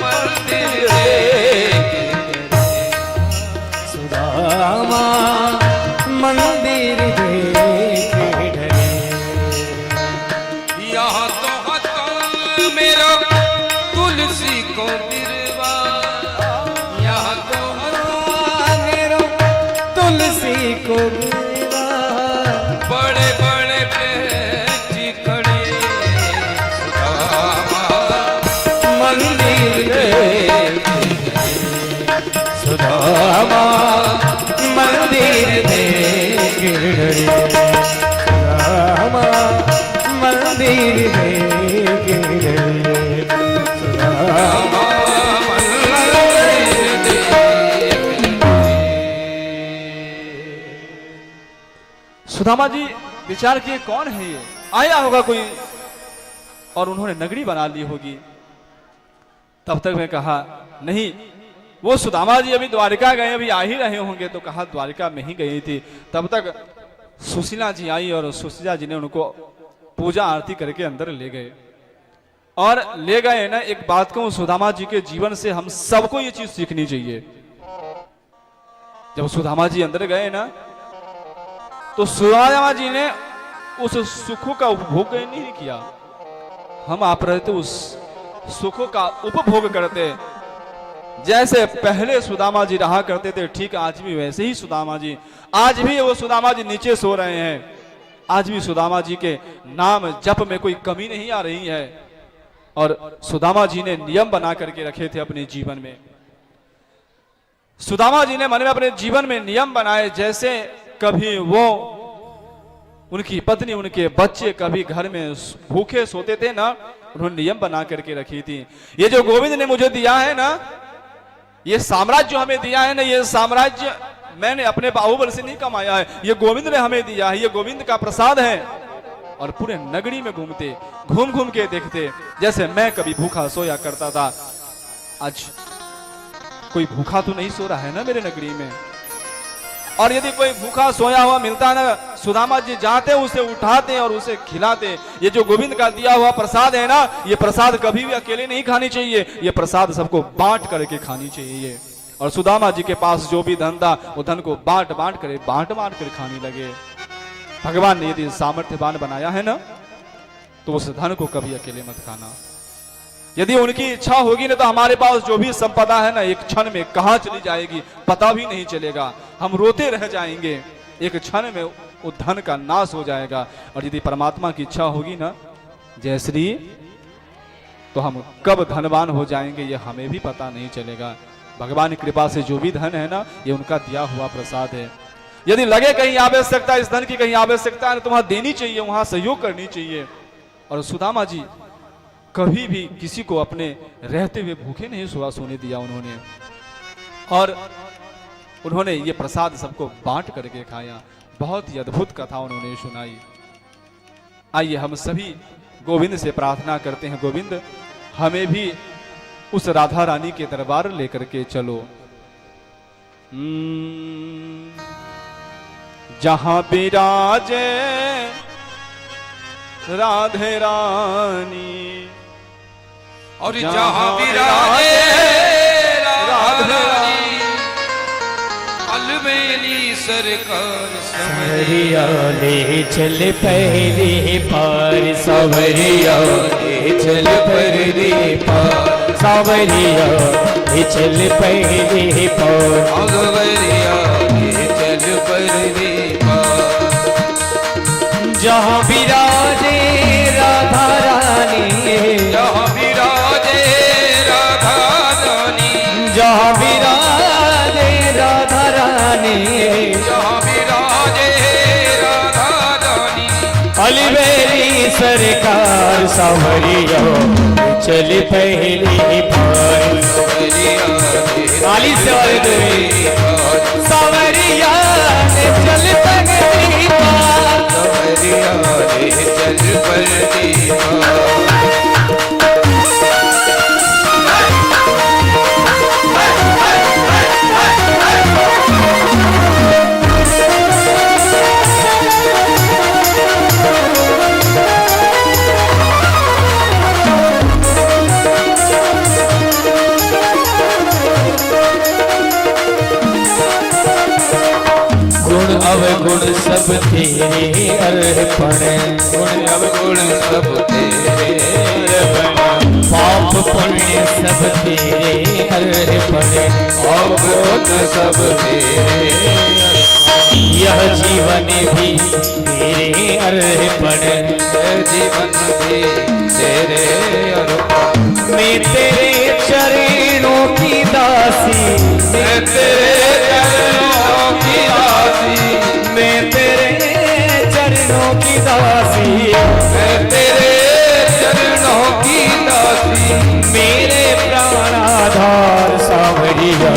मंदिर देख डरे, सुदामा मंदिर देख डरे। यहाँ तो आता मेरा तुलसी को गिरवा, यहाँ तो मेरो तुलसी को गिरवा, बड़े बड़े पेटी खड़े, सुदामा मंदिर देख सुदामा मंदिर देख डरे, सुदामा मंदिर देख डरे, सुदामा मंदिर देख सुदामा जी विचार किए, कौन है ये? आया होगा कोई और उन्होंने नगरी बना ली होगी। तब तक मैं कहा, नहीं, वो सुदामा जी अभी द्वारिका गए, अभी आ ही रहे होंगे। तो कहा द्वारिका में ही गई थी। तब तक सुशीला जी आई और सुशीला जी ने उनको पूजा आरती करके अंदर ले गए। और ले गए ना, एक बात कहूं, सुदामा जी के जीवन से हम सबको ये चीज सीखनी चाहिए। जब सुदामा जी अंदर गए ना, तो सुदामा जी ने उस सुखों का उपभोग नहीं किया। हम आप रहते उस सुखों का उपभोग करते। जैसे पहले सुदामा जी रहा करते थे, ठीक आज भी वैसे ही सुदामा जी, आज भी वो सुदामा जी नीचे सो रहे हैं। आज भी सुदामा जी के नाम जप में कोई कमी नहीं आ रही है। और सुदामा जी ने नियम बना करके रखे थे अपने जीवन में। सुदामा जी ने मन में अपने जीवन में नियम बनाए, जैसे कभी वो, उनकी पत्नी, उनके बच्चे कभी घर में भूखे सोते थे ना, उन्होंने नियम बना करके रखी थी। ये जो गोविंद ने मुझे दिया है ना, ये साम्राज्य हमें दिया है ना, ये साम्राज्य मैंने अपने बाहुबल से नहीं कमाया है, ये गोविंद ने हमें दिया है, ये गोविंद का प्रसाद है। और पूरे नगरी में घूमते, घूम घूम के देखते, जैसे मैं कभी भूखा सोया करता था, आज कोई भूखा तो नहीं सो रहा है ना मेरे नगरी में। और यदि कोई भूखा सोया हुआ मिलता है ना, सुदामा जी जाते उसे उठाते और उसे खिलाते। ये जो गोविंद का दिया हुआ प्रसाद है ना, ये प्रसाद कभी भी अकेले नहीं खानी चाहिए, ये प्रसाद सबको बांट करके खानी चाहिए। और सुदामा जी के पास जो भी धन था, वो धन को बांट बांट कर खाने लगे। भगवान ने यदि सामर्थ्यवान बनाया है ना, तो उस धन को कभी अकेले मत खाना। यदि उनकी इच्छा होगी ना, तो हमारे पास जो भी संपदा है ना, एक क्षण में कहां चली जाएगी पता भी नहीं चलेगा, हम रोते रह जाएंगे, एक क्षण में वो धन का नाश हो जाएगा। और यदि परमात्मा की इच्छा होगी ना जय श्री, तो हम कब धनवान हो जाएंगे ये हमें भी पता नहीं चलेगा। भगवान की कृपा से जो भी धन है ना, ये उनका दिया हुआ प्रसाद है। यदि लगे कहीं आवश्यकता, इस धन की कहीं आवश्यकता है, तो वहां देनी चाहिए, वहां सहयोग करनी चाहिए। और सुदामा जी कभी भी किसी को अपने रहते हुए भूखे नहीं सोने दिया उन्होंने। और उन्होंने ये प्रसाद सबको बांट करके खाया। बहुत ही अद्भुत कथा उन्होंने सुनाई। आइए हम सभी गोविंद से प्रार्थना करते हैं, गोविंद हमें भी उस राधा रानी के दरबार लेकर के चलो, जहां विराजे राधे रानी, और जहां विराजे राधा रानी, अलबेली सरकार सवरिया ले चल पहले पार, सवरिया ले चल पहले पार, सवरिया ले चल पहले पार, सवरिया ले चल पहले पार। जहाँ विराजे राधा रानी, जहाँ विराजे राधा रानी, जहाँ विराजे राधा रानी, जहाँ विराजे राधा रानी, अलबेली सरकार सवरिया चल पहली पार, सवरिया चल पहली पार, सवरिया चल पहली पार। अवगुण सब तेरे अर्पण, गुण अवगुण सब तेरे अर्पण, पाप पुण्य सब तेरे अर्पण, पाप पुण्य सब तेरे अर्पण, यह जीवन भी तेरे अर्पण, यह जीवन भी तेरे अर्पण। मैं तेरे चरणों की दासी, मैं तेरे चरणों की दासी, मैं तेरे चरणों की दासी, मैं तेरे चरणों की दासी, मेरे प्राणाधार सावरिया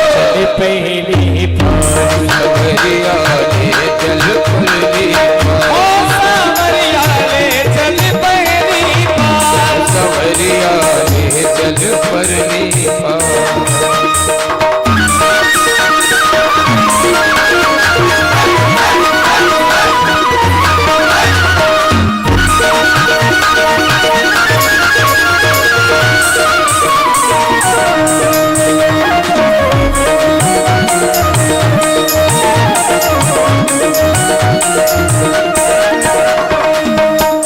चल पहली पार, सवरिया ले चल पहली पार, ओ सावरिया ले चल पहली पार, सवरिया ले चल पहली पार।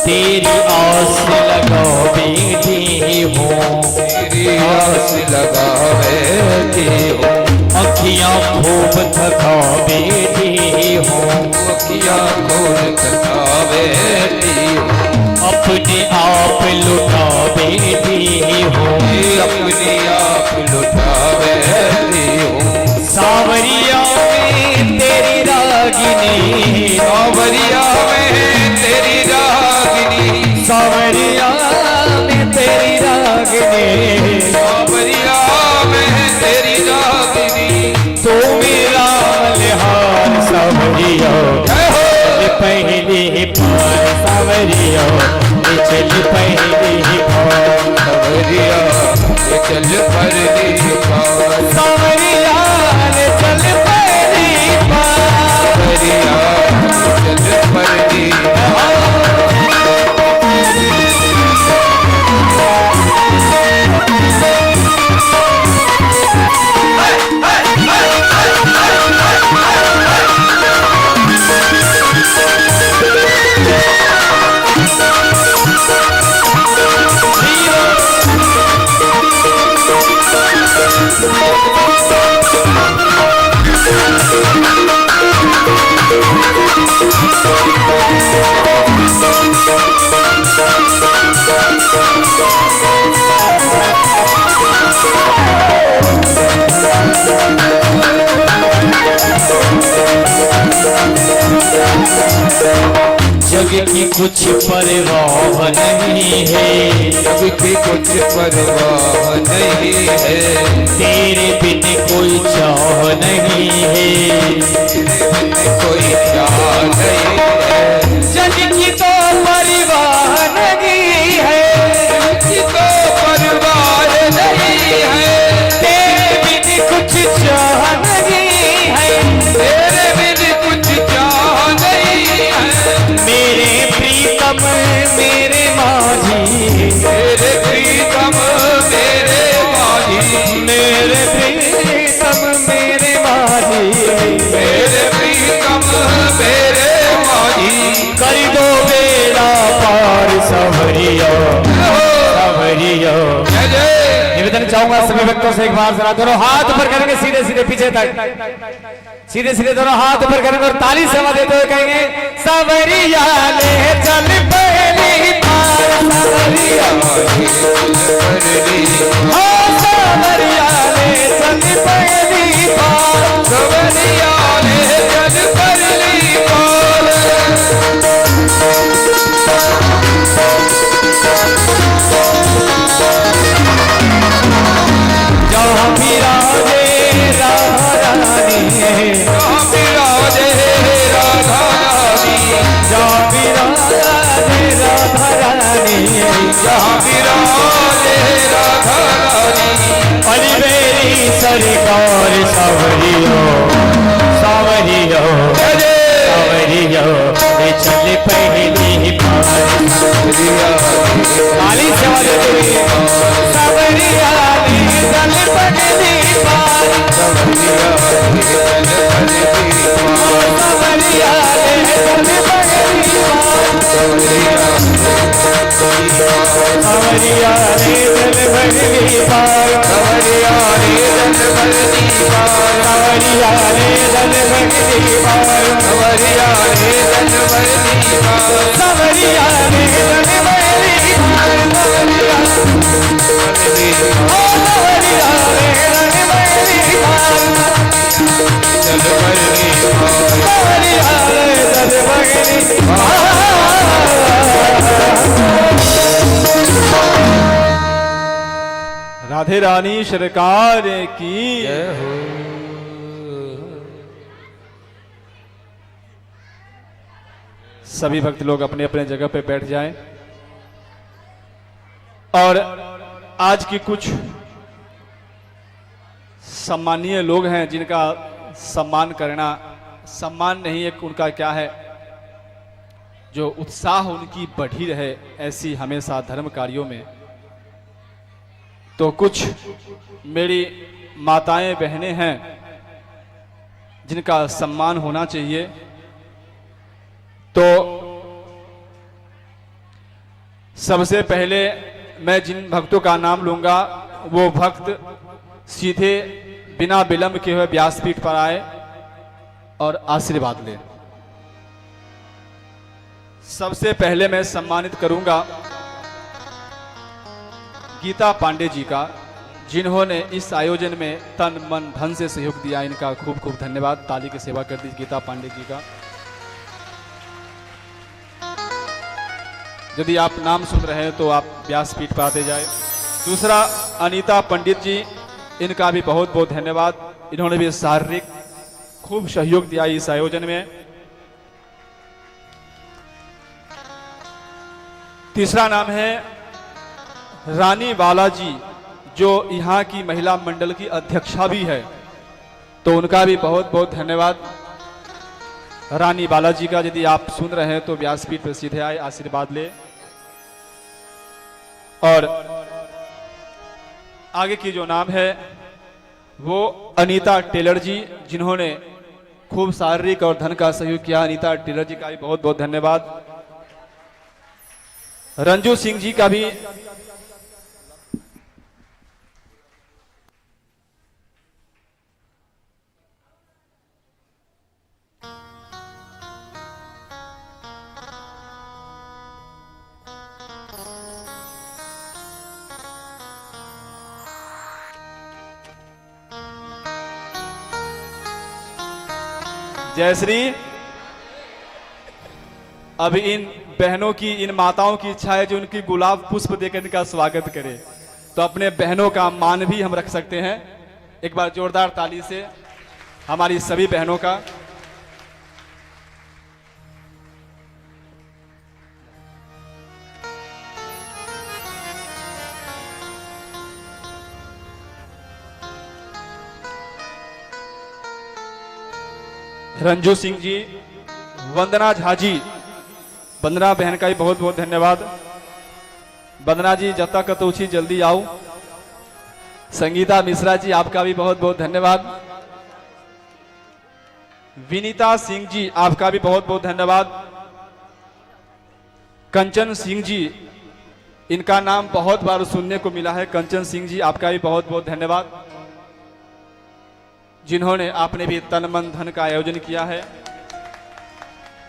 तेरी आस लगाओ बेटी हो, तेरी आस लगा बैठी हो, अखियां खूब थका बेटी हो, अखियां खोल थका बैठी हो, अपने आप लुटा बेटी हो, अपने आप लुटा बैठी हो। सावरिया में तेरी रागिनी, सावरिया में तेरी रागिनी, सावरिया में तेरी रागिनी, सावरिया में तेरी रागिनी, तू मेरा सावरियो पहली पार सावरियो चल पहली पार सवरिया ये चल परली पार सावरिया चल पहली पार सवरिया ये चल परली जग की कुछ परवाह नहीं है जग की कुछ परवाह नहीं है तेरे बिन कोई चाह नहीं है कोई चाह नहीं है जग की तो परवाह नहीं है की तो परवाह नहीं है तेरे बिन कुछ चाह नहीं है तेरे बिन कुछ चाह नहीं है मेरे प्रीतम मेरे माझी मेरे प्रीतम मेरे माझी मेरे प्रीतम मेरे माझी मेरे प्रीतम मेरे माझी कर दो बेड़ा पार सावरियो सावरियो जय जय निवेदन चाहूंगा सभी भक्तों से एक बार जरा दोनों हाथ ऊपर करेंगे सीधे सीधे पीछे तक सीधे सीधे दोनों हाथ ऊपर करेंगे और ताली सेवा देते हुए कहेंगे सावरिया ले चल पहली पार सावरिया परली ओ सावरिया ले चल पहली पार सवरिया ले चल परली पार जहाँ विराजे राधा रानी जहाँ विराजे राधा रानी जहाँ विराजे राधा रानी जहाँ विराजे राधा रानी अलिवेरी सरकार सावरियो सावरियो सावरियो ये चल पहली पार ताली सेवा देते हुए सावरिया ने चल पहली पार सावरिया ने चल पहली पार सावरिया ने चल पहली पार सावरिया ने चल पहली पार सावरिया ने चल पहली पार सावरिया ने चल पहली पार सावरिया ने चल पहली पार सावरिया ने चल पहली पार सावरिया ओ सावरिया ने चल पहली पार चल परली पार सावरिया ने चल पहली पार राधे रानी सरकार की जय हो सभी भक्त लोग अपने अपने जगह पे बैठ जाएं और आज की कुछ सम्मानीय लोग हैं जिनका सम्मान करना सम्मान नहीं है, उनका क्या है, जो उत्साह उनकी बढ़ी रहे ऐसी हमेशा धर्म कार्यों में। तो कुछ मेरी माताएं बहनें हैं जिनका सम्मान होना चाहिए। तो सबसे पहले मैं जिन भक्तों का नाम लूंगा वो भक्त सीधे बिना विलंब के हुए व्यासपीठ पर आए और आशीर्वाद लें। सबसे पहले मैं सम्मानित करूंगा गीता पांडे जी का, जिन्होंने इस आयोजन में तन मन धन से सहयोग दिया। इनका खूब खूब धन्यवाद। ताली की सेवा कर दीजिए गीता पांडे जी का। यदि आप नाम सुन रहे हैं तो आप व्यासपीठ पर आते जाए। दूसरा अनीता पंडित जी, इनका भी बहुत बहुत धन्यवाद। इन्होंने भी शारीरिक खूब सहयोग दिया इस आयोजन में। तीसरा नाम है रानी बालाजी, जो यहाँ की महिला मंडल की अध्यक्षा भी है, तो उनका भी बहुत बहुत धन्यवाद। रानी बालाजी का यदि आप सुन रहे हैं तो व्यासपीठ पर सीधे आए, आशीर्वाद ले। और आगे की जो नाम है वो अनीता टेलर जी, जिन्होंने खूब शारीरिक और धन का सहयोग किया। अनीता टेलर जी का भी बहुत बहुत धन्यवाद। रंजू सिंह जी का भी जयश्री। अब इन बहनों की, इन माताओं की इच्छा है जो उनकी गुलाब पुष्प देकर इनका स्वागत करे, तो अपने बहनों का मान भी हम रख सकते हैं। एक बार जोरदार ताली से हमारी सभी बहनों का। रंजू सिंह जी, वंदना झा जी, वंदना बहन का भी बहुत बहुत धन्यवाद। वंदना जी जब तक कतौची जल्दी आओ। संगीता मिश्रा जी, आपका भी बहुत बहुत धन्यवाद। विनीता सिंह जी, आपका भी बहुत बहुत धन्यवाद। कंचन सिंह जी, इनका नाम बहुत बार सुनने को मिला है। कंचन सिंह जी, आपका भी बहुत बहुत धन्यवाद, जिन्होंने आपने भी तन मन धन का आयोजन किया है।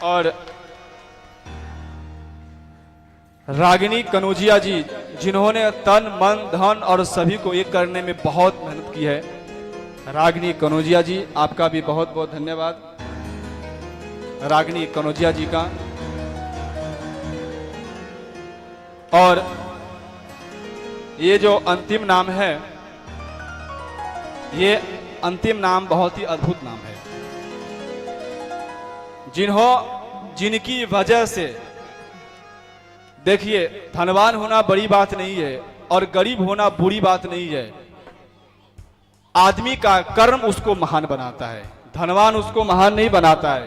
और रागिनी कनौजिया जी, जिन्होंने तन मन धन और सभी को एक करने में बहुत मेहनत की है। रागिनी कनौजिया जी, आपका भी बहुत बहुत धन्यवाद। रागिनी कनौजिया जी का। और ये जो अंतिम नाम है, ये अंतिम नाम बहुत ही अद्भुत नाम है। जिनकी वजह से, देखिए, धनवान होना बड़ी बात नहीं है और गरीब होना बुरी बात नहीं है। आदमी का कर्म उसको महान बनाता है। धनवान उसको महान नहीं बनाता है,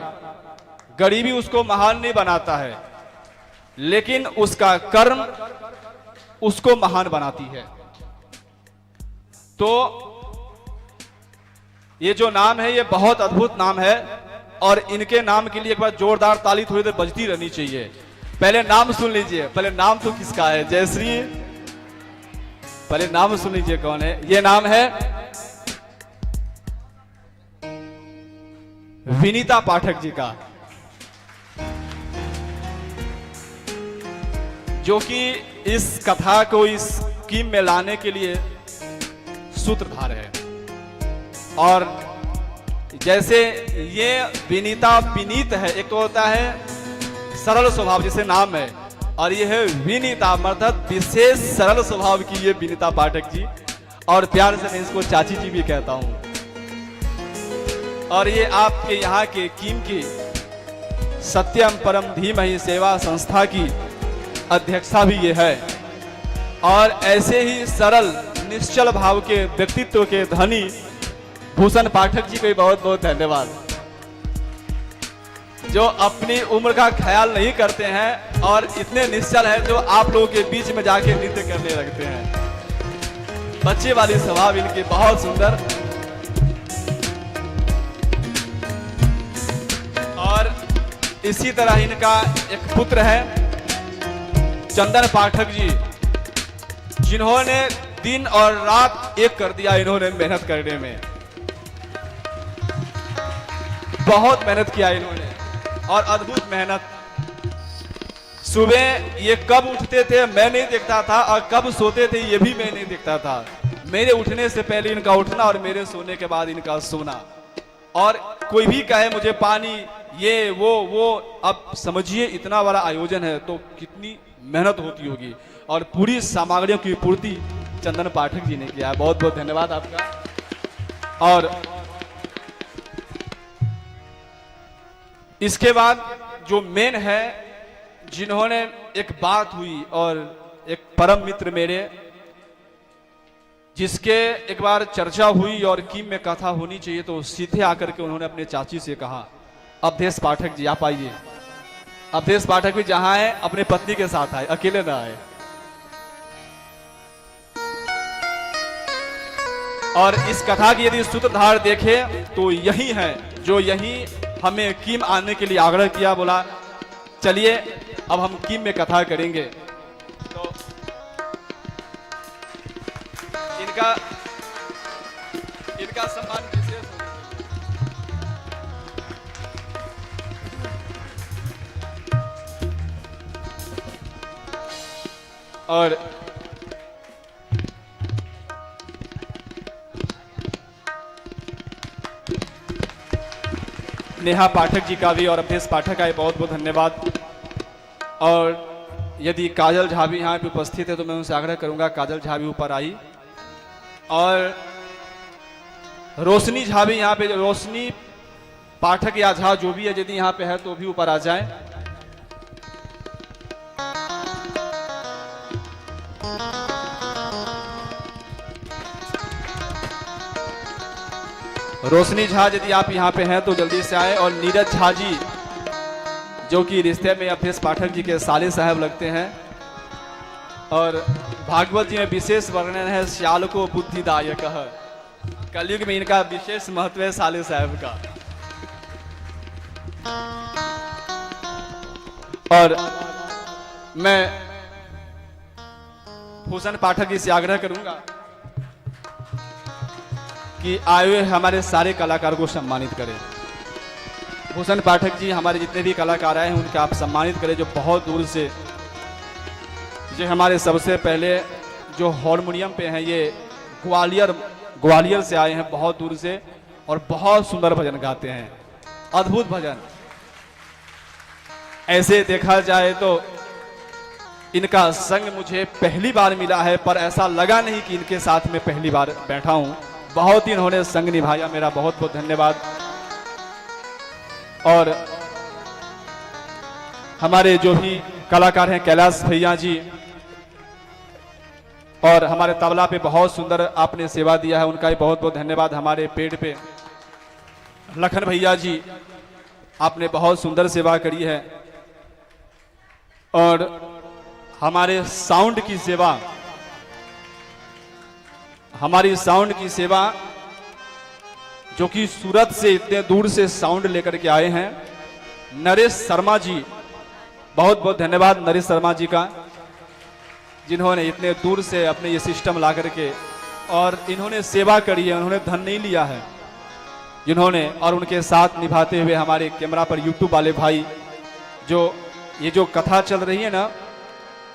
गरीबी उसको महान नहीं बनाता है, लेकिन उसका कर्म उसको महान बनाती है। तो ये जो नाम है, ये बहुत अद्भुत नाम है और इनके नाम के लिए एक बार जोरदार ताली थोड़ी देर बजती रहनी चाहिए। पहले नाम सुन लीजिए, पहले नाम तो किसका है? जयश्री, पहले नाम सुन लीजिए कौन है। ये नाम है विनीता पाठक जी का, जो कि इस कथा को इस स्कीम में लाने के लिए सूत्रधार है। और जैसे ये विनीता विनीत है, एक तो होता है सरल स्वभाव जैसे नाम है, और ये है विनीता, मतलब विशेष सरल स्वभाव की ये विनीता पाठक जी। और प्यार से मैं इसको चाची जी भी कहता हूं। और ये आपके यहाँ के कीम की सत्यम परम धीमहि सेवा संस्था की अध्यक्षा भी ये है। और ऐसे ही सरल निश्चल भाव के व्यक्तित्व के धनी भूषण पाठक जी को भी बहुत बहुत धन्यवाद, जो अपनी उम्र का ख्याल नहीं करते हैं और इतने निश्चल है जो आप लोगों के बीच में जाके नृत्य करने लगते हैं। बच्चे वाली स्वभाव इनकी बहुत सुंदर। और इसी तरह इनका एक पुत्र है चंदन पाठक जी, जिन्होंने दिन और रात एक कर दिया इन्होंने मेहनत करने में। बहुत मेहनत किया इन्होंने और अद्भुत मेहनत। सुबह ये कब उठते थे मैं नहीं देखता था, और कब सोते थे ये भी मैं नहीं देखता था। मेरे उठने से पहले इनका उठना और मेरे सोने के बाद इनका सोना। और कोई भी कहे मुझे पानी ये वो, अब समझिए इतना बड़ा आयोजन है तो कितनी मेहनत होती होगी। और पूरी सामग्रियों की पूर्ति चंदन पाठक जी ने किया है। बहुत बहुत धन्यवाद आपका। और इसके बाद जो मेन है, जिन्होंने एक बात हुई और एक परम मित्र मेरे, जिसके एक बार चर्चा हुई और कीम में कथा होनी चाहिए, तो सीधे आकर के उन्होंने अपने चाची से कहा, अवधेश पाठक जी आप आइए। अवधेश पाठक भी जहां है अपने पत्नी के साथ आए, अकेले ना आए। और इस कथा की यदि सूत्रधार देखें तो यही है, जो यही हमें कीम आने के लिए आग्रह किया, बोला चलिए अब हम कीम में कथा करेंगे। तो इनका सम्मान विशेष हो। और नेहा पाठक जी का भी और अवधेश पाठक का भी बहुत बहुत धन्यवाद। और यदि काजल झा भी यहाँ पे उपस्थित है तो मैं उनसे आग्रह करूंगा काजल झा भी ऊपर आई, और रोशनी झा भी यहाँ पे, रोशनी पाठक या झा जो भी है यदि यहाँ पे है तो भी ऊपर आ जाए। रोशनी झा यदि आप यहाँ पे हैं तो जल्दी से आए। और नीरज झा जी जो कि रिश्ते में अवधेश पाठक जी के साले साहब लगते हैं, और भागवत जी में विशेष वर्णन है श्याल को बुद्धिदायक। कलयुग में इनका विशेष महत्व है साले साहब का। और मैं भूषण पाठक जी से आग्रह करूंगा कि आए हुए हमारे सारे कलाकारों को सम्मानित करें। भूषण पाठक जी हमारे जितने भी कलाकार आए हैं उनका आप सम्मानित करें, जो बहुत दूर से, जो हमारे सबसे पहले जो हारमोनियम पे हैं, ये ग्वालियर से आए हैं बहुत दूर से, और बहुत सुंदर भजन गाते हैं, अद्भुत भजन। ऐसे देखा जाए तो इनका संग मुझे पहली बार मिला है, पर ऐसा लगा नहीं कि इनके साथ में पहली बार बैठा हूं। बहुत ही इन्होंने संग निभाया, मेरा बहुत बहुत धन्यवाद। और हमारे जो भी कलाकार हैं कैलाश भैया जी, और हमारे तबला पे बहुत सुंदर आपने सेवा दिया है, उनका भी बहुत बहुत धन्यवाद। हमारे पेड़ पे लखन भैया जी, आपने बहुत सुंदर सेवा करी है। और हमारे साउंड की सेवा, हमारी साउंड की सेवा जो कि सूरत से इतने दूर से साउंड लेकर के आए हैं, नरेश शर्मा जी, बहुत बहुत धन्यवाद नरेश शर्मा जी का, जिन्होंने इतने दूर से अपने ये सिस्टम ला करके, और इन्होंने सेवा करी है, उन्होंने धन नहीं लिया है, जिन्होंने, और उनके साथ निभाते हुए हमारे कैमरा पर यूट्यूब वाले भाई, जो ये जो कथा चल रही है ना,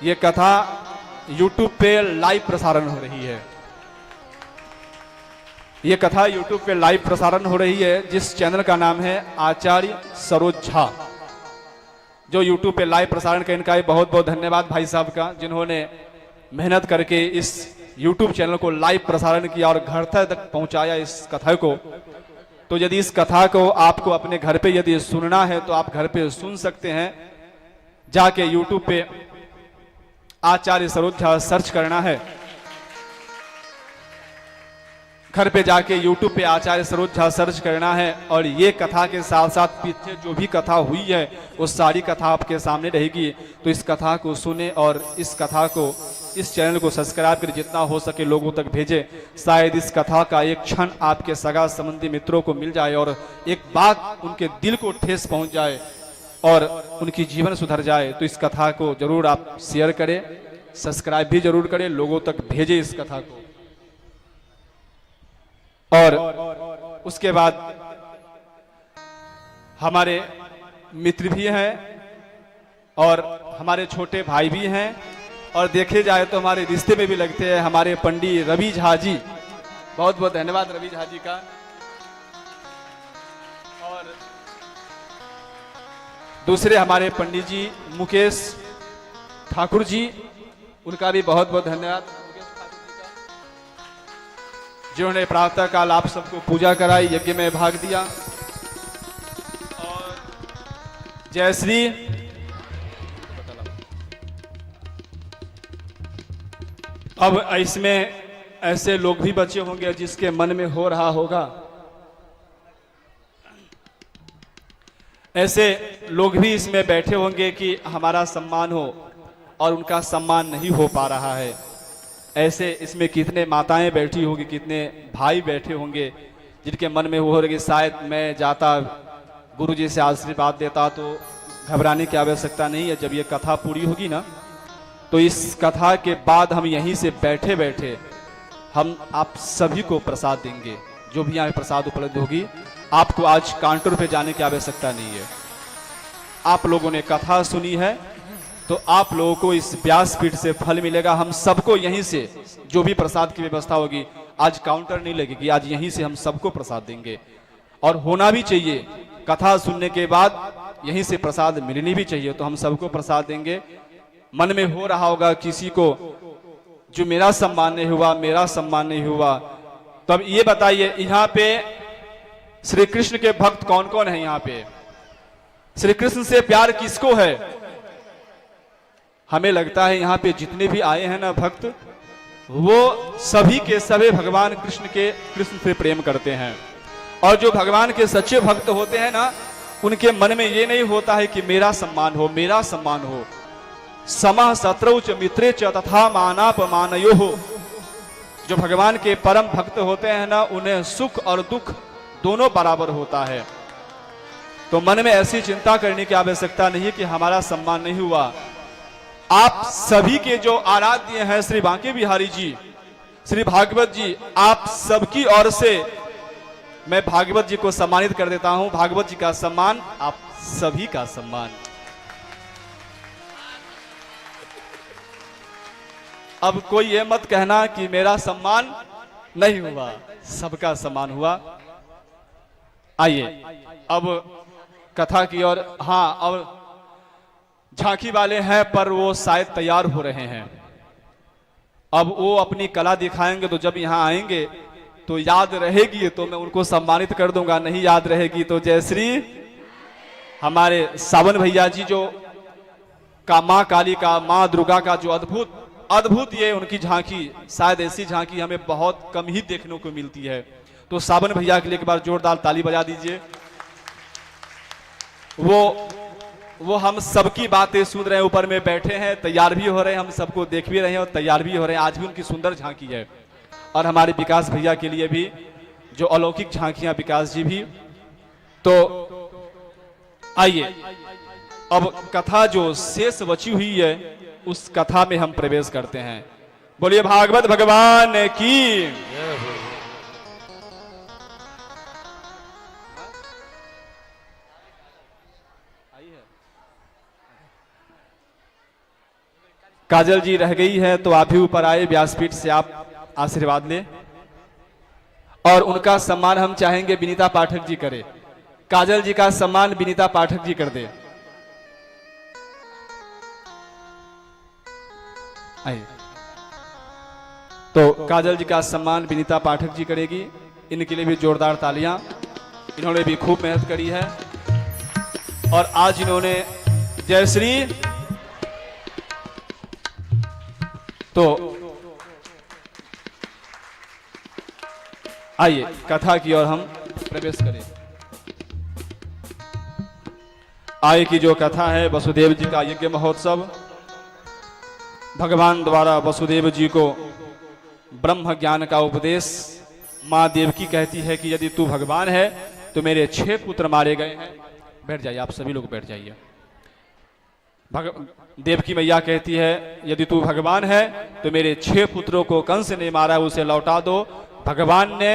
ये कथा यूट्यूब पे लाइव प्रसारण हो रही है। ये कथा यूट्यूब पे लाइव प्रसारण हो रही है, जिस चैनल का नाम है आचार्य सरोज झा, जो यूट्यूब पे लाइव प्रसारण का, इनका बहुत बहुत धन्यवाद भाई साहब का, जिन्होंने मेहनत करके इस यूट्यूब चैनल को लाइव प्रसारण किया और घर तक पहुंचाया इस कथा को। तो यदि इस कथा को आपको अपने घर पे यदि सुनना है तो आप घर पे सुन सकते हैं, जाके यूट्यूब पे आचार्य सरोज झा सर्च करना है, घर पे जाके यूट्यूब पे आचार्य सरोज झा सर्च करना है, और ये कथा के साथ साथ पीछे जो भी कथा हुई है वो सारी कथा आपके सामने रहेगी। तो इस कथा को सुने और इस कथा को, इस चैनल को सब्सक्राइब कर जितना हो सके लोगों तक भेजें। शायद इस कथा का एक क्षण आपके सगा संबंधी मित्रों को मिल जाए और एक बात उनके दिल को ठेस पहुंच जाए और उनकी जीवन सुधर जाए। तो इस कथा को जरूर आप शेयर करें, सब्सक्राइब भी जरूर करें, लोगों तक भेजें इस कथा को। और उसके बाद हमारे मित्र भी हैं और हमारे छोटे भाई भी हैं, और देखे जाए तो हमारे रिश्ते में भी लगते हैं हमारे पंडित रवि झा जी, बहुत बहुत धन्यवाद रवि झा जी का। और दूसरे हमारे पंडित जी मुकेश ठाकुर जी, उनका भी बहुत बहुत धन्यवाद, जिन्होंने प्रातः काल आप सबको पूजा कराई, यज्ञ में भाग दिया। और जय श्री। अब इसमें ऐसे लोग भी बचे होंगे जिसके मन में हो रहा होगा, ऐसे लोग भी इसमें बैठे होंगे कि हमारा सम्मान हो और उनका सम्मान नहीं हो पा रहा है। ऐसे इसमें कितने माताएं बैठी होंगी, कितने भाई बैठे होंगे जिनके मन में हो रहा कि शायद मैं जाता गुरु जी से आशीर्वाद देता तो घबराने की आवश्यकता नहीं है। जब ये कथा पूरी होगी ना, तो इस कथा के बाद हम यहीं से बैठे बैठे हम आप सभी को प्रसाद देंगे। जो भी यहाँ प्रसाद उपलब्ध होगी, आपको आज काउंटर पे जाने की आवश्यकता नहीं है। आप लोगों ने कथा सुनी है तो आप लोगों को इस व्यासपीठ से फल मिलेगा। हम सबको यहीं से जो भी प्रसाद की व्यवस्था होगी, आज काउंटर नहीं लगेगी, आज यहीं से हम सबको प्रसाद देंगे। और होना भी चाहिए, कथा सुनने के बाद यहीं से प्रसाद मिलनी भी चाहिए, तो हम सबको प्रसाद देंगे। मन में हो रहा होगा किसी को जो मेरा सम्मान नहीं हुआ, मेरा सम्मान नहीं हुआ, तो अब ये बताइए यहाँ पे श्री कृष्ण के भक्त कौन कौन है? यहाँ पे श्री कृष्ण से प्यार किसको है? हमें लगता है यहाँ पे जितने भी आए हैं ना भक्त, वो सभी के सभी भगवान कृष्ण से प्रेम करते हैं। और जो भगवान के सच्चे भक्त होते हैं ना, उनके मन में ये नहीं होता है कि मेरा सम्मान हो, मेरा सम्मान हो। समः शत्रौ च मित्रे च तथा मानापमानयो हो। जो भगवान के परम भक्त होते हैं ना, उन्हें सुख और दुख दोनों बराबर होता है। तो मन में ऐसी चिंता करने की आवश्यकता नहीं है कि हमारा सम्मान नहीं हुआ। आप सभी के जो आराध्य हैं श्री बांके बिहारी जी, श्री भागवत जी, आप सबकी ओर से मैं भागवत जी को सम्मानित कर देता हूं। भागवत जी का सम्मान, आप सभी का सम्मान। अब कोई ये मत कहना कि मेरा सम्मान नहीं हुआ, सबका सम्मान हुआ। आइए अब कथा की ओर। हाँ, अब झांकी वाले हैं पर वो शायद तैयार हो रहे हैं। अब वो अपनी कला दिखाएंगे, तो जब यहाँ आएंगे तो याद रहेगी तो मैं उनको सम्मानित कर दूंगा, नहीं याद रहेगी तो जय श्री। हमारे सावन भैया जी जो का माँ काली का, माँ दुर्गा का जो अद्भुत ये उनकी झांकी, शायद ऐसी झांकी हमें बहुत कम ही देखने को मिलती है। तो सावन भैया के लिए एक बार जोरदार ताली बजा दीजिए। वो हम सबकी बातें सुन रहे हैं, ऊपर में बैठे हैं, तैयार भी हो रहे हैं, हम सबको देख भी रहे हैं और तैयार भी हो रहे हैं। आज भी उनकी सुंदर झांकी है। और हमारे विकास भैया के लिए भी जो अलौकिक झांकियां, विकास जी भी। तो आइए अब कथा जो शेष बची हुई है, उस कथा में हम प्रवेश करते हैं। बोलिए भागवत भगवान की। काजल जी रह गई है, तो आप भी ऊपर आए, व्यासपीठ से आप आशीर्वाद लें। और उनका सम्मान हम चाहेंगे विनीता पाठक जी करें। काजल जी का सम्मान विनीता पाठक जी कर दे। आइए, तो काजल जी का सम्मान विनीता पाठक जी करेगी। इनके लिए भी जोरदार तालियां। इन्होंने भी खूब मेहनत करी है और आज इन्होंने जय श्री। तो आइए कथा की ओर हम प्रवेश करें। आय की जो कथा है, वसुदेव जी का यज्ञ महोत्सव। भगवान द्वारा वसुदेव जी को ब्रह्म ज्ञान का उपदेश। माँ देवकी कहती है कि यदि तू भगवान है तो मेरे 6 पुत्र मारे गए हैं। बैठ जाइए, आप सभी लोग बैठ जाइए। देवकी मैया कहती है यदि तू भगवान है तो मेरे 6 पुत्रों को कंस ने मारा, उसे लौटा दो। भगवान ने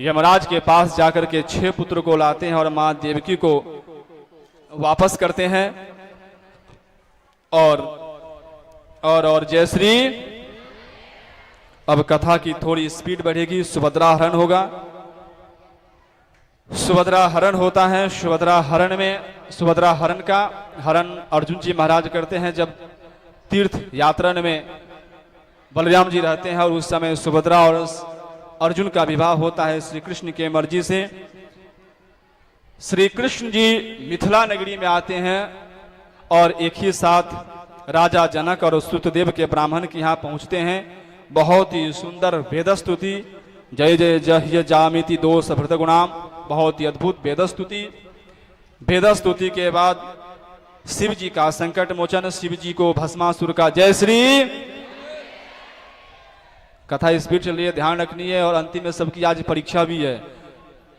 यमराज के पास जाकर के 6 पुत्र को लाते हैं और माँ देवकी को वापस करते हैं। और जय श्री। अब कथा की थोड़ी स्पीड बढ़ेगी। सुभद्रा हरण होगा। सुभद्रा हरण होता है। सुभद्रा हरण में, सुभद्रा हरण का हरण अर्जुन जी महाराज करते हैं जब तीर्थ यात्रा में बलराम जी रहते हैं, और उस समय सुभद्रा और अर्जुन का विवाह होता है श्री कृष्ण के मर्जी से। श्री कृष्ण जी मिथिला नगरी में आते हैं और एक ही साथ राजा जनक और सुतदेव के ब्राह्मण के यहाँ पहुँचते हैं। बहुत ही सुंदर वेदस्तुति, जय जय जह्य जामिति दोष भृत गुणाम, बहुत ही अद्भुत वेदस्तुति। वेदस्तुति के बाद शिव जी का संकट मोचन, शिव जी को भस्मासुर का जय श्री। कथा स्पीड चल रही है, ध्यान रखनी है। और अंतिम में सबकी आज परीक्षा भी है,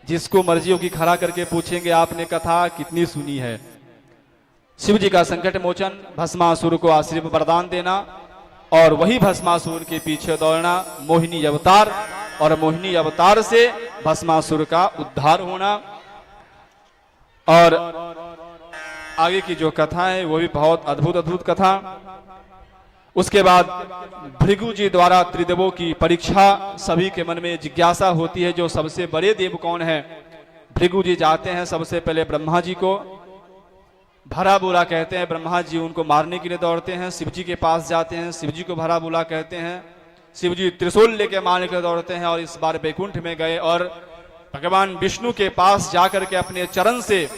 जिसको मर्जी होगी खड़ा करके पूछेंगे आपने कथा कितनी सुनी है। शिव जी का संकट मोचन, भस्मासुर को आश्रय वरदान देना और वही भस्मासुर के पीछे दौड़ना, मोहिनी अवतार, और मोहिनी अवतार से भस्मासुर का उद्धार होना। और आगे की जो कथा है वो भी बहुत अद्भुत कथा। उसके बाद भृगु जी द्वारा त्रिदेवों की परीक्षा, सभी के मन में जिज्ञासा होती है जो सबसे बड़े देव कौन है। भृगु जी जाते हैं सबसे पहले ब्रह्मा जी को, भरा बुरा कहते हैं। ब्रह्मा जी उनको मारने के लिए दौड़ते हैं। शिव जी के पास जाते हैं, शिव जी को भरा बुरा कहते हैं। शिव जी त्रिशूल लेके मारने के लिए दौड़ते हैं और इस बार बैकुंठ में गए और भगवान विष्णु के पास जाकर के अपने चरण से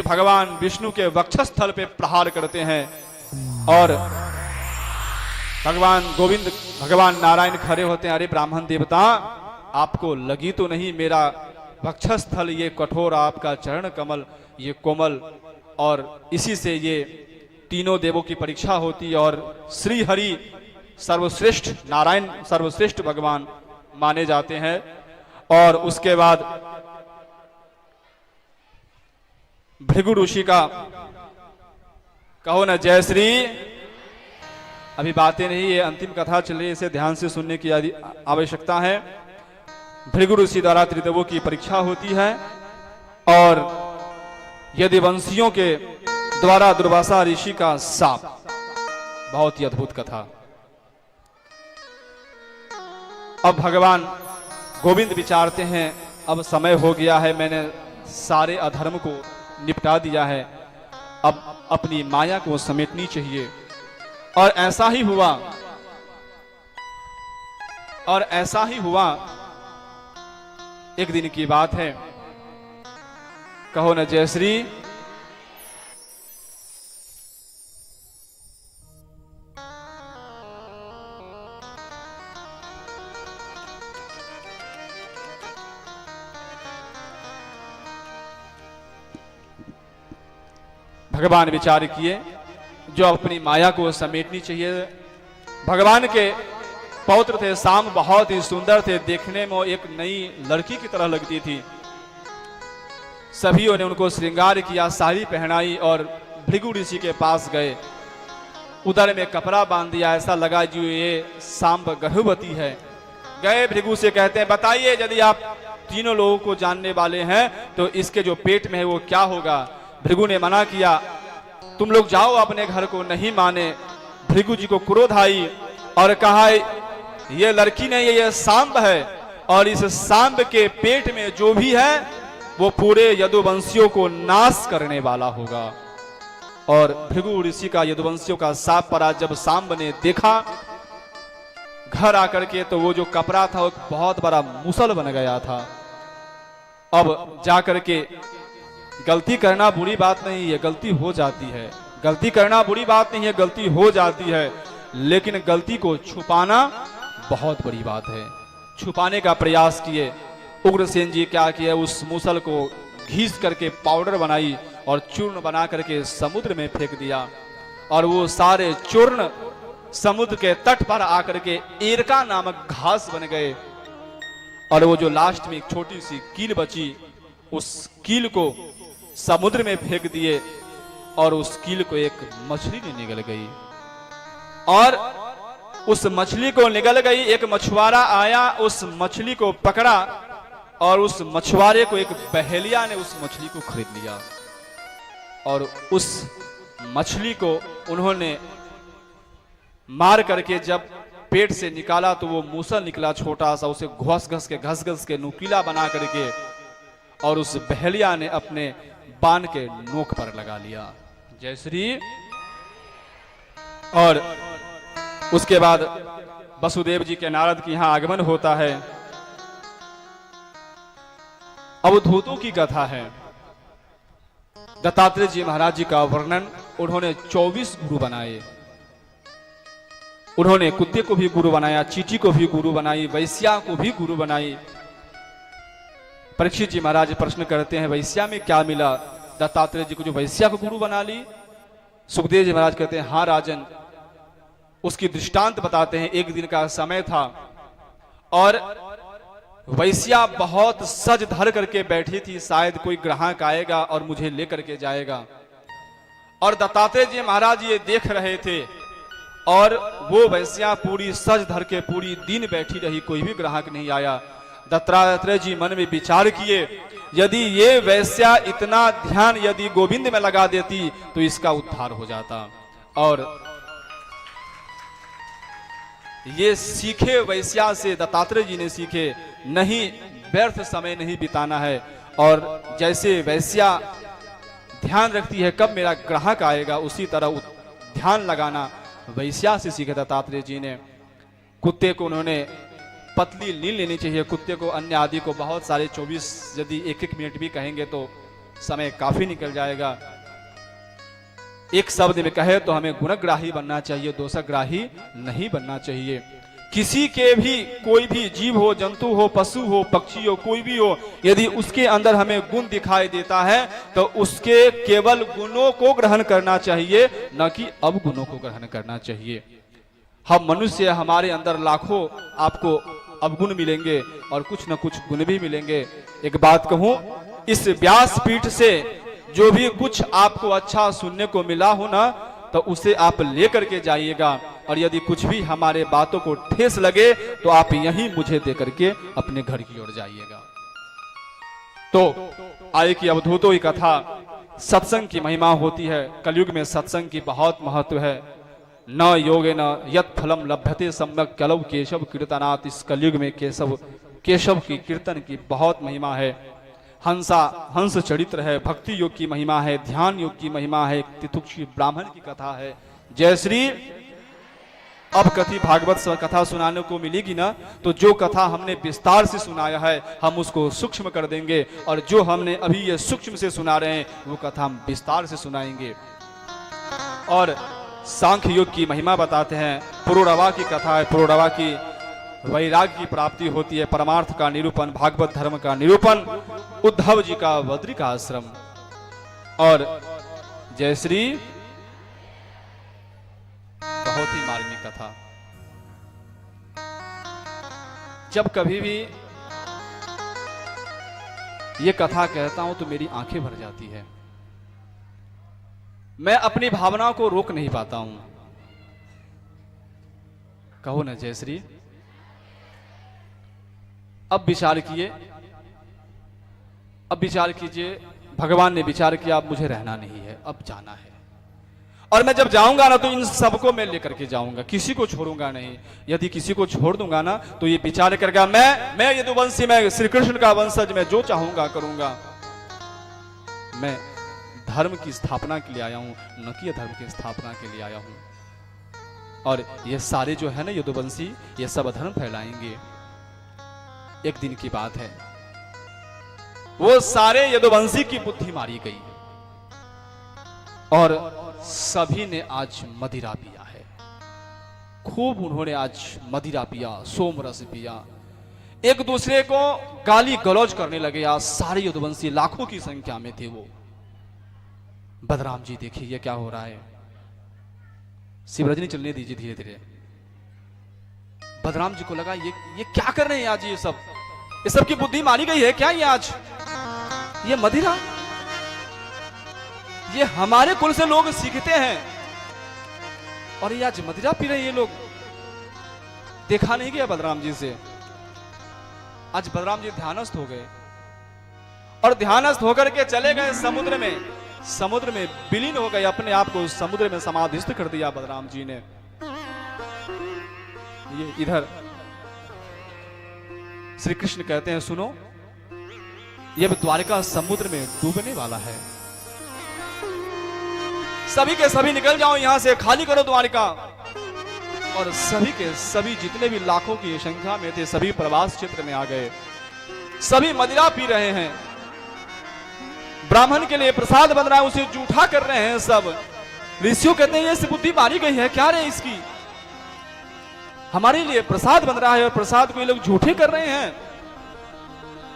भगवान विष्णु के वक्षस्थल पे प्रहार करते हैं। और भगवान गोविंद, भगवान नारायण खड़े होते हैं। अरे ब्राह्मण देवता, आपको लगी तो नहीं मेरा वक्षस्थल ये कठोर, आपका चरण कमल ये कोमल। और इसी से ये तीनों देवों की परीक्षा होती है। और श्री हरि सर्वश्रेष्ठ, नारायण सर्वश्रेष्ठ भगवान माने जाते हैं। और उसके बाद भृगु ऋषि का कहो ना जय श्री। अभी बातें नहीं, ये अंतिम कथा चल रही है, इसे ध्यान से सुनने की आवश्यकता है। भृगु ऋषि द्वारा त्रिदेवों की परीक्षा होती है और यदि वंशियों के द्वारा दुर्वासा ऋषि का शाप, बहुत ही अद्भुत कथा। अब भगवान गोविंद विचारते हैं, अब समय हो गया है, मैंने सारे अधर्म को निपटा दिया है, अब अपनी माया को समेटनी चाहिए। और ऐसा ही हुआ, और ऐसा ही हुआ। एक दिन की बात है, कहो न जय श्री। भगवान विचार किए जो अपनी माया को समेटनी चाहिए। भगवान के पौत्र थे, शाम बहुत ही सुंदर थे, देखने में एक नई लड़की की तरह लगती थी। सभी ने उनको श्रृंगार किया, साड़ी पहनाई और भृगु ऋषि के पास गए। उदर में कपड़ा बांध दिया, ऐसा लगा जो ये सांब गर्भवती है। गए भृगु से कहते हैं, बताइए यदि आप तीनों लोगों को जानने वाले हैं तो इसके जो पेट में है वो क्या होगा। भृगु ने मना किया, तुम लोग जाओ अपने घर को। नहीं माने। भृगु जी को क्रोध आई और कहा, ये लड़की नहीं, ये सांब है और इस सांब के पेट में जो भी है वो पूरे यदुवंशियों को नाश करने वाला होगा। और भृगु ऋषि का यदुवंशियों का शाप पड़ा। जब सांब ने देखा घर आकर के तो वो जो कपड़ा था वो बहुत बड़ा मुसल बन गया था। अब जाकर के गलती करना बुरी बात नहीं है, गलती हो जाती है। गलती करना बुरी बात नहीं है, गलती हो जाती है, लेकिन गलती को छुपाना बहुत बड़ी बात है। छुपाने का प्रयास किए। उग्रसेन जी क्या किया, उस मूसल को घीस करके पाउडर बनाई और चूर्ण बना करके समुद्र में फेंक दिया। और वो सारे चूर्ण समुद्र के तट पर आकर के एरका नामक घास बन गए। और वो जो लास्ट में एक छोटी सी कील बची, उस कील को समुद्र में फेंक दिए और उस कील को एक मछली ने निगल गई। और उस मछली को निगल गई। एक मछुआरा आया, उस मछली को पकड़ा और उस मछुआरे को एक बहेलिया ने उस मछली को खरीद लिया। और उस मछली को उन्होंने मार करके जब पेट से निकाला तो वो मूसल निकला छोटा सा, उसे घस घस के नुकीला बना करके और उस बहेलिया ने अपने बाण के नोक पर लगा लिया। जय श्री। और उसके बाद वसुदेव जी के नारद के यहां आगमन होता है। अवधूतों की कथा है। दत्तात्रेय जी महाराज जी का वर्णन, उन्होंने 24 गुरु बनाए। उन्होंने कुत्ते को भी गुरु बनाया, चींटी को भी गुरु बनाई, वैश्या को भी गुरु बनाई। परीक्षित जी महाराज प्रश्न करते हैं वैश्या में क्या मिला? दत्तात्रेय जी को जो वैश्या को गुरु बना ली। सुखदेव जी महाराज कहते हैं हाँ राजन, उसकी दृष्टांत बताते हैं। एक दिन का समय था और वैश्या बहुत सज धर करके बैठी थी, शायद कोई ग्राहक आएगा और मुझे लेकर के जाएगा। और दत्तात्रेय जी महाराज ये देख रहे थे और वो वैश्या पूरी सज धर के पूरी दिन बैठी रही, कोई भी ग्राहक नहीं आया। दत्तात्रेय जी मन में विचार किए, यदि ये वैश्या इतना ध्यान यदि गोविंद में लगा देती तो इसका उद्धार हो जाता। और ये सीखे वैश्या से, दत्तात्रेय जी ने सीखे, नहीं व्यर्थ समय नहीं बिताना है। और जैसे वैश्या ध्यान रखती है कब मेरा ग्राहक आएगा, उसी तरह ध्यान लगाना वैश्या से सीखे दत्तात्रेय जी ने। कुत्ते को उन्होंने पतली नींद लेनी चाहिए, कुत्ते को अन्य आदि को बहुत सारे 24 यदि 1-1 मिनट भी कहेंगे तो समय काफी निकल जाएगा। एक शब्द में कहे तो हमें गुणग्राही बनना चाहिए, दोषग्राही नहीं बनना चाहिए। किसी के भी कोई भी जीव हो, जंतु हो, पशु हो, पक्षी हो, कोई भी हो, यदि उसके अंदर हमें गुण दिखाई देता है तो उसके केवल गुणों को ग्रहण करना चाहिए, न कि अवगुणों को ग्रहण करना चाहिए। हम मनुष्य, हमारे अंदर लाखों आपको अवगुण मिलेंगे और कुछ न कुछ गुण भी मिलेंगे। एक बात कहूं, इस व्यासपीठ से जो भी कुछ आपको अच्छा सुनने को मिला हो ना, तो उसे आप लेकर के जाइएगा। और यदि कुछ भी हमारे बातों को ठेस लगे तो आप यहीं मुझे देकर के अपने घर की ओर जाइएगा। तो आय की अवधूतों की कथा, सत्संग की महिमा होती है। कलयुग में सत्संग की बहुत महत्व है। न योगे न यत फलम लभ्यते सम्यक कलौ केशव कीर्तनात्। इस कलयुग में केशव की कीर्तन की बहुत महिमा है। हंस चरित्र है, भक्ति योग की महिमा है, ध्यान योग की महिमा है, तितुक्षी ब्राह्मण की कथा है। जय श्री। अब कथी भागवत कथा सुनाने को मिलेगी ना, तो जो कथा हमने विस्तार से सुनाया है हम उसको सूक्ष्म कर देंगे, और जो हमने अभी ये सूक्ष्म से सुना रहे हैं वो कथा हम विस्तार से सुनाएंगे। और सांख्य योग की महिमा बताते हैं। पुरोरवा की कथा है, पुरोरवा की वैराग्य की प्राप्ति होती है, परमार्थ का निरूपण, भागवत धर्म का निरूपण, उद्धव जी का बद्रिका आश्रम। और जय श्री, बहुत ही मार्मिक कथा। जब कभी भी ये कथा कहता हूं तो मेरी आंखें भर जाती है। मैं अपनी भावनाओं को रोक नहीं पाता हूं। कहो ना जय श्री। अब विचार कीजिए, भगवान ने विचार किया अब मुझे रहना नहीं है, अब जाना है। और मैं जब जाऊंगा ना तो इन सबको मैं लेकर के जाऊंगा, किसी को छोड़ूंगा नहीं। यदि किसी को छोड़ दूंगा ना तो ये विचार करेगा मैं यदुवंशी, मैं श्री कृष्ण का वंशज, मैं जो चाहूंगा करूंगा। मैं धर्म की स्थापना के लिए आया हूं, न कि धर्म की स्थापना के लिए आया हूं। और ये सारे जो है ना यदुवंशी, ये सब अधर्म फैलाएंगे। एक दिन की बात है, वो सारे यदुवंशी की बुद्धि मारी गई और सभी ने आज मदिरा पिया है। खूब उन्होंने आज मदिरा पिया, सोमरस पिया, एक दूसरे को गाली गलौज करने लगे। आज सारे यदुवंशी लाखों की संख्या में थे वो। बलराम जी देखिए ये क्या हो रहा है, शिवरजनी चलने दीजिए धीरे धीरे। बलराम जी को लगा ये क्या कर रहे हैं आज, ये सब की बुद्धि मारी गई है क्या? ये आज ये मदिरा, ये हमारे कुल से लोग सीखते हैं और ये आज मदिरा पी रहे ये लोग। देखा नहीं गया बलराम जी से। आज बलराम जी ध्यानस्थ हो गए और ध्यानस्थ होकर के चले गए समुद्र में विलीन हो गए, अपने आप को समुद्र में समाधिस्थ कर दिया बलराम जी ने। ये इधर श्री कृष्ण कहते हैं सुनो, ये द्वारिका समुद्र में डूबने वाला है, सभी के सभी निकल जाओ यहां से, खाली करो द्वारिका। और सभी के सभी जितने भी लाखों की संख्या में थे सभी प्रवास क्षेत्र में आ गए, सभी मदिरा पी रहे हैं। ब्राह्मण के लिए प्रसाद बन रहा है, उसे जूठा कर रहे हैं सब। ऋषियों कहते हैं ये बुद्धि मारी गई है क्या रे इसकी, हमारे लिए प्रसाद बन रहा है और प्रसाद को ये लोग झूठे कर रहे हैं।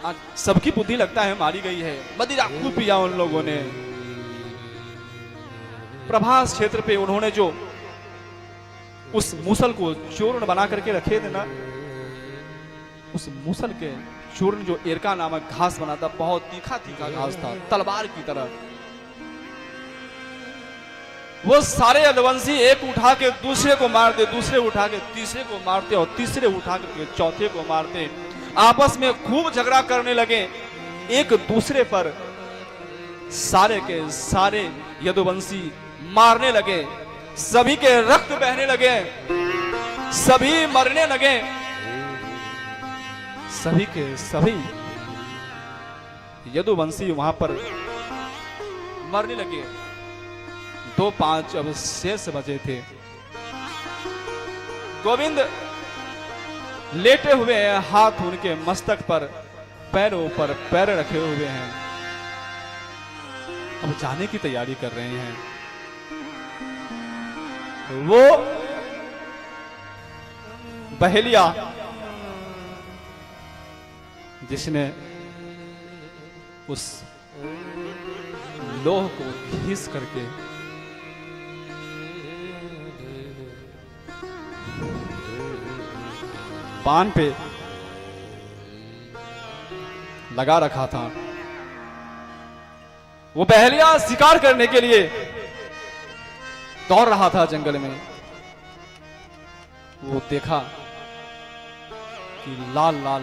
आज सबकी बुद्धि लगता है मारी गई है। मदिरा खूब पिया उन लोगों ने। प्रभास क्षेत्र पे उन्होंने जो उस मूसल को चूर्ण बना करके रखे थे ना, उस मूसल के चूर्ण जो एरका नामक घास बना था, बहुत तीखा तीखा घास था, तलवार की तरह। वो सारे यदुवंशी एक उठा के दूसरे को मारते, दूसरे उठा के तीसरे को मारते और तीसरे उठा के चौथे को मारते। आपस में खूब झगड़ा करने लगे एक दूसरे पर। सारे के सारे यदुवंशी मारने लगे, सभी के रक्त बहने लगे, सभी मरने लगे, सभी के सभी यदुवंशी वहां पर मरने लगे। 2-5 अब शेष बचे थे। गोविंद लेटे हुए हैं, हाथ उनके मस्तक पर, पैरों पर पैर रखे हुए हैं, अब जाने की तैयारी कर रहे हैं। वो बहेलिया जिसने उस लोह को घिस करके पान पे लगा रखा था, वो बहेलिया शिकार करने के लिए दौड़ रहा था जंगल में। वो देखा कि लाल लाल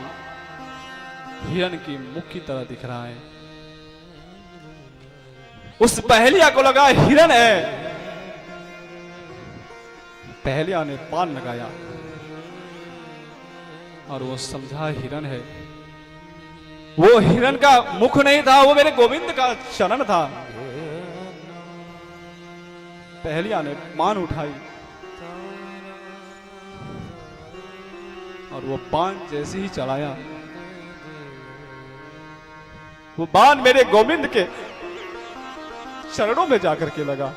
हिरण की मुख की तरह दिख रहा है। उस पहेलिया को लगा हिरण है। पहेलिया ने पान लगाया और वो समझा हिरण है। वो हिरण का मुख नहीं था, वो मेरे गोविंद का चरण था। पहेलिया ने पान उठाई और वो पान जैसे ही चलाया, वो बाण मेरे गोविंद के चरणों में जाकर के लगा।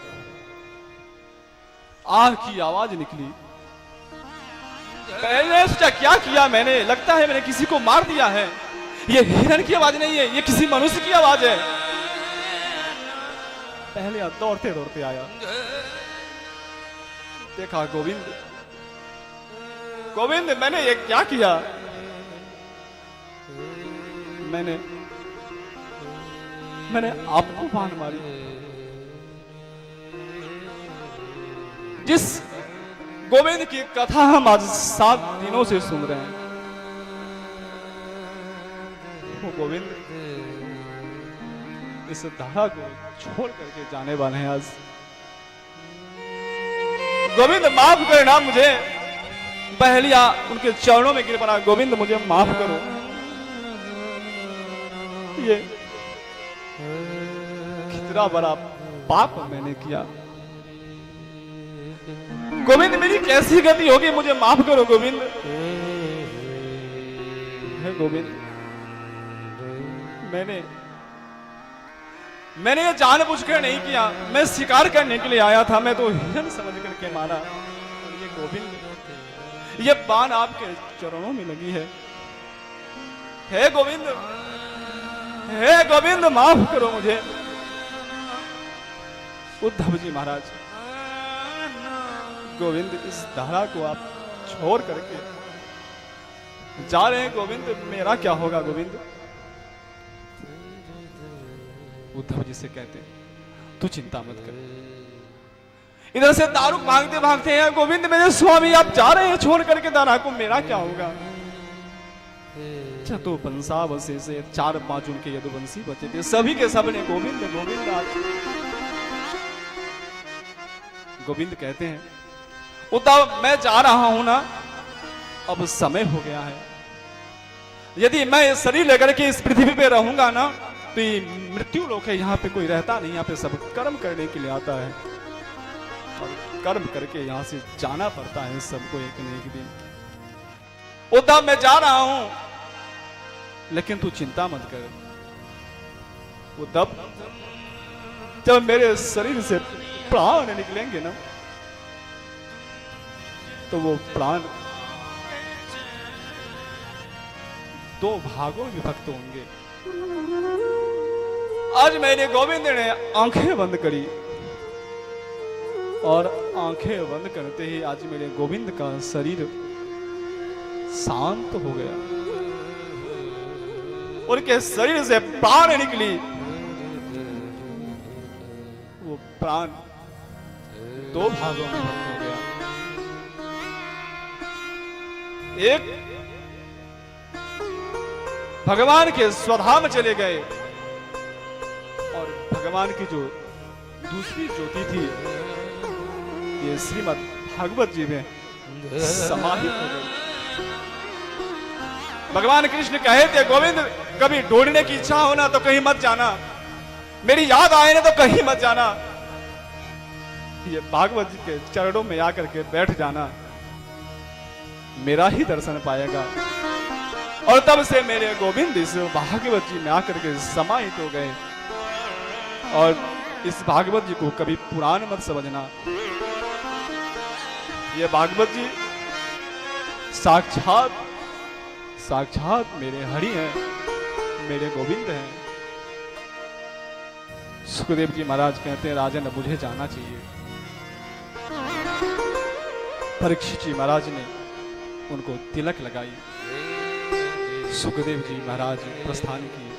आह की आवाज निकली। पहले सोचा क्या किया मैंने, लगता है मैंने किसी को मार दिया है। ये हिरण की आवाज नहीं है, ये किसी मनुष्य की आवाज है। पहले दौड़ते दौड़ते आया, देखा गोविंद, गोविंद मैंने ये क्या किया, मैंने आपको बाण मारी। जिस गोविंद की कथा हम आज 7 दिनों से सुन रहे हैं, वो गोविंद इस धारा को छोड़ करके जाने वाले हैं। आज गोविंद माफ करना मुझे। पहेलिया उनके चरणों में गिर पड़ा, गोविंद मुझे माफ करो, ये कितना बड़ा पाप मैंने किया। गोविंद मेरी कैसी गलती होगी, मुझे माफ करो गोविंद। है गोविंद, मैंने ये जानबूझकर नहीं किया, मैं शिकार करने के लिए आया था, मैं तो हिरण समझ करके मारा। और ये गोविंद, ये बाण आपके चरणों में लगी है। हे गोविंद, हे गोविंद माफ करो मुझे। उद्धव जी महाराज, गोविंद इस धारा को आप छोड़ करके जा रहे हैं गोविंद, मेरा क्या होगा गोविंद। उद्धव जी से कहते हैं तू चिंता मत कर। इधर से दारुक भागते भागते हैं, गोविंद मेरे स्वामी आप जा रहे हैं छोड़ करके धारा को, मेरा क्या होगा। तो पंसावसे से 4-5 उनके यदुवंशी बचे थे, सभी के सब ने गोविंद गोविंद। आज गोविंद कहते हैं उद्धव मैं जा रहा हूं ना, अब समय हो गया है। यदि मैं शरीर लेकर के इस पृथ्वी पे रहूंगा ना, तो ये मृत्यु लोक है, यहाँ पे कोई रहता नहीं, यहाँ पे सब कर्म करने के लिए आता है और कर्म करके यहाँ से जाना पड़ता है सबको एक न एक दिन। उद्धव मैं जा रहा हूं, लेकिन तू चिंता मत कर। वो तब जब मेरे शरीर से प्राण निकलेंगे ना, तो वो प्राण दो भागों में विभक्त होंगे। आज मैंने गोविंद ने आंखें बंद करी और आंखें बंद करते ही आज मेरे गोविंद का शरीर शांत हो गया। उनके शरीर से प्राण निकली, वो प्राण दो भागों में विभक्त हो गया। एक भगवान के स्वधाम चले गए और भगवान की जो दूसरी ज्योति थी ये श्रीमद् भागवत जी में समाहित हो गई। भगवान कृष्ण कहे थे, गोविंद कभी ढूंढने की इच्छा हो ना तो कहीं मत जाना, मेरी याद आए ना तो कहीं मत जाना, ये भागवत जी के चरणों में आकर के बैठ जाना, मेरा ही दर्शन पाएगा। और तब से मेरे गोविंद इस भागवत जी में आकर के समाहित हो गए। और इस भागवत जी को कभी पुराण मत समझना, ये भागवत जी साक्षात साक्षात मेरे हरि हैं, मेरे गोविंद हैं। सुखदेव जी महाराज कहते हैं, राजन मुझे जाना चाहिए। परीक्षित जी महाराज ने उनको तिलक लगाई, सुखदेव जी महाराज प्रस्थान किए।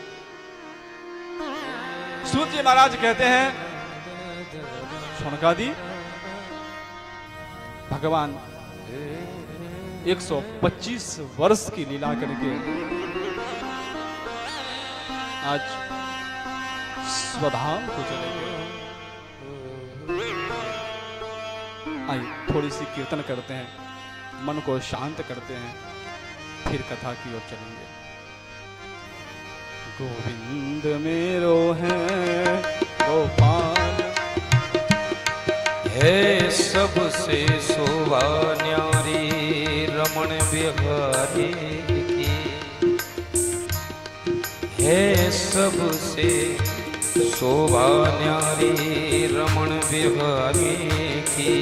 सूत जी महाराज कहते हैं, शौनकादि भगवान 125 वर्ष की लीला करके आज स्वधाम को चले गए। आइए थोड़ी सी कीर्तन करते हैं, मन को शांत करते हैं, फिर कथा की ओर चलेंगे। गोविंद मेरो है गोपाल, है सबसे शोभा न्यारी रमण बिहारी की, है सबसे शोभा न्यारी रमण बिहारी की।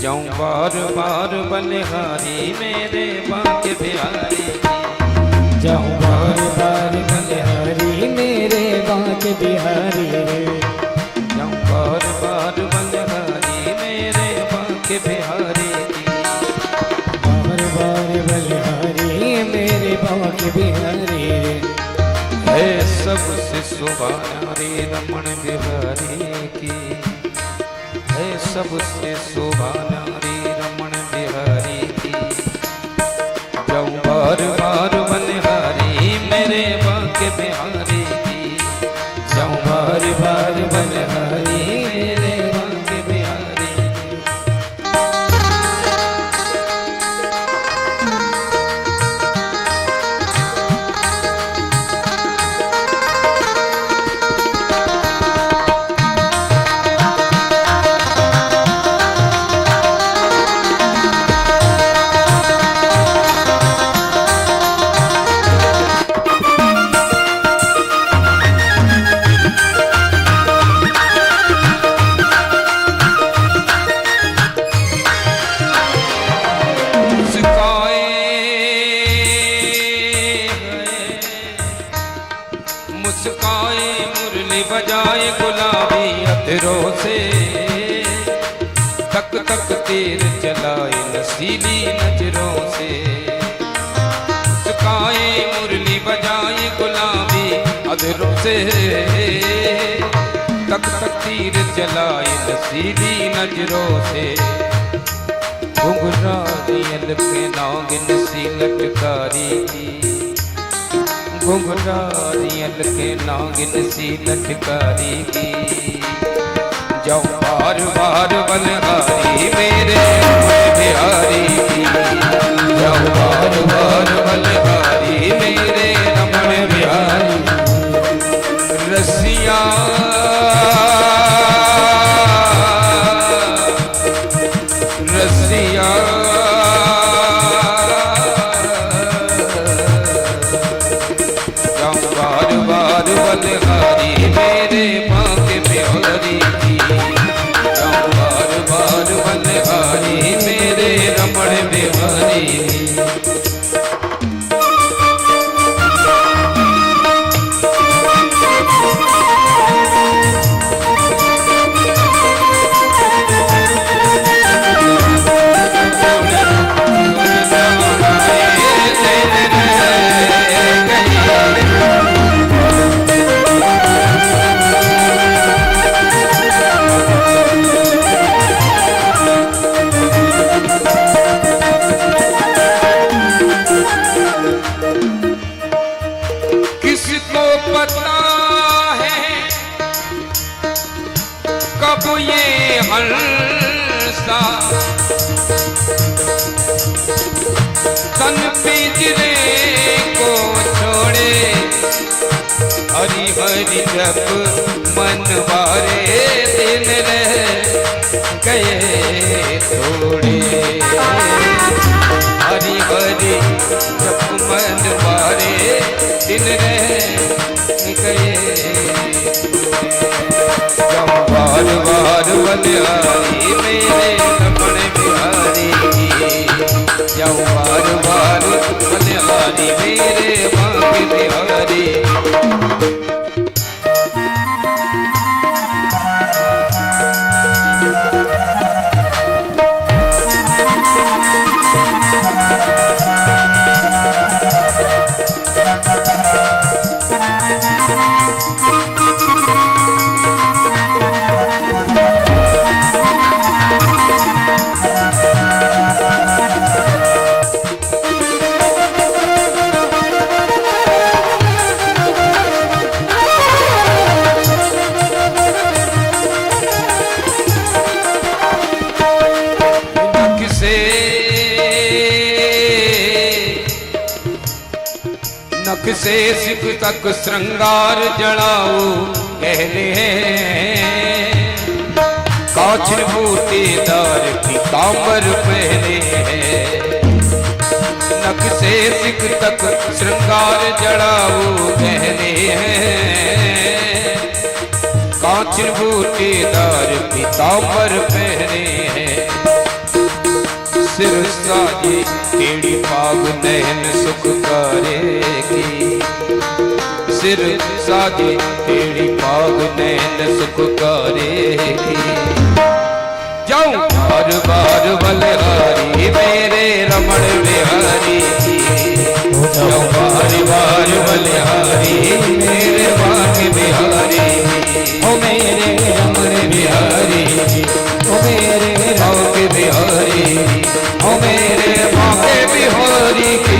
जाऊं बार बार बलिहारी मेरे बांके बिहारी की, जाऊं बार बार बलिहारी मेरे बांके बिहारी रे, जाऊं बार बार बलिहारी मेरे बांके बिहारी की। बार बार बलिहारी मेरे बांके बिहारी रे, है सबसे शोभा न्यारी रमण बिहारी की, है सबसे शोभा न्यारी रमण बिहारी की। जाऊं बार बार बलिहारी मेरे बांके बिहारी की, जाऊं बार बार बलिहारी मेरे बांके बिहारी की। मुस्काए मुरली बजाए गुलाबी अधरों से, तक तक तीर चलाए नसीली नजरों से। मुस्काए मुरली बजाए गुलाबी अधरों से, तक तक तीर चलाए नसीली नजरों से। घुंघरारी के नागिन सी लटकारी की, घुंघरारियल के नागिन सी लटकारी की। जाऊं बार बार बलिहारी मेरे बिहारी की, जाऊं बार बार बलिहारी मेरे रमण बिहारी। रसिया रसिया बार बार कब ये हंसा तन पिंजरे को छोड़े, हरि हरि जब मन वारे दिन रह गए थोड़े, हरि हरि जब मन वारे दिन रह गए। बार बार बलिहारी मेरे रमण बिहारी, जाऊँ बार बार बलिहारी मेरे मांग बिहारी। नख से सिख तक श्रृंगार जड़ाओ कहले हैं, काछन बूटेदार की कांबर पहने हैं। नख से सिख तक श्रृंगार जड़ाओ कहले हैं, काछन बूटेदार की कांबर पहने हैं। सिर साजे टेढ़ी पाग नैन सुख करेगी, सिर साजे टेढ़ी पाग नैन सुख करेगी। जाऊं बार बार बलिहारी मेरे रमण बिहारी, जाऊं बार बार बलिहारी मेरे मांग बिहारी। ओ मेरे रमण बिहारी, ओ मेरे मांग बिहारी, ओ मेरे मांगे बिहारी की।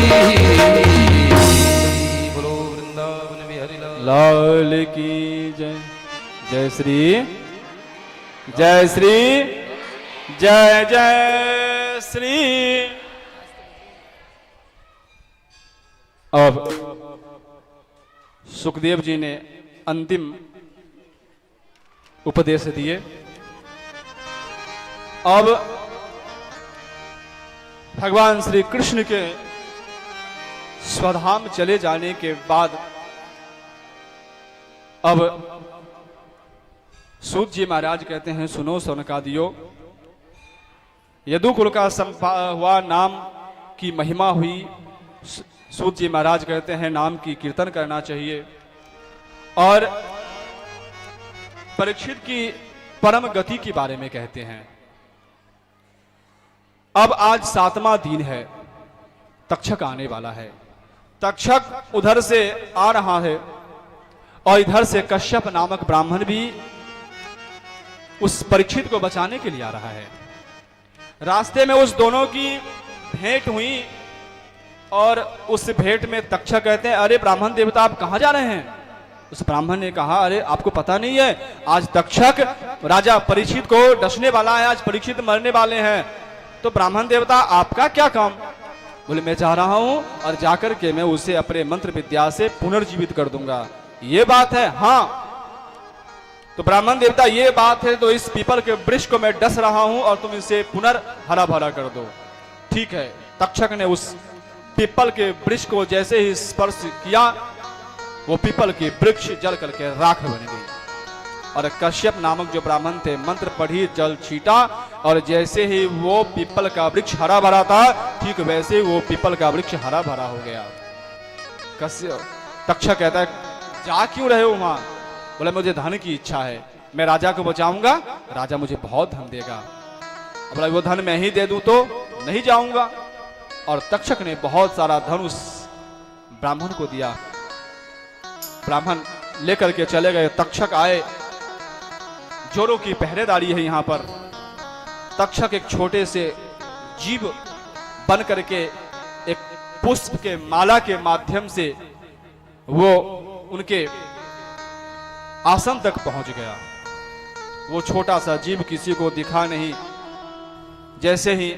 बोलो वृंदावन बिहारी लाल की जय। जय श्री, जय श्री, जय जय श्री। अब सुखदेव जी ने अंतिम उपदेश दिए। अब भगवान श्री कृष्ण के स्वधाम चले जाने के बाद अब सूत जी महाराज कहते हैं, सुनो सौनकादियो, यदुकुल का हुआ, नाम की महिमा हुई। सूत जी महाराज कहते हैं नाम की कीर्तन करना चाहिए। और परीक्षित की परम गति के बारे में कहते हैं। अब आज 7वां दिन है, तक्षक आने वाला है। तक्षक उधर से आ रहा है और इधर से कश्यप नामक ब्राह्मण भी उस परीक्षित को बचाने के लिए आ रहा है। रास्ते में उस दोनों की भेंट हुई और उस भेंट में तक्षक कहते हैं, अरे ब्राह्मण देवता आप कहां जा रहे हैं? उस ब्राह्मण ने कहा, अरे आपको पता नहीं है, आज तक्षक राजा परीक्षित को डसने वाला है, आज परीक्षित मरने वाले हैं। तो ब्राह्मण देवता आपका क्या काम? बोले मैं जा रहा हूं और जाकर के मैं उसे अपने मंत्र विद्या से पुनर्जीवित कर दूंगा। ये बात है? हाँ। तो ब्राह्मण देवता ये बात है, तो इस पीपल के वृक्ष को मैं डस रहा हूं और तुम इसे पुनर्हरा भरा कर दो। ठीक है। तक्षक ने उस पीपल के वृक्ष को जैसे ही स्पर्श किया, वो पीपल की वृक्ष जल करके राख बन गई। और कश्यप नामक जो ब्राह्मण थे, मंत्र पढ़ी, जल छीटा और जैसे ही वो पीपल का वृक्ष हरा भरा था, ठीक वैसे वो पीपल का वृक्ष हरा भरा हो गया। तक्षक कहता है, जा क्यों रहे हो वहां? बोले मुझे धन की इच्छा है, मैं राजा को बचाऊंगा, राजा मुझे बहुत धन देगा। बोला वो धन मैं ही दे दूं तो नहीं जाऊंगा। और तक्षक ने बहुत सारा धन उस ब्राह्मण को दिया। ब्राह्मण लेकर के चले गए। तक्षक आए, जोरों की पहरेदारी है यहाँ पर। तक्षक एक छोटे से जीव बन करके एक पुष्प के माला के माध्यम से वो उनके आसन तक पहुंच गया। वो छोटा सा जीव किसी को दिखा नहीं। जैसे ही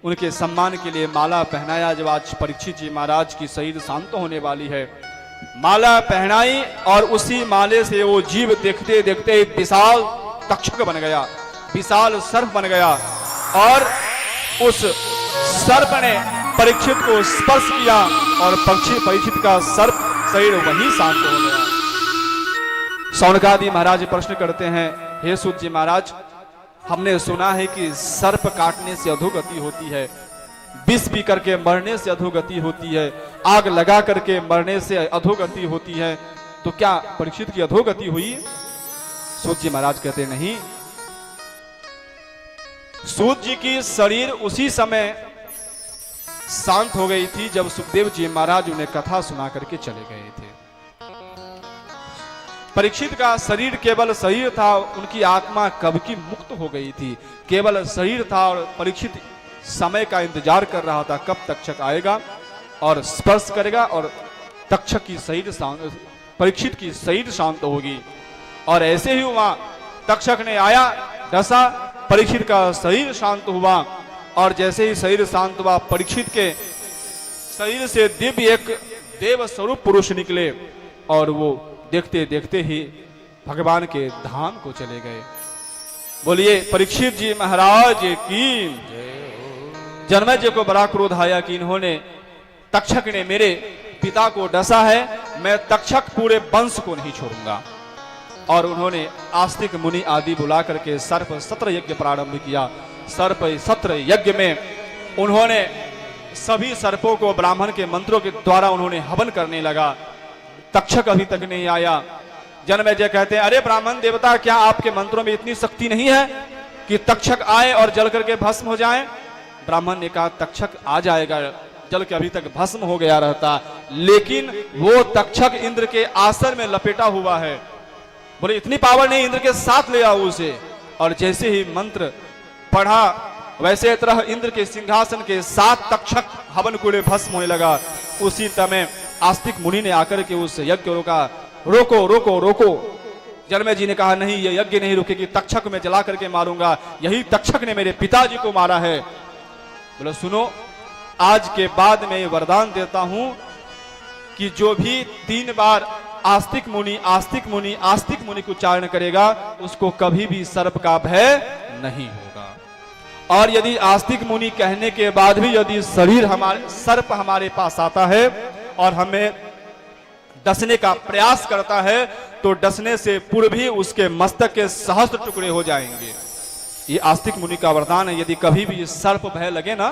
उनके सम्मान के लिए माला पहनाया, जब आज परीक्षित जी महाराज की शरीर शांत होने वाली है, माला पहनाई और उसी माले से वो जीव देखते देखते एक विशाल तक्षक बन गया, विशाल सर्प बन गया और उस सर्प ने परीक्षित को स्पर्श किया और परीक्षित का सर्प शरीर वहीं शांत हो गया। सौनकादि महाराज प्रश्न करते हैं, हे सूत जी महाराज, हमने सुना है कि सर्प काटने से अधोगति होती है, विष पी करके मरने से अधोगति होती है, आग लगा करके मरने से अधोगति होती है, तो क्या परीक्षित की अधोगति हुई? सूत जी महाराज कहते नहीं, सूत जी की शरीर उसी समय शांत हो गई थी जब सुखदेव जी महाराज उन्हें कथा सुना करके चले गए थे। परीक्षित का शरीर केवल शरीर था, उनकी आत्मा कब की मुक्त हो गई थी। केवल शरीर था और परीक्षित समय का इंतजार कर रहा था कब तक्षक आएगा और स्पर्श करेगा और तक्षक की शरीर परीक्षित की शरीर शांत होगी। और ऐसे ही हुआ, तक्षक ने आया, डसा, परीक्षित का शरीर शांत हुआ और जैसे ही शरीर शांत हुआ, परीक्षित के शरीर से दिव्य एक देव स्वरूप पुरुष निकले और वो देखते देखते ही भगवान के धाम को चले गए। बोलिए परीक्षित जी महाराज की। जनमेजय जी को बड़ा क्रोध आया कि इन्होंने, तक्षक ने मेरे पिता को डसा है, मैं तक्षक पूरे वंश को नहीं छोड़ूंगा। और उन्होंने आस्तिक मुनि आदि बुला करके सर्प सत्र यज्ञ प्रारंभ किया। सर्प सत्र यज्ञ में उन्होंने सभी सर्पों को ब्राह्मण के मंत्रों के द्वारा उन्होंने हवन करने लगा। तक्षक अभी तक नहीं आया। जनमेजय कहते हैं, अरे ब्राह्मण देवता, क्या आपके मंत्रों में इतनी शक्ति नहीं है कि तक्षक आए और जल करके भस्म हो जाए? ब्राह्मण ने कहा, तक्षक आ जाएगा, जल के अभी तक भस्म हो गया रहता, लेकिन वो तक्षक इंद्र के आसन में लपेटा हुआ है। बोले इतनी पावर नहीं, इंद्र के साथ ले आओ उसे। और जैसे ही मंत्र पढ़ा, वैसे तरह इंद्र के सिंहासन के साथ तक्षक हवन कुंड भस्म होने लगा। उसी समय आस्तिक मुनि ने आकर के उस यज्ञ को रोका। रोको रोको रोको। जनमेजय जी ने कहा, नहीं, ये यज्ञ नहीं रुकेगी, तक्षक में जला करके मारूंगा, यही तक्षक ने मेरे पिताजी को मारा है। बोले सुनो, आज के बाद मैं ये वरदान देता हूं कि जो भी 3 बार आस्तिक मुनि आस्तिक मुनि आस्तिक मुनि को उच्चारण करेगा, उसको कभी भी सर्प का भय नहीं होगा। और यदि आस्तिक मुनि कहने के बाद भी यदि सर्प हमारे पास आता है और हमें डसने का प्रयास करता है, तो डसने से पूर्व ही उसके मस्तक के सहस्त्र टुकड़े हो जाएंगे। ये आस्तिक मुनि का वरदान है। यदि कभी भी सर्प भय लगे ना,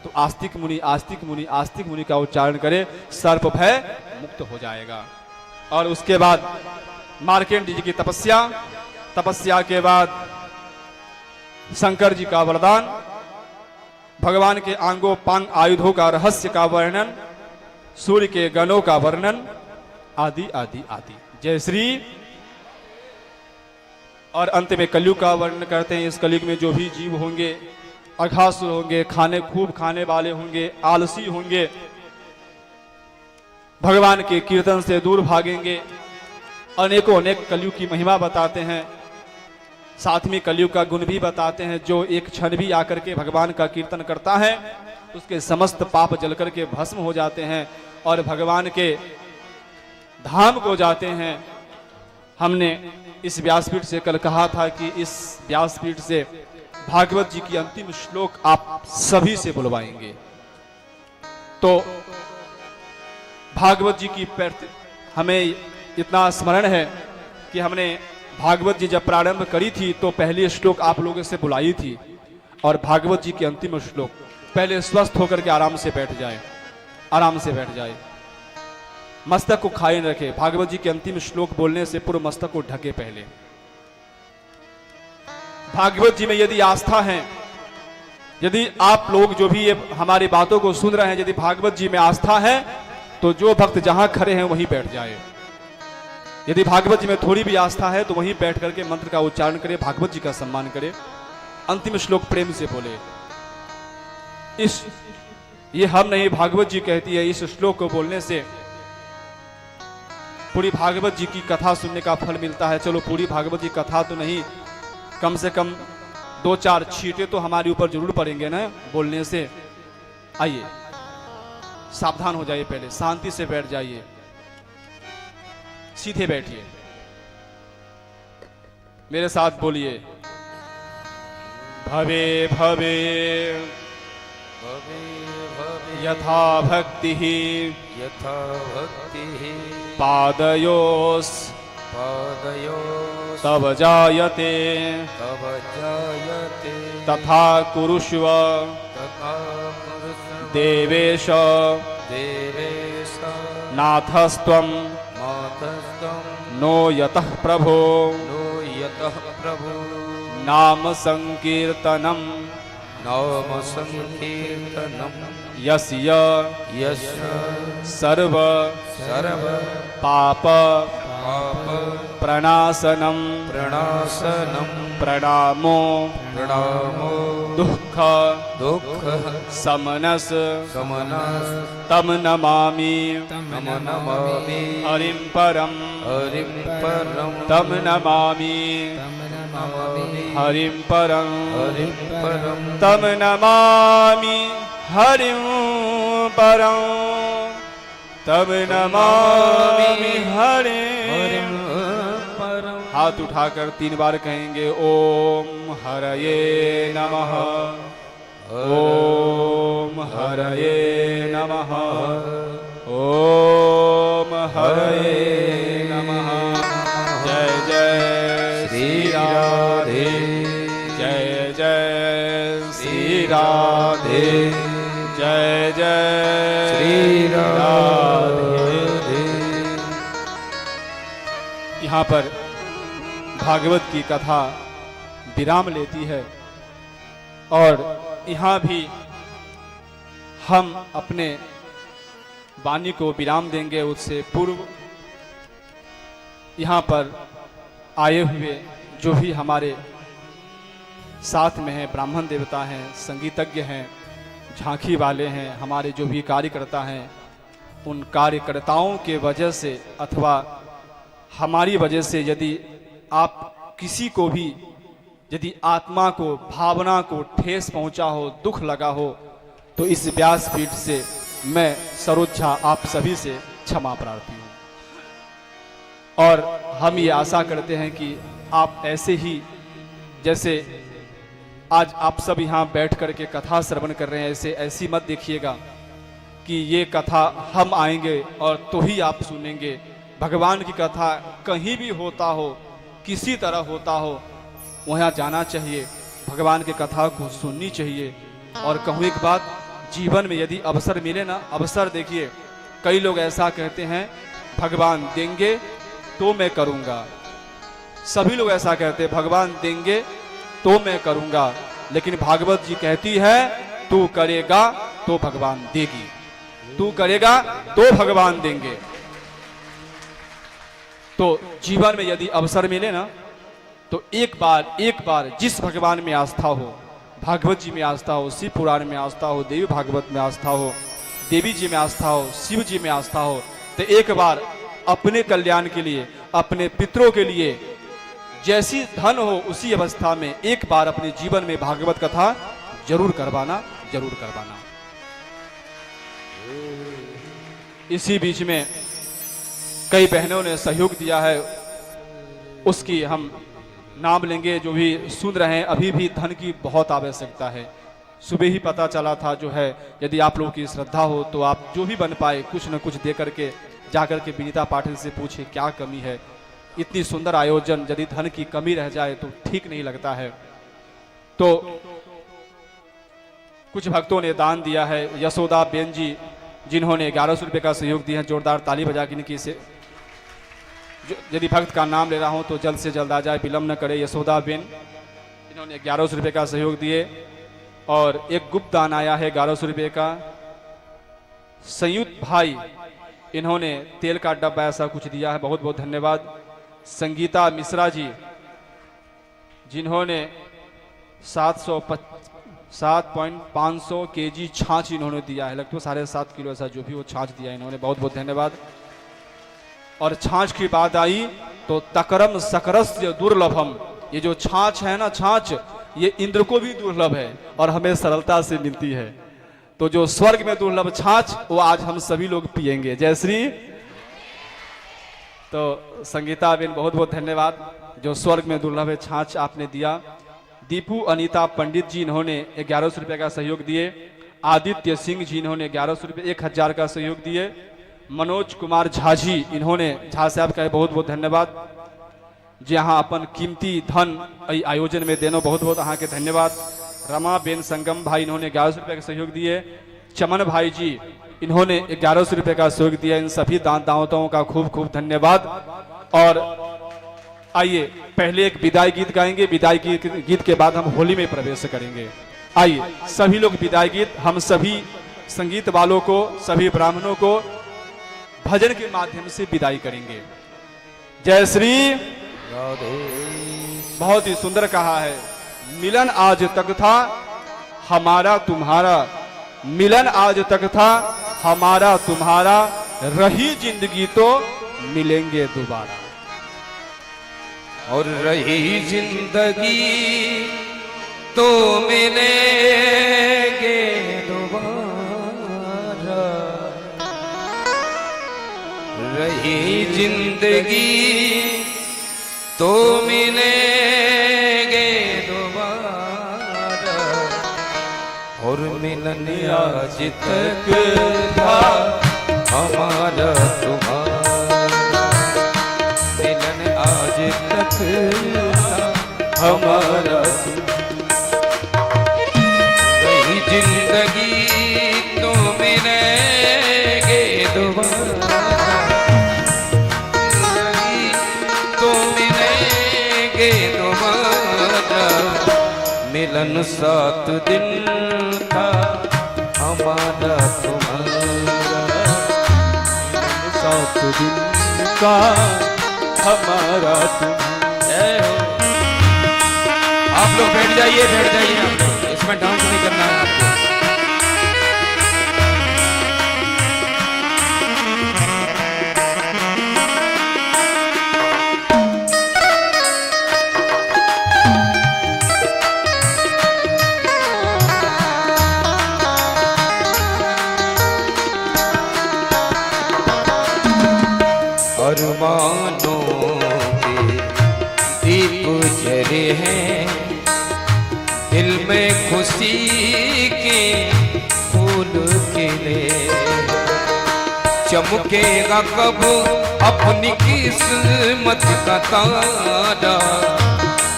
तो आस्तिक मुनि आस्तिक मुनि आस्तिक मुनि का उच्चारण करे, सर्प भय मुक्त हो जाएगा। और उसके बाद मार्केंड जी की तपस्या के बाद शंकर जी का वरदान, भगवान के आंगों पांग आयुधों का रहस्य का वर्णन, सूर्य के गणों का वर्णन, आदि आदि आदि। जय श्री। और अंत में कलयुग का वर्णन करते हैं। इस कलयुग में जो भी जीव होंगे, अघासुर होंगे, खूब खाने वाले होंगे, आलसी होंगे, भगवान के कीर्तन से दूर भागेंगे। अनेकों अनेक कलयुग की महिमा बताते हैं, साथ में कलयुग का गुण भी बताते हैं। जो एक क्षण भी आकर के भगवान का कीर्तन करता है, उसके समस्त पाप जल करके भस्म हो जाते हैं और भगवान के धाम को जाते हैं। हमने इस व्यासपीठ से कल कहा था कि इस व्यासपीठ से भागवत जी की अंतिम श्लोक आप सभी से बुलवाएंगे। तो भागवत जी की हमें इतना स्मरण है कि हमने भागवत जी जब प्रारंभ करी थी तो पहली श्लोक आप लोगों से बुलाई थी। और भागवत जी की अंतिम श्लोक, पहले स्वस्थ होकर के आराम से बैठ जाए, आराम से बैठ जाए, मस्तक को खाए न रखे। भागवत जी के अंतिम श्लोक बोलने से पूर्व मस्तक को ढके। पहले भागवत जी में यदि आस्था है, यदि आप लोग जो भी ये हमारी बातों को सुन रहे हैं, यदि भागवत जी में आस्था है, तो जो भक्त जहां खड़े हैं वहीं बैठ जाए। यदि भागवत जी में थोड़ी भी आस्था है तो वहीं बैठ करके मंत्र का उच्चारण करे, भागवत जी का सम्मान करे, अंतिम श्लोक प्रेम से बोले। ये हम नहीं, भागवत जी कहती है, इस श्लोक को बोलने से पूरी भागवत जी की कथा सुनने का फल मिलता है। चलो पूरी भागवत जी कथा तो नहीं, कम से कम 2-4 छींटे तो हमारे ऊपर जरूर पड़ेंगे ना बोलने से। आइए सावधान हो जाइए, पहले शांति से बैठ जाइए, सीधे बैठिए, मेरे साथ बोलिए, भवे भवे भवे भवे यथा भक्ति यथा भक्तिः पादयोस् पादयो तव जायते तव जायते तथा कुरुष्व तथा कुरुष्व देवेश देवेश नाथस्त्वं मातस्तं नो यतः प्रभो नो यतः प्रभु नाम संकीर्तनम् नाम संकीर्तनम् यस्य यस्य सर्व सर्व पाप पाप प्रणाशनम् प्रणाशनम् प्रणामो प्रणामो दुःख दुःख समनस समनस् तम नमामि नम नमामि हरिं परम हरिं परं तम नमामि हरिं परम हरिं परं तम नमामि हरिं परम तम नमामि हरिं परं हाथ उठाकर 3 बार कहेंगे ओम हरये नमः, ओम हरये नमः, ओम हरये नमः। जय जय श्री राधे, जय जय श्री राधे, जय जय श्री राधे। यहाँ पर भागवत की कथा विराम लेती है और यहाँ भी हम अपने वाणी को विराम देंगे। उससे पूर्व यहाँ पर आए हुए जो भी हमारे साथ में हैं, ब्राह्मण देवता हैं, संगीतज्ञ हैं, झांकी वाले हैं, हमारे जो भी कार्यकर्ता हैं, उन कार्यकर्ताओं के वजह से अथवा हमारी वजह से यदि आप किसी को भी यदि आत्मा को, भावना को ठेस पहुंचा हो, दुख लगा हो, तो इस व्यासपीठ से मैं सरोजा आप सभी से क्षमा प्रार्थी हूँ। और हम ये आशा करते हैं कि आप ऐसे ही जैसे आज आप सब यहाँ बैठ करके कथा श्रवण कर रहे हैं, ऐसी मत देखिएगा कि ये कथा हम आएंगे और तो ही आप सुनेंगे। भगवान की कथा कहीं भी होता हो, किसी तरह होता हो, वहाँ जाना चाहिए, भगवान की कथा को सुननी चाहिए। और कहूँ एक बात, जीवन में यदि अवसर मिले ना, अवसर देखिए, कई लोग ऐसा कहते हैं भगवान देंगे तो मैं करूँगा, सभी लोग ऐसा कहते हैं भगवान देंगे तो मैं करूँगा, लेकिन भागवत जी कहती है तू करेगा तो भगवान देगी, तू करेगा तो भगवान देंगे। तो जीवन में यदि अवसर मिले ना, तो एक बार जिस भगवान में आस्था हो, भागवत जी में आस्था हो, शिव पुराण में आस्था हो, देवी भागवत में आस्था हो, देवी जी में आस्था हो, शिव जी में आस्था हो, तो एक बार अपने कल्याण के लिए, अपने पितरों के लिए जैसी धन हो उसी अवस्था में एक बार अपने जीवन में भागवत कथा जरूर करवाना, जरूर करवाना। इसी बीच में कई बहनों ने सहयोग दिया है, उसकी हम नाम लेंगे। जो भी सुन रहे हैं, अभी भी धन की बहुत आवश्यकता है। सुबह ही पता चला था जो है, यदि आप लोगों की श्रद्धा हो तो आप जो भी बन पाए कुछ न कुछ दे करके जाकर के विनीता पाठक से पूछे क्या कमी है। इतनी सुंदर आयोजन, यदि धन की कमी रह जाए तो ठीक नहीं लगता है। तो कुछ भक्तों ने दान दिया है। यशोदा बेन जी जिन्होंने 1100 रुपये का सहयोग दिया है, जोरदार ताली बजा के इनकी से। यदि भक्त का नाम ले रहा हूं तो जल्द से जल्द आ जाए, विलम्ब न करे। यशोदा बेन इन्होंने 1100 रुपये का सहयोग दिए और एक गुप्त दान आया है 1100 रुपये का। संयुक्त भाई इन्होंने तेल का डब्बा ऐसा कुछ दिया है, बहुत बहुत धन्यवाद। संगीता मिश्रा जी जिन्होंने 7.500 केजी छाछ इन्होंने दिया है, लगभग 7.5 किलो ऐसा जो भी वो छाछ दिया इन्होंने, बहुत बहुत धन्यवाद। और छाछ की बात आई तो तकरम सकरस्य दुर्लभम, ये जो छाछ है ना, छाछ ये इंद्र को भी दुर्लभ है और हमें सरलता से मिलती है। तो जो स्वर्ग में दुर्लभ छाछ वो आज हम सभी लोग पिएंगे। जय श्री। तो संगीता बेन बहुत बहुत धन्यवाद, जो स्वर्ग में दुर्लभ है छाछ आपने दिया। दीपू अनीता पंडित जी इन्होंने 1100 रुपये का सहयोग दिए। आदित्य सिंह जी इन्होंने 1100 रुपये 1000 का सहयोग दिए। मनोज कुमार झा जी इन्होंने, झा साहब का बहुत बहुत धन्यवाद जी, हाँ अपन कीमती धन आयोजन में देनो, बहुत बहुत अहाँ के धन्यवाद। रमा बेन संगम भाई इन्होंने 1100 रुपये का सहयोग दिए। चमन भाई जी इन्होंने 1100 रुपये का सहयोग दिया। इन सभी दान दावताओं का खूब खूब धन्यवाद। और आइए पहले एक विदाई गीत गाएंगे, विदाई गीत के बाद हम होली में प्रवेश करेंगे। आइए सभी लोग विदाई गीत, हम सभी संगीत वालों को, सभी ब्राह्मणों को भजन के माध्यम से विदाई करेंगे। जय श्री राधे। बहुत ही सुंदर कहा है, मिलन आज तक था हमारा तुम्हारा, मिलन आज तक था हमारा तुम्हारा, रही जिंदगी तो मिलेंगे दोबारा। और रही जिंदगी तो मिलेंगे दोबारा, रही जिंदगी तो मिलेंगे दोबारा। और मिलन आज तक था हमारा तुम्हारा, मिलन आज तक था हमारा, रही जिंदगी तो मिलेंगे दोबारा, तो मिलेंगे दोबारा। मिलन 7 दिन था हमारा तुम्हारा, 7 दिन का हमारा तुम्हारा। जय हो। आप लोग बैठ जाइए, बैठ जाइए, आप लोग इसमें डांस नहीं करना है आपको। अरमानों के दीप जले हैं, दिल में खुशी के फूल खिले, चमकेगा कब अपनी किस्मत का तारा,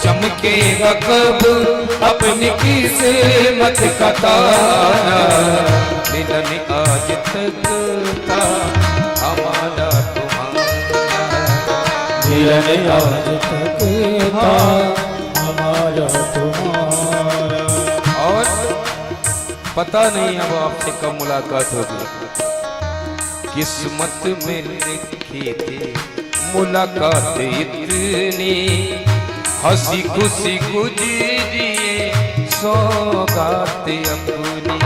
चमकेगा कब अपनी किस्मत का तारा। मिलन आज तक था हमारा मिलन आज तक था हमारा तुम्हारा। और पता नहीं अब आपसे कब मुलाकात होगी, किस्मत में लिखी थी मुलाकात इतनी, हंसी खुशी गुजरिए सौगात अपनी,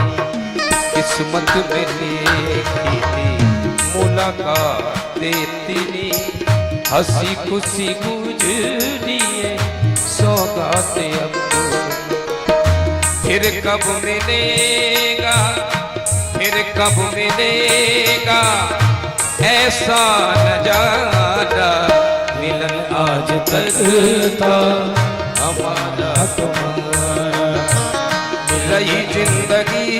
किस्मत में लिखी थी मुलाकात इतनी, हंसी खुशी गुजरिए सौगात अपनी। फिर कब मिलेगा, फिर कब मिलेगा ऐसा नजारा, मिलन आज तक था हमारा तुम्हारा, रही जिंदगी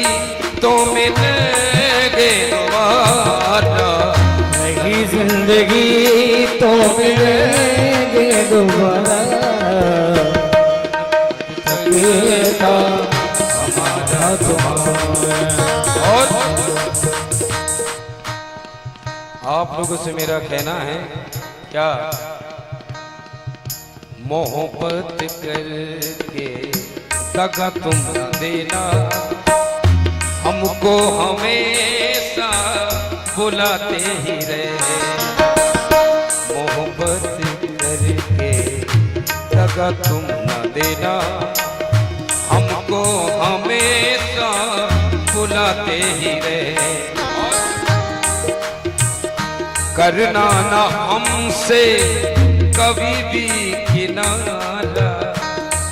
तो मिलेंगे दोबारा, रही जिंदगी तो मिलेंगे दोबारा, था हमारा तुम्हारा। और आप लोगों से मेरा कहना है क्या, मोहब्बत करके दगा तुम न देना, हमको हमेशा बुलाते ही रहे, मोहब्बत करके दगा तुम न देना, हमको हमेशा बुलाते ही रहे। करना ना हमसे कभी भी किनारा,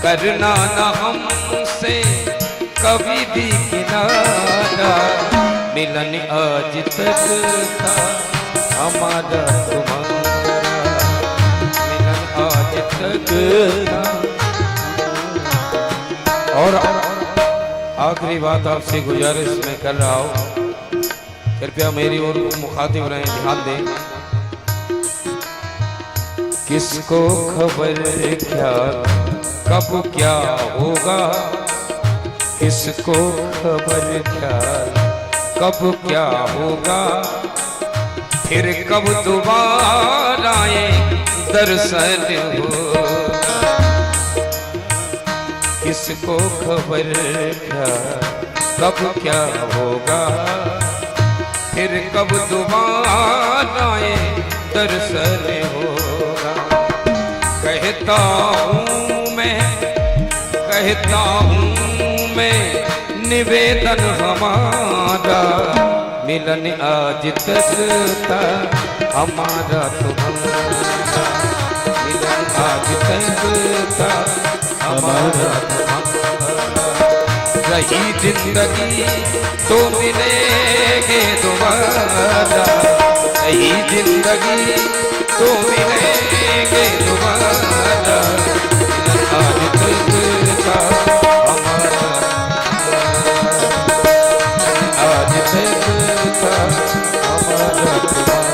करना ना हमसे कभी भी किनारा, मिलन आज तक था हमारा तुम्हारा, मिलन आज तक था। और आखिरी बात आपसे गुजारिश मैं कर रहा हूँ, कृपया मेरी ओर मुखातिब रहें, ध्यान दें। किसको खबर क्या कब क्या होगा, किसको खबर क्या कब क्या होगा, फिर कब दोबारा ये दर्शन होगा, किसको खबर क्या कब क्या होगा, फिर कब दोबारा ये दर्शन होगा। कहता हूँ मैं निवेदन हमारा, मिलन आज तक था हमारा तुम्हारा, मिलन आज तक था हमारा तुम्हारा। रही जिंदगी तो मिलेंगे दोबारा, रही जिंदगी तो मिलेंगे दोबारा, आज तक था हमारा, आज तक था हमारा तुम्हारा।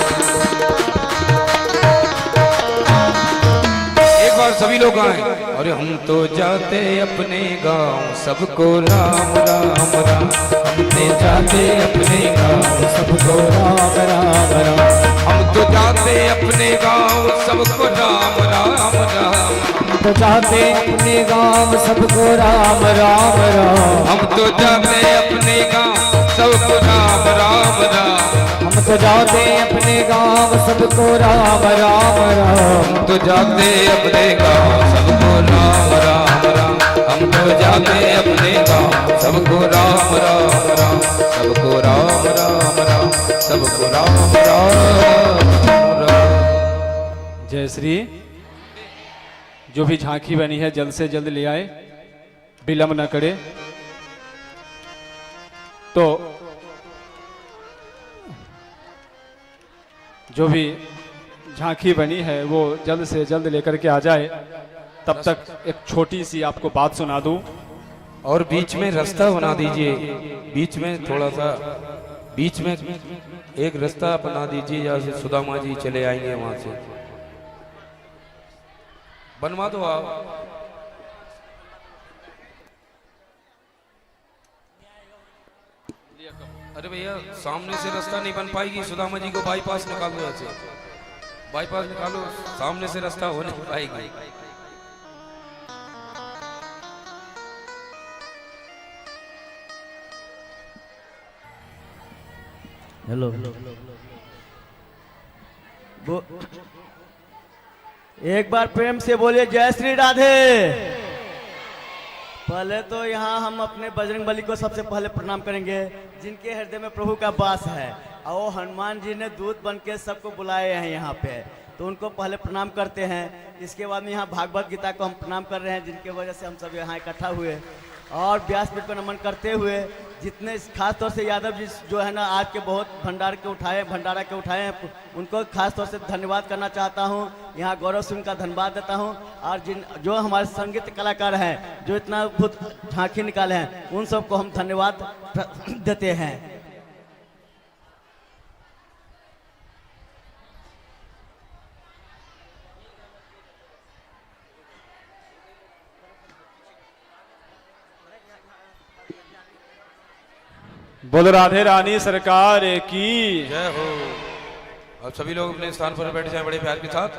एक बार सभी लोग आए। अरे हम तो जाते अपने गांव सबको राम राम राम, हम तो जाते अपने गांव सबको राम राम राम, हम तो जाते अपने गांव सबको राम राम राम, हम तो जाते अपने गांव सबको राम राम राम, हम तो जाते अपने गांव सबको राम राम राम, हम तो जाते अपने गांव सबको राम राम राम, हम तो जाते अपने गांव सबको राम राम राम, हम तो जाते अपने गांव सबको राम राम राम, सबको राम राम राम, सबको राम राम राम। जय श्री। जो भी झांकी बनी है जल्द से जल्द ले आए, विलंब न करे। तो जो भी झांकी बनी है वो जल्द से जल्द लेकर के आ जाए। तब तक एक छोटी सी आपको बात सुना दूं। और बीच में रास्ता बना दीजिए, बीच में थोड़ा सा बीच में एक रास्ता बना दीजिए जहाँ से सुदामा जी चले आएंगे, वहां से बनवा दो आप। अरे भैया सामने से रास्ता नहीं बन पाएगी, सुदामा जी को बाईपास निकाल दो, ऐसे बाईपास निकालो, सामने से रास्ता हो नहीं पाएगी। हेलो एक बार प्रेम से बोलिए जय श्री राधे। पहले तो यहाँ हम अपने बजरंगबली को सबसे पहले प्रणाम करेंगे, जिनके हृदय में प्रभु का वास है, और वो हनुमान जी ने दूत बन के सबको बुलाए हैं यहाँ पे, तो उनको पहले प्रणाम करते हैं। इसके बाद में यहाँ भागवत गीता को हम प्रणाम कर रहे हैं, जिनके वजह से हम सब यहाँ इकट्ठा हुए। और व्यासपीठ को नमन करते हुए जितने खास तौर से यादव जी जो है ना आज के बहुत भंडारा के उठाए हैं, उनको खास तौर से धन्यवाद करना चाहता हूं। यहाँ गौरव सिंह का धन्यवाद देता हूं। और जो हमारे संगीत कलाकार हैं जो इतना अद्भुत झांकी निकाले हैं, उन सबको हम धन्यवाद देते हैं। बोल राधे रानी सरकार की जय हो। अब सभी लोग अपने स्थान पर बैठ जाएं बड़े प्यार के साथ।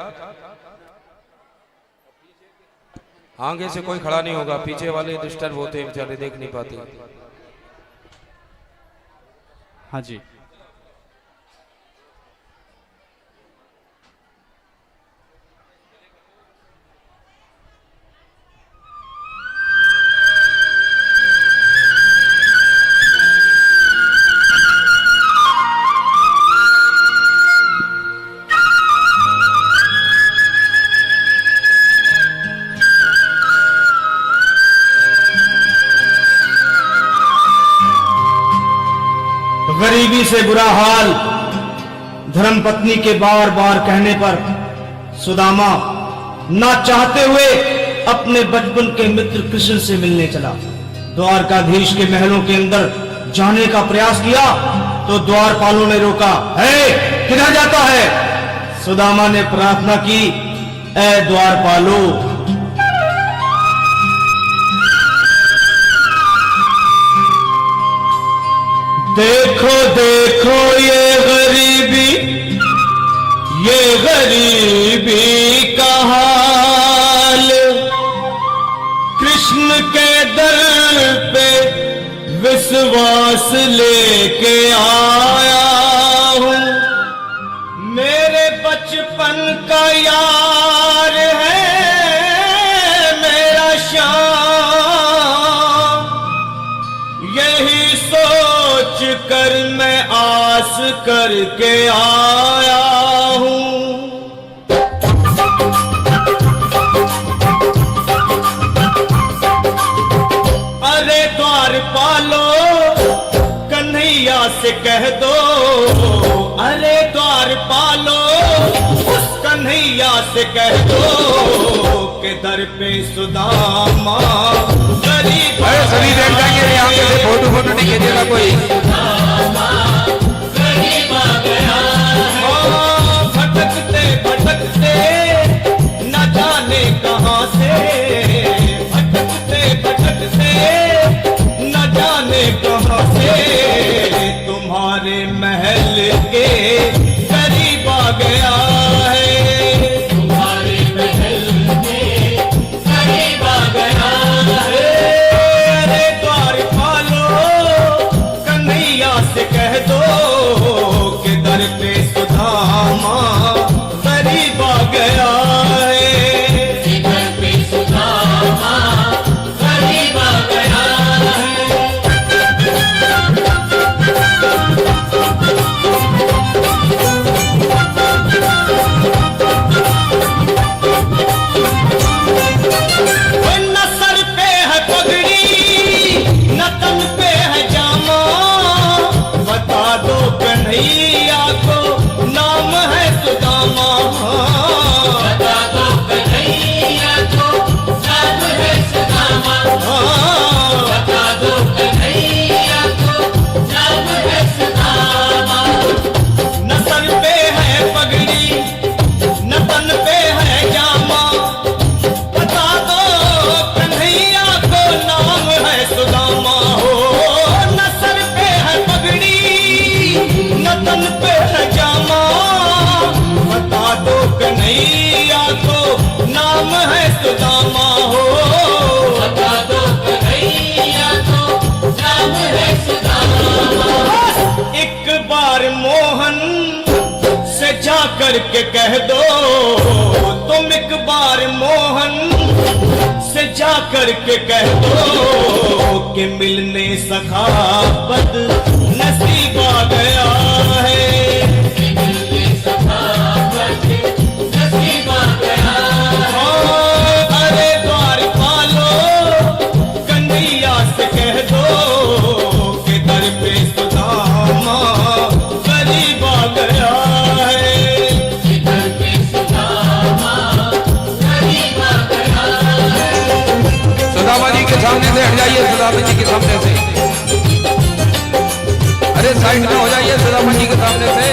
आगे से कोई खड़ा नहीं होगा, पीछे वाले डिस्टर्ब होते हैं बेचारे, देख नहीं पाते। हाँ जी। गरीबी से बुरा हाल धर्मपत्नी के बार बार कहने पर सुदामा ना चाहते हुए अपने बचपन के मित्र कृष्ण से मिलने चला। द्वारकाधीश के महलों के अंदर जाने का प्रयास किया तो द्वारपालों ने रोका। है किधर जाता है? सुदामा ने प्रार्थना की, ऐ द्वारपालो, देखो देखो ये गरीबी का हाल, कृष्ण के दर पे विश्वास लेके आया हूं। मेरे बचपन का यार है मेरा श्याम, यही सोच कर मैं आस करके आया हूं। अरे द्वारपालो कन्हैया से कह दो, अरे द्वारपालो उस कन्हैया से कह दो के दर पे सुदामा गरीब। अरे सभी बैठ जाएंगे, यहाँ पे फोटो नहीं खींचेगा कोई। भटकते भटकते न जाने कहां से, भटकते भटकते न जाने कहां से तुम्हारे महल के करीब आ गया है, तुम्हारे महल के करीब आ गया है। अरे द्वारपालो कन्हैया से कह दो कि दर पे सुदामा करीब आ गया है, दर पे सुदामा करीब आ गया है। न सर पे है पगड़ी न तन पे है जामा, बता दो कन्हैया को नाम है सुदामा, बता दो कन्हैया को नाम है सुदामा, बता दो कन्हैया को नाम है सुदामा। न सर पे है पगड़ी न तन पे है जामा, बता दो कन्हैया को नाम है सुदामा हो। न सर पे है पगड़ी न तन पे है जामा, बता दो कन्हैया को नाम है सुदामा हो, बता दो कन्हैया को नाम है सुदामा। एक बार मोहन से जा करके कह दो, तुम एक बार मोहन से जा करके कह दो कि मिलने सखावत नसीब आ गया है, मिलने सखावत नसीब आ गया है। अरे द्वारपालो कन्हैया से कह दो कि दर पे सुदामा करीब आ गया है, दर पे सुदामा करीब आ गया है। सुदामा जी के सामने से हट जाइए, सुदामा जी के सामने से। अरे साइड में हो जाइए सुदामा जी के सामने से।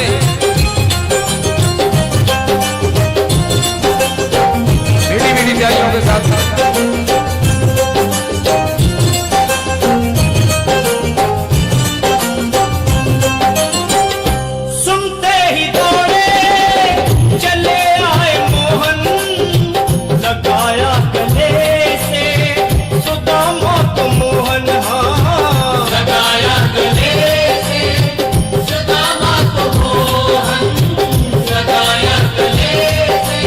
मीठी मीठी प्यारियों के साथ सुनते ही दौड़े चले आए मोहन, लगाया गले से सुदामा को मोहन, हाँ लगाया गले से सुदामा को मोहन, लगाया गले से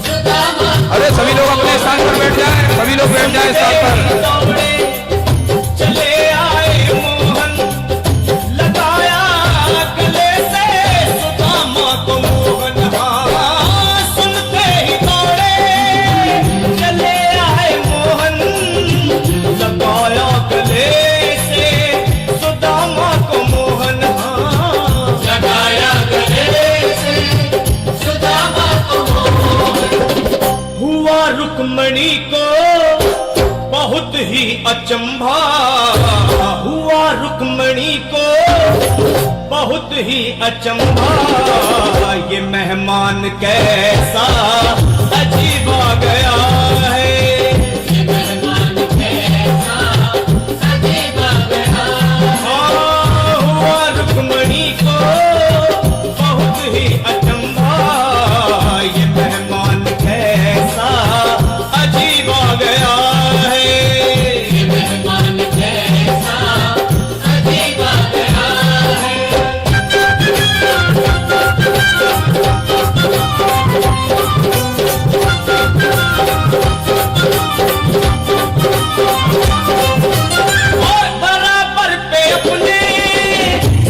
सुदामा। अरे सभी लोग अपने स्थान पर बैठ जाएं, सभी लोग बैठ जाएं स्थान पर। दौड़े चले आए मोहन, लगाया गले से सुदामा को मोहन, हाँ सुनते ही दौड़े चले आए मोहन, लगाया गले से सुदामा को मोहन, रुक्मणी को बहुत ही अचंभा हुआ, रुक्मणी को बहुत ही अचंभा, ये मेहमान कैसा अजीब आ गया है, ये मेहमान कैसा अजीब आ गया है। हुआ रुक्मणी को बहुत ही अचंभा, ये मेहमान कैसा अजीब आ गया है, ये मेहमान कैसा अजीब आ गया है। और बराबर पे अपने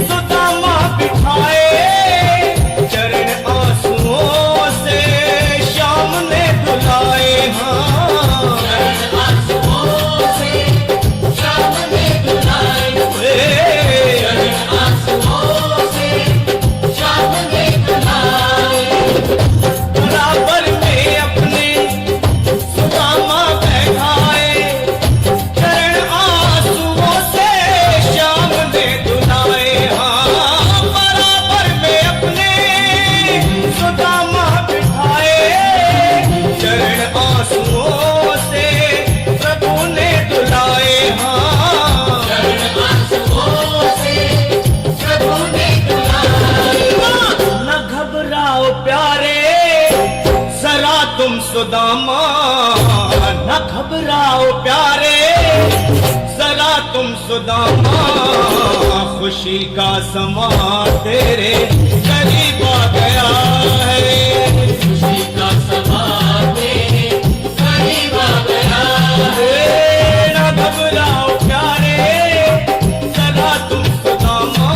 सुदामा बिठाए, चरण आंसुओं से शाम ने धुलाए, हाँ चरण आंसुओं से शाम ने धुलाए, चरण आंसुओं से शाम ने धुलाए। बराबर में अपने सुदामा बैठाए, चरण आंसुओं से शाम ने धुलाए, हाँ बराबर में अपने सुदामा बिठाए, चरण आंसुओं से प्रभु ने धुलाए, हाँ चरण आंसुओं से प्रभु ने धुलाए। न घबराओ प्यारे जरा तुम सुदामा, न घबराओ प्यारे जरा तुम सुदामा, खुशी का समा तेरे करीब आ गया है, खुशी का समा तेरे करीब आ गया है। न घबराओ प्यारे जरा तुम सुदामा,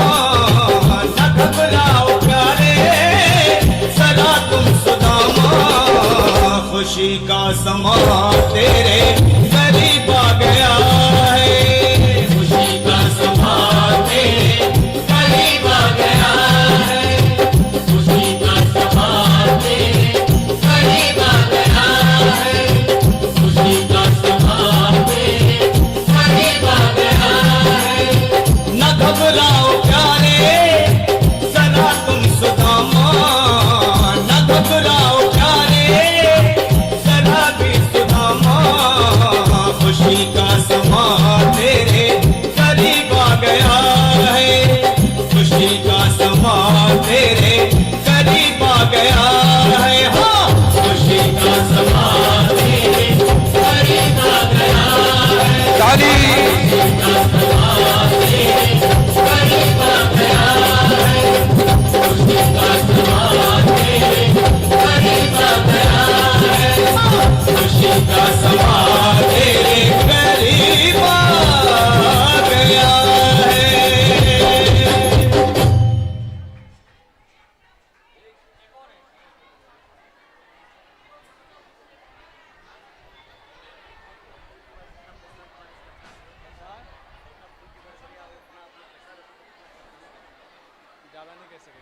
न घबराओ प्यारे जरा तुम सुदामा, खुशी का समा तेरे करीब आ गया है, खुशी का समा तेरे करीब आ गया है, खुशी का समा तेरे करीब आ गया है, खुशी का समा तेरे करीब आ गया है। न घबराओ प्यारे जरा तुम सुदामा, न घबराओ प्यारे जरा भी सुदामा, खुशी का समा तेरे करीब आ गया है, खुशी का समा तेरे करीब आ गया है, हाँ खुशी का समा तेरे करीब आ गया है। ताली खुशी का समा तेरे करीब आ गया है, खुशी का समा तेरे करीब आ गया है, खुशी का समा तेरे करीब आ गया है। ज़्यादा नहीं कह सके।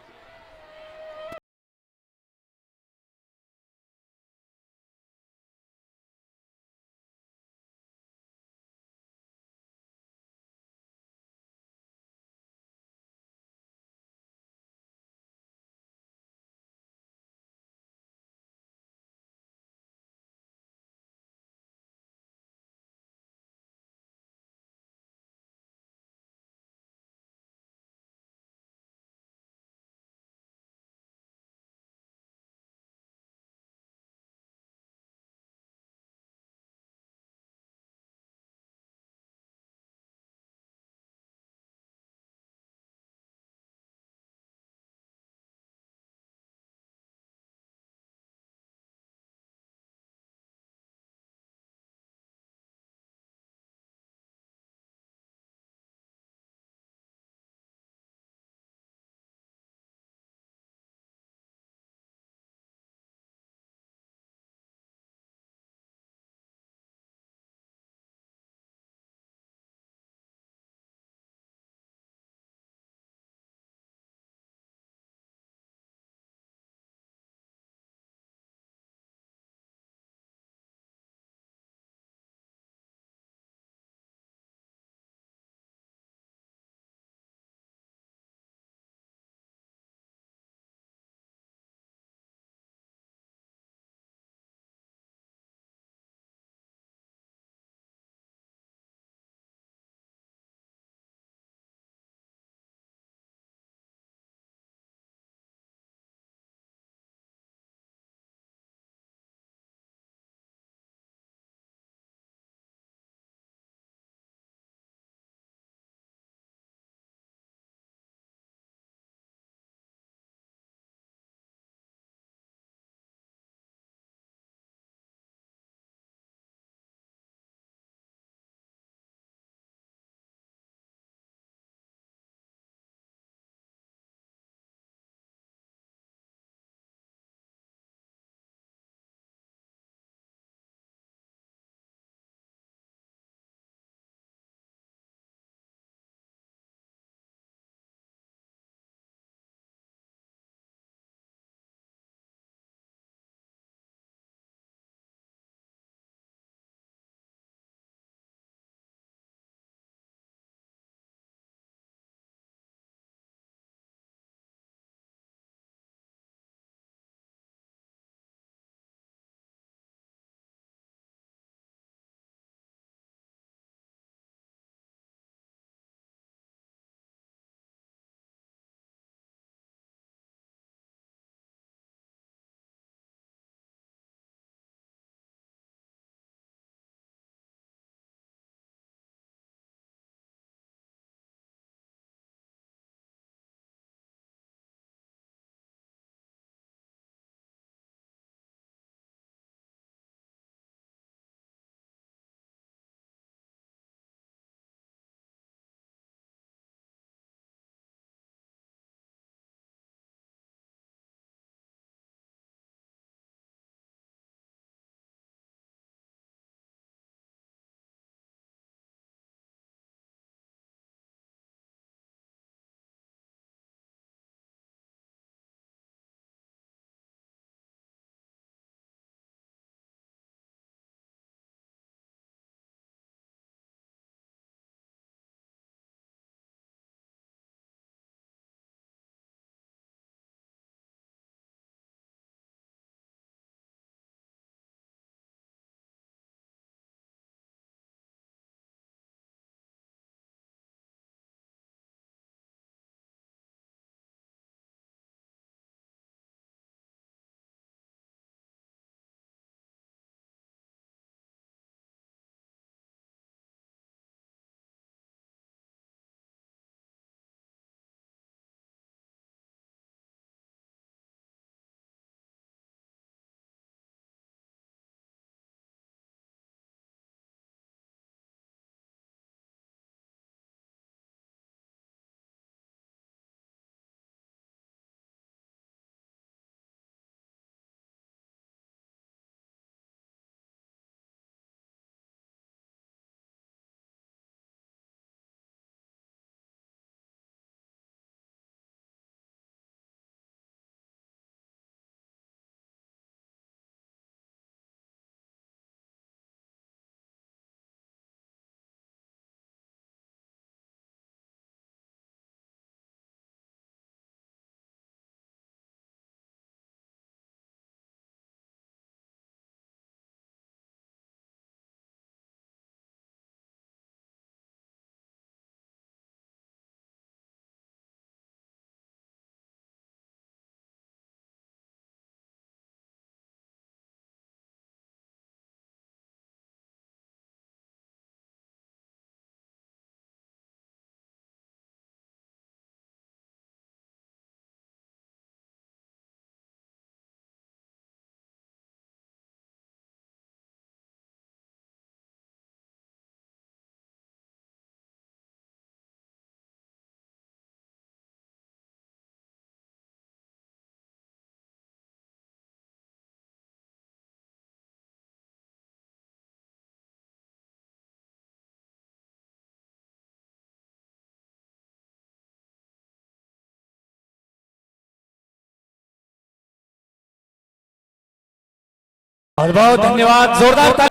बहुत बहुत धन्यवाद, जोरदार ताली।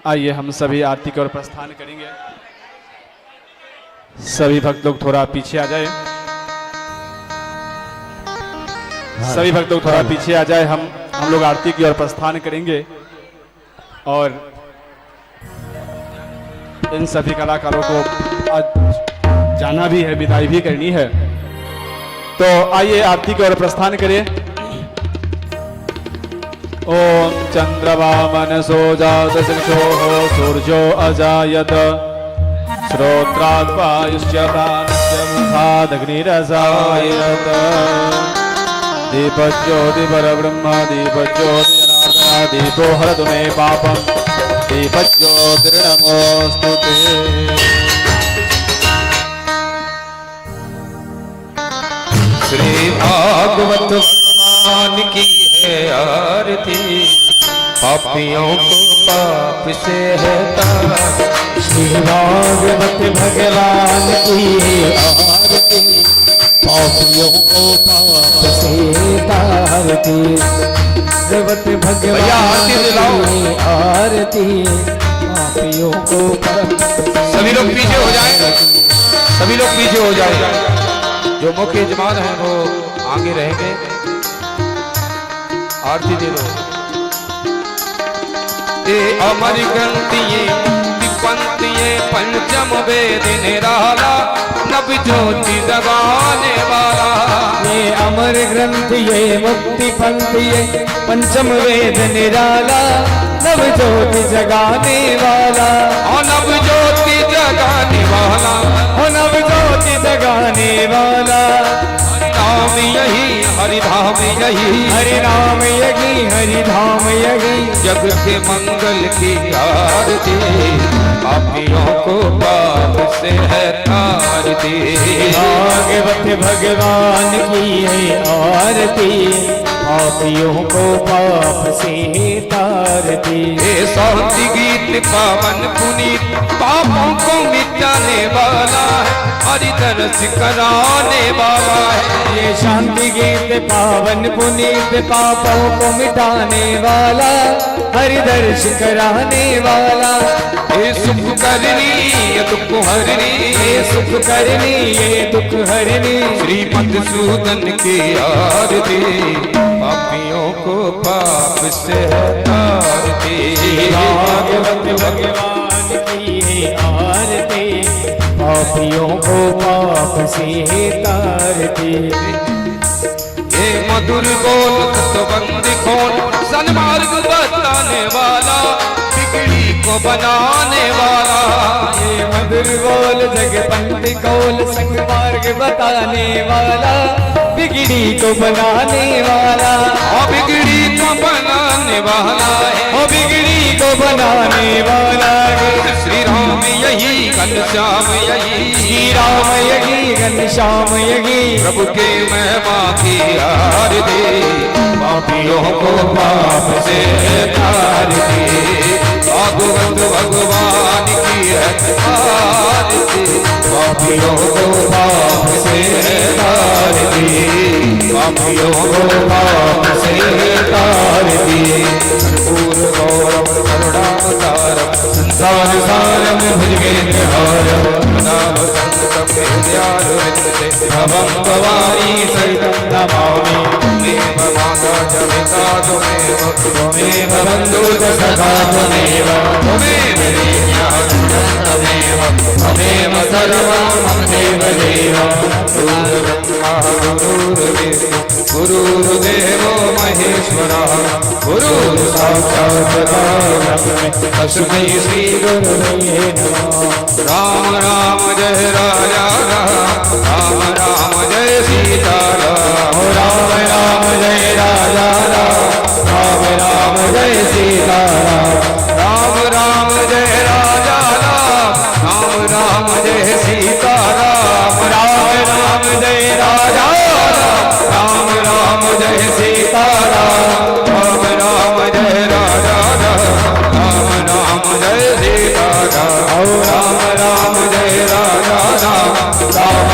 आइए हम सभी आरती की ओर प्रस्थान करेंगे। सभी भक्त लोग थोड़ा पीछे आ जाए, सभी भक्त लोग थोड़ा पीछे आ जाए। हम लोग आरती की ओर प्रस्थान करेंगे और इन सभी कलाकारों को आज जाना भी है, विदाई भी करनी है। तो आइए आरती की ओर प्रस्थान करें। ओम चंद्रमा मनसो जात चक्षुः सूर्यो अजायत श्रोत्रात् वायुश्च प्राणश्च मुखादग्निरजायत दीपज्योति परब्रह्म दीपज्योति जनार्दन दीपो हरतु मे पापम दीपज्योतिर्नमोऽस्तु ते। श्री भागवत भगवान की है आरती, पापियों को पाप से है तार। श्री भागवत भगवान की आरती, पापियों को पाप से तारती। भगवत भगवान की आरती, पापियों को पाप। सभी लोग पीछे हो जाएं, सभी लोग पीछे हो जाएं। जो मुख्य यजमान हैं वो आगे रहेंगे। आरती दे दो। ये अमर ग्रंथ ये पंक्ति ये पंचम वेद निराला, नव ज्योति जगाने वाला। ये अमर ग्रंथ ये मुक्ति पंथ ये पंचम वेद निराला, नव ज्योति जगाने वाला। और नव ज्योति जगाने वाला, ओ नव ज्योति जगाने वाला। नाम यही हरिधाम यही, हरि नाम यही हरि धाम यही। जग के मंगल की आरती, पापियों को पाप से है तारती। भागवत भगवान की है आरती, पापियों को पाप से तारती। ये शांति गीत पावन पुनीत, पापों को मिटाने वाला है, हरि दर्श कराने वाला है। ये शांति गीत पावन पुनीत, पापों को मिटाने वाला, हरि दर्श कराने वाला। ये सुख करनी ये दुख हरनी, ये सुख करनी ये दुख हरनी। श्रीमद सूदन की आरती, पापियों को पाप से है तारती। भागवत भगवान की है आरती, पापियों को पाप से तारती। ये मधुर बोल तत्वबंद खोल, सन्मार्ग बताने वाला, बिगड़ी को बनाने वाला। ये मधुर बोल जगपंथ कौल, संग मार्ग बताने वाला, बिगड़ी को बनाने वाला। और बिगड़ी को बनाने वाला है, ओ बिगड़ी को बनाने वाला है। श्री राम यही घनश्याम यही, श्री राम यही घनश्याम यही। प्रभु के महिमा की आरती, पापियों को पाप से तारती। भागवत भगवान की है आरती, पापियों को पाप से तारती। पापियों को पाप से तारती। कर्पूर गौरम करुणावतारम, संसार सारम भुजगेन्द्रहारम, नाम संतम हृदयारविन्दे, भवं भवानी सहितं नमामि। त्वमेव माता च पिता त्वमेव बन्धु च सखा त्वमेव, त्वमेव देव्यानन्दं त्वमेव, त्वमेव सर्वं मम देवदेव। गुरुर्ब्रह्मा गुरुर्विष्णु गुरुर्देवो महेश्वरः, गुरुः साक्षात् परब्रह्म, तस्मै श्री गुरवे नमः। राम राम जय राजा राम, राम राम जय सीता राम। राम राम जय राजा राम, राम राम जय सीता राम। राम राम जय राजा राम, राम राम जय सीता राम। राम राम जय राजा राम, राम राम जय सीता राम, राम राम जय राजा राम, राम राम जय सीता राम। राम राम जय राजा राम, राम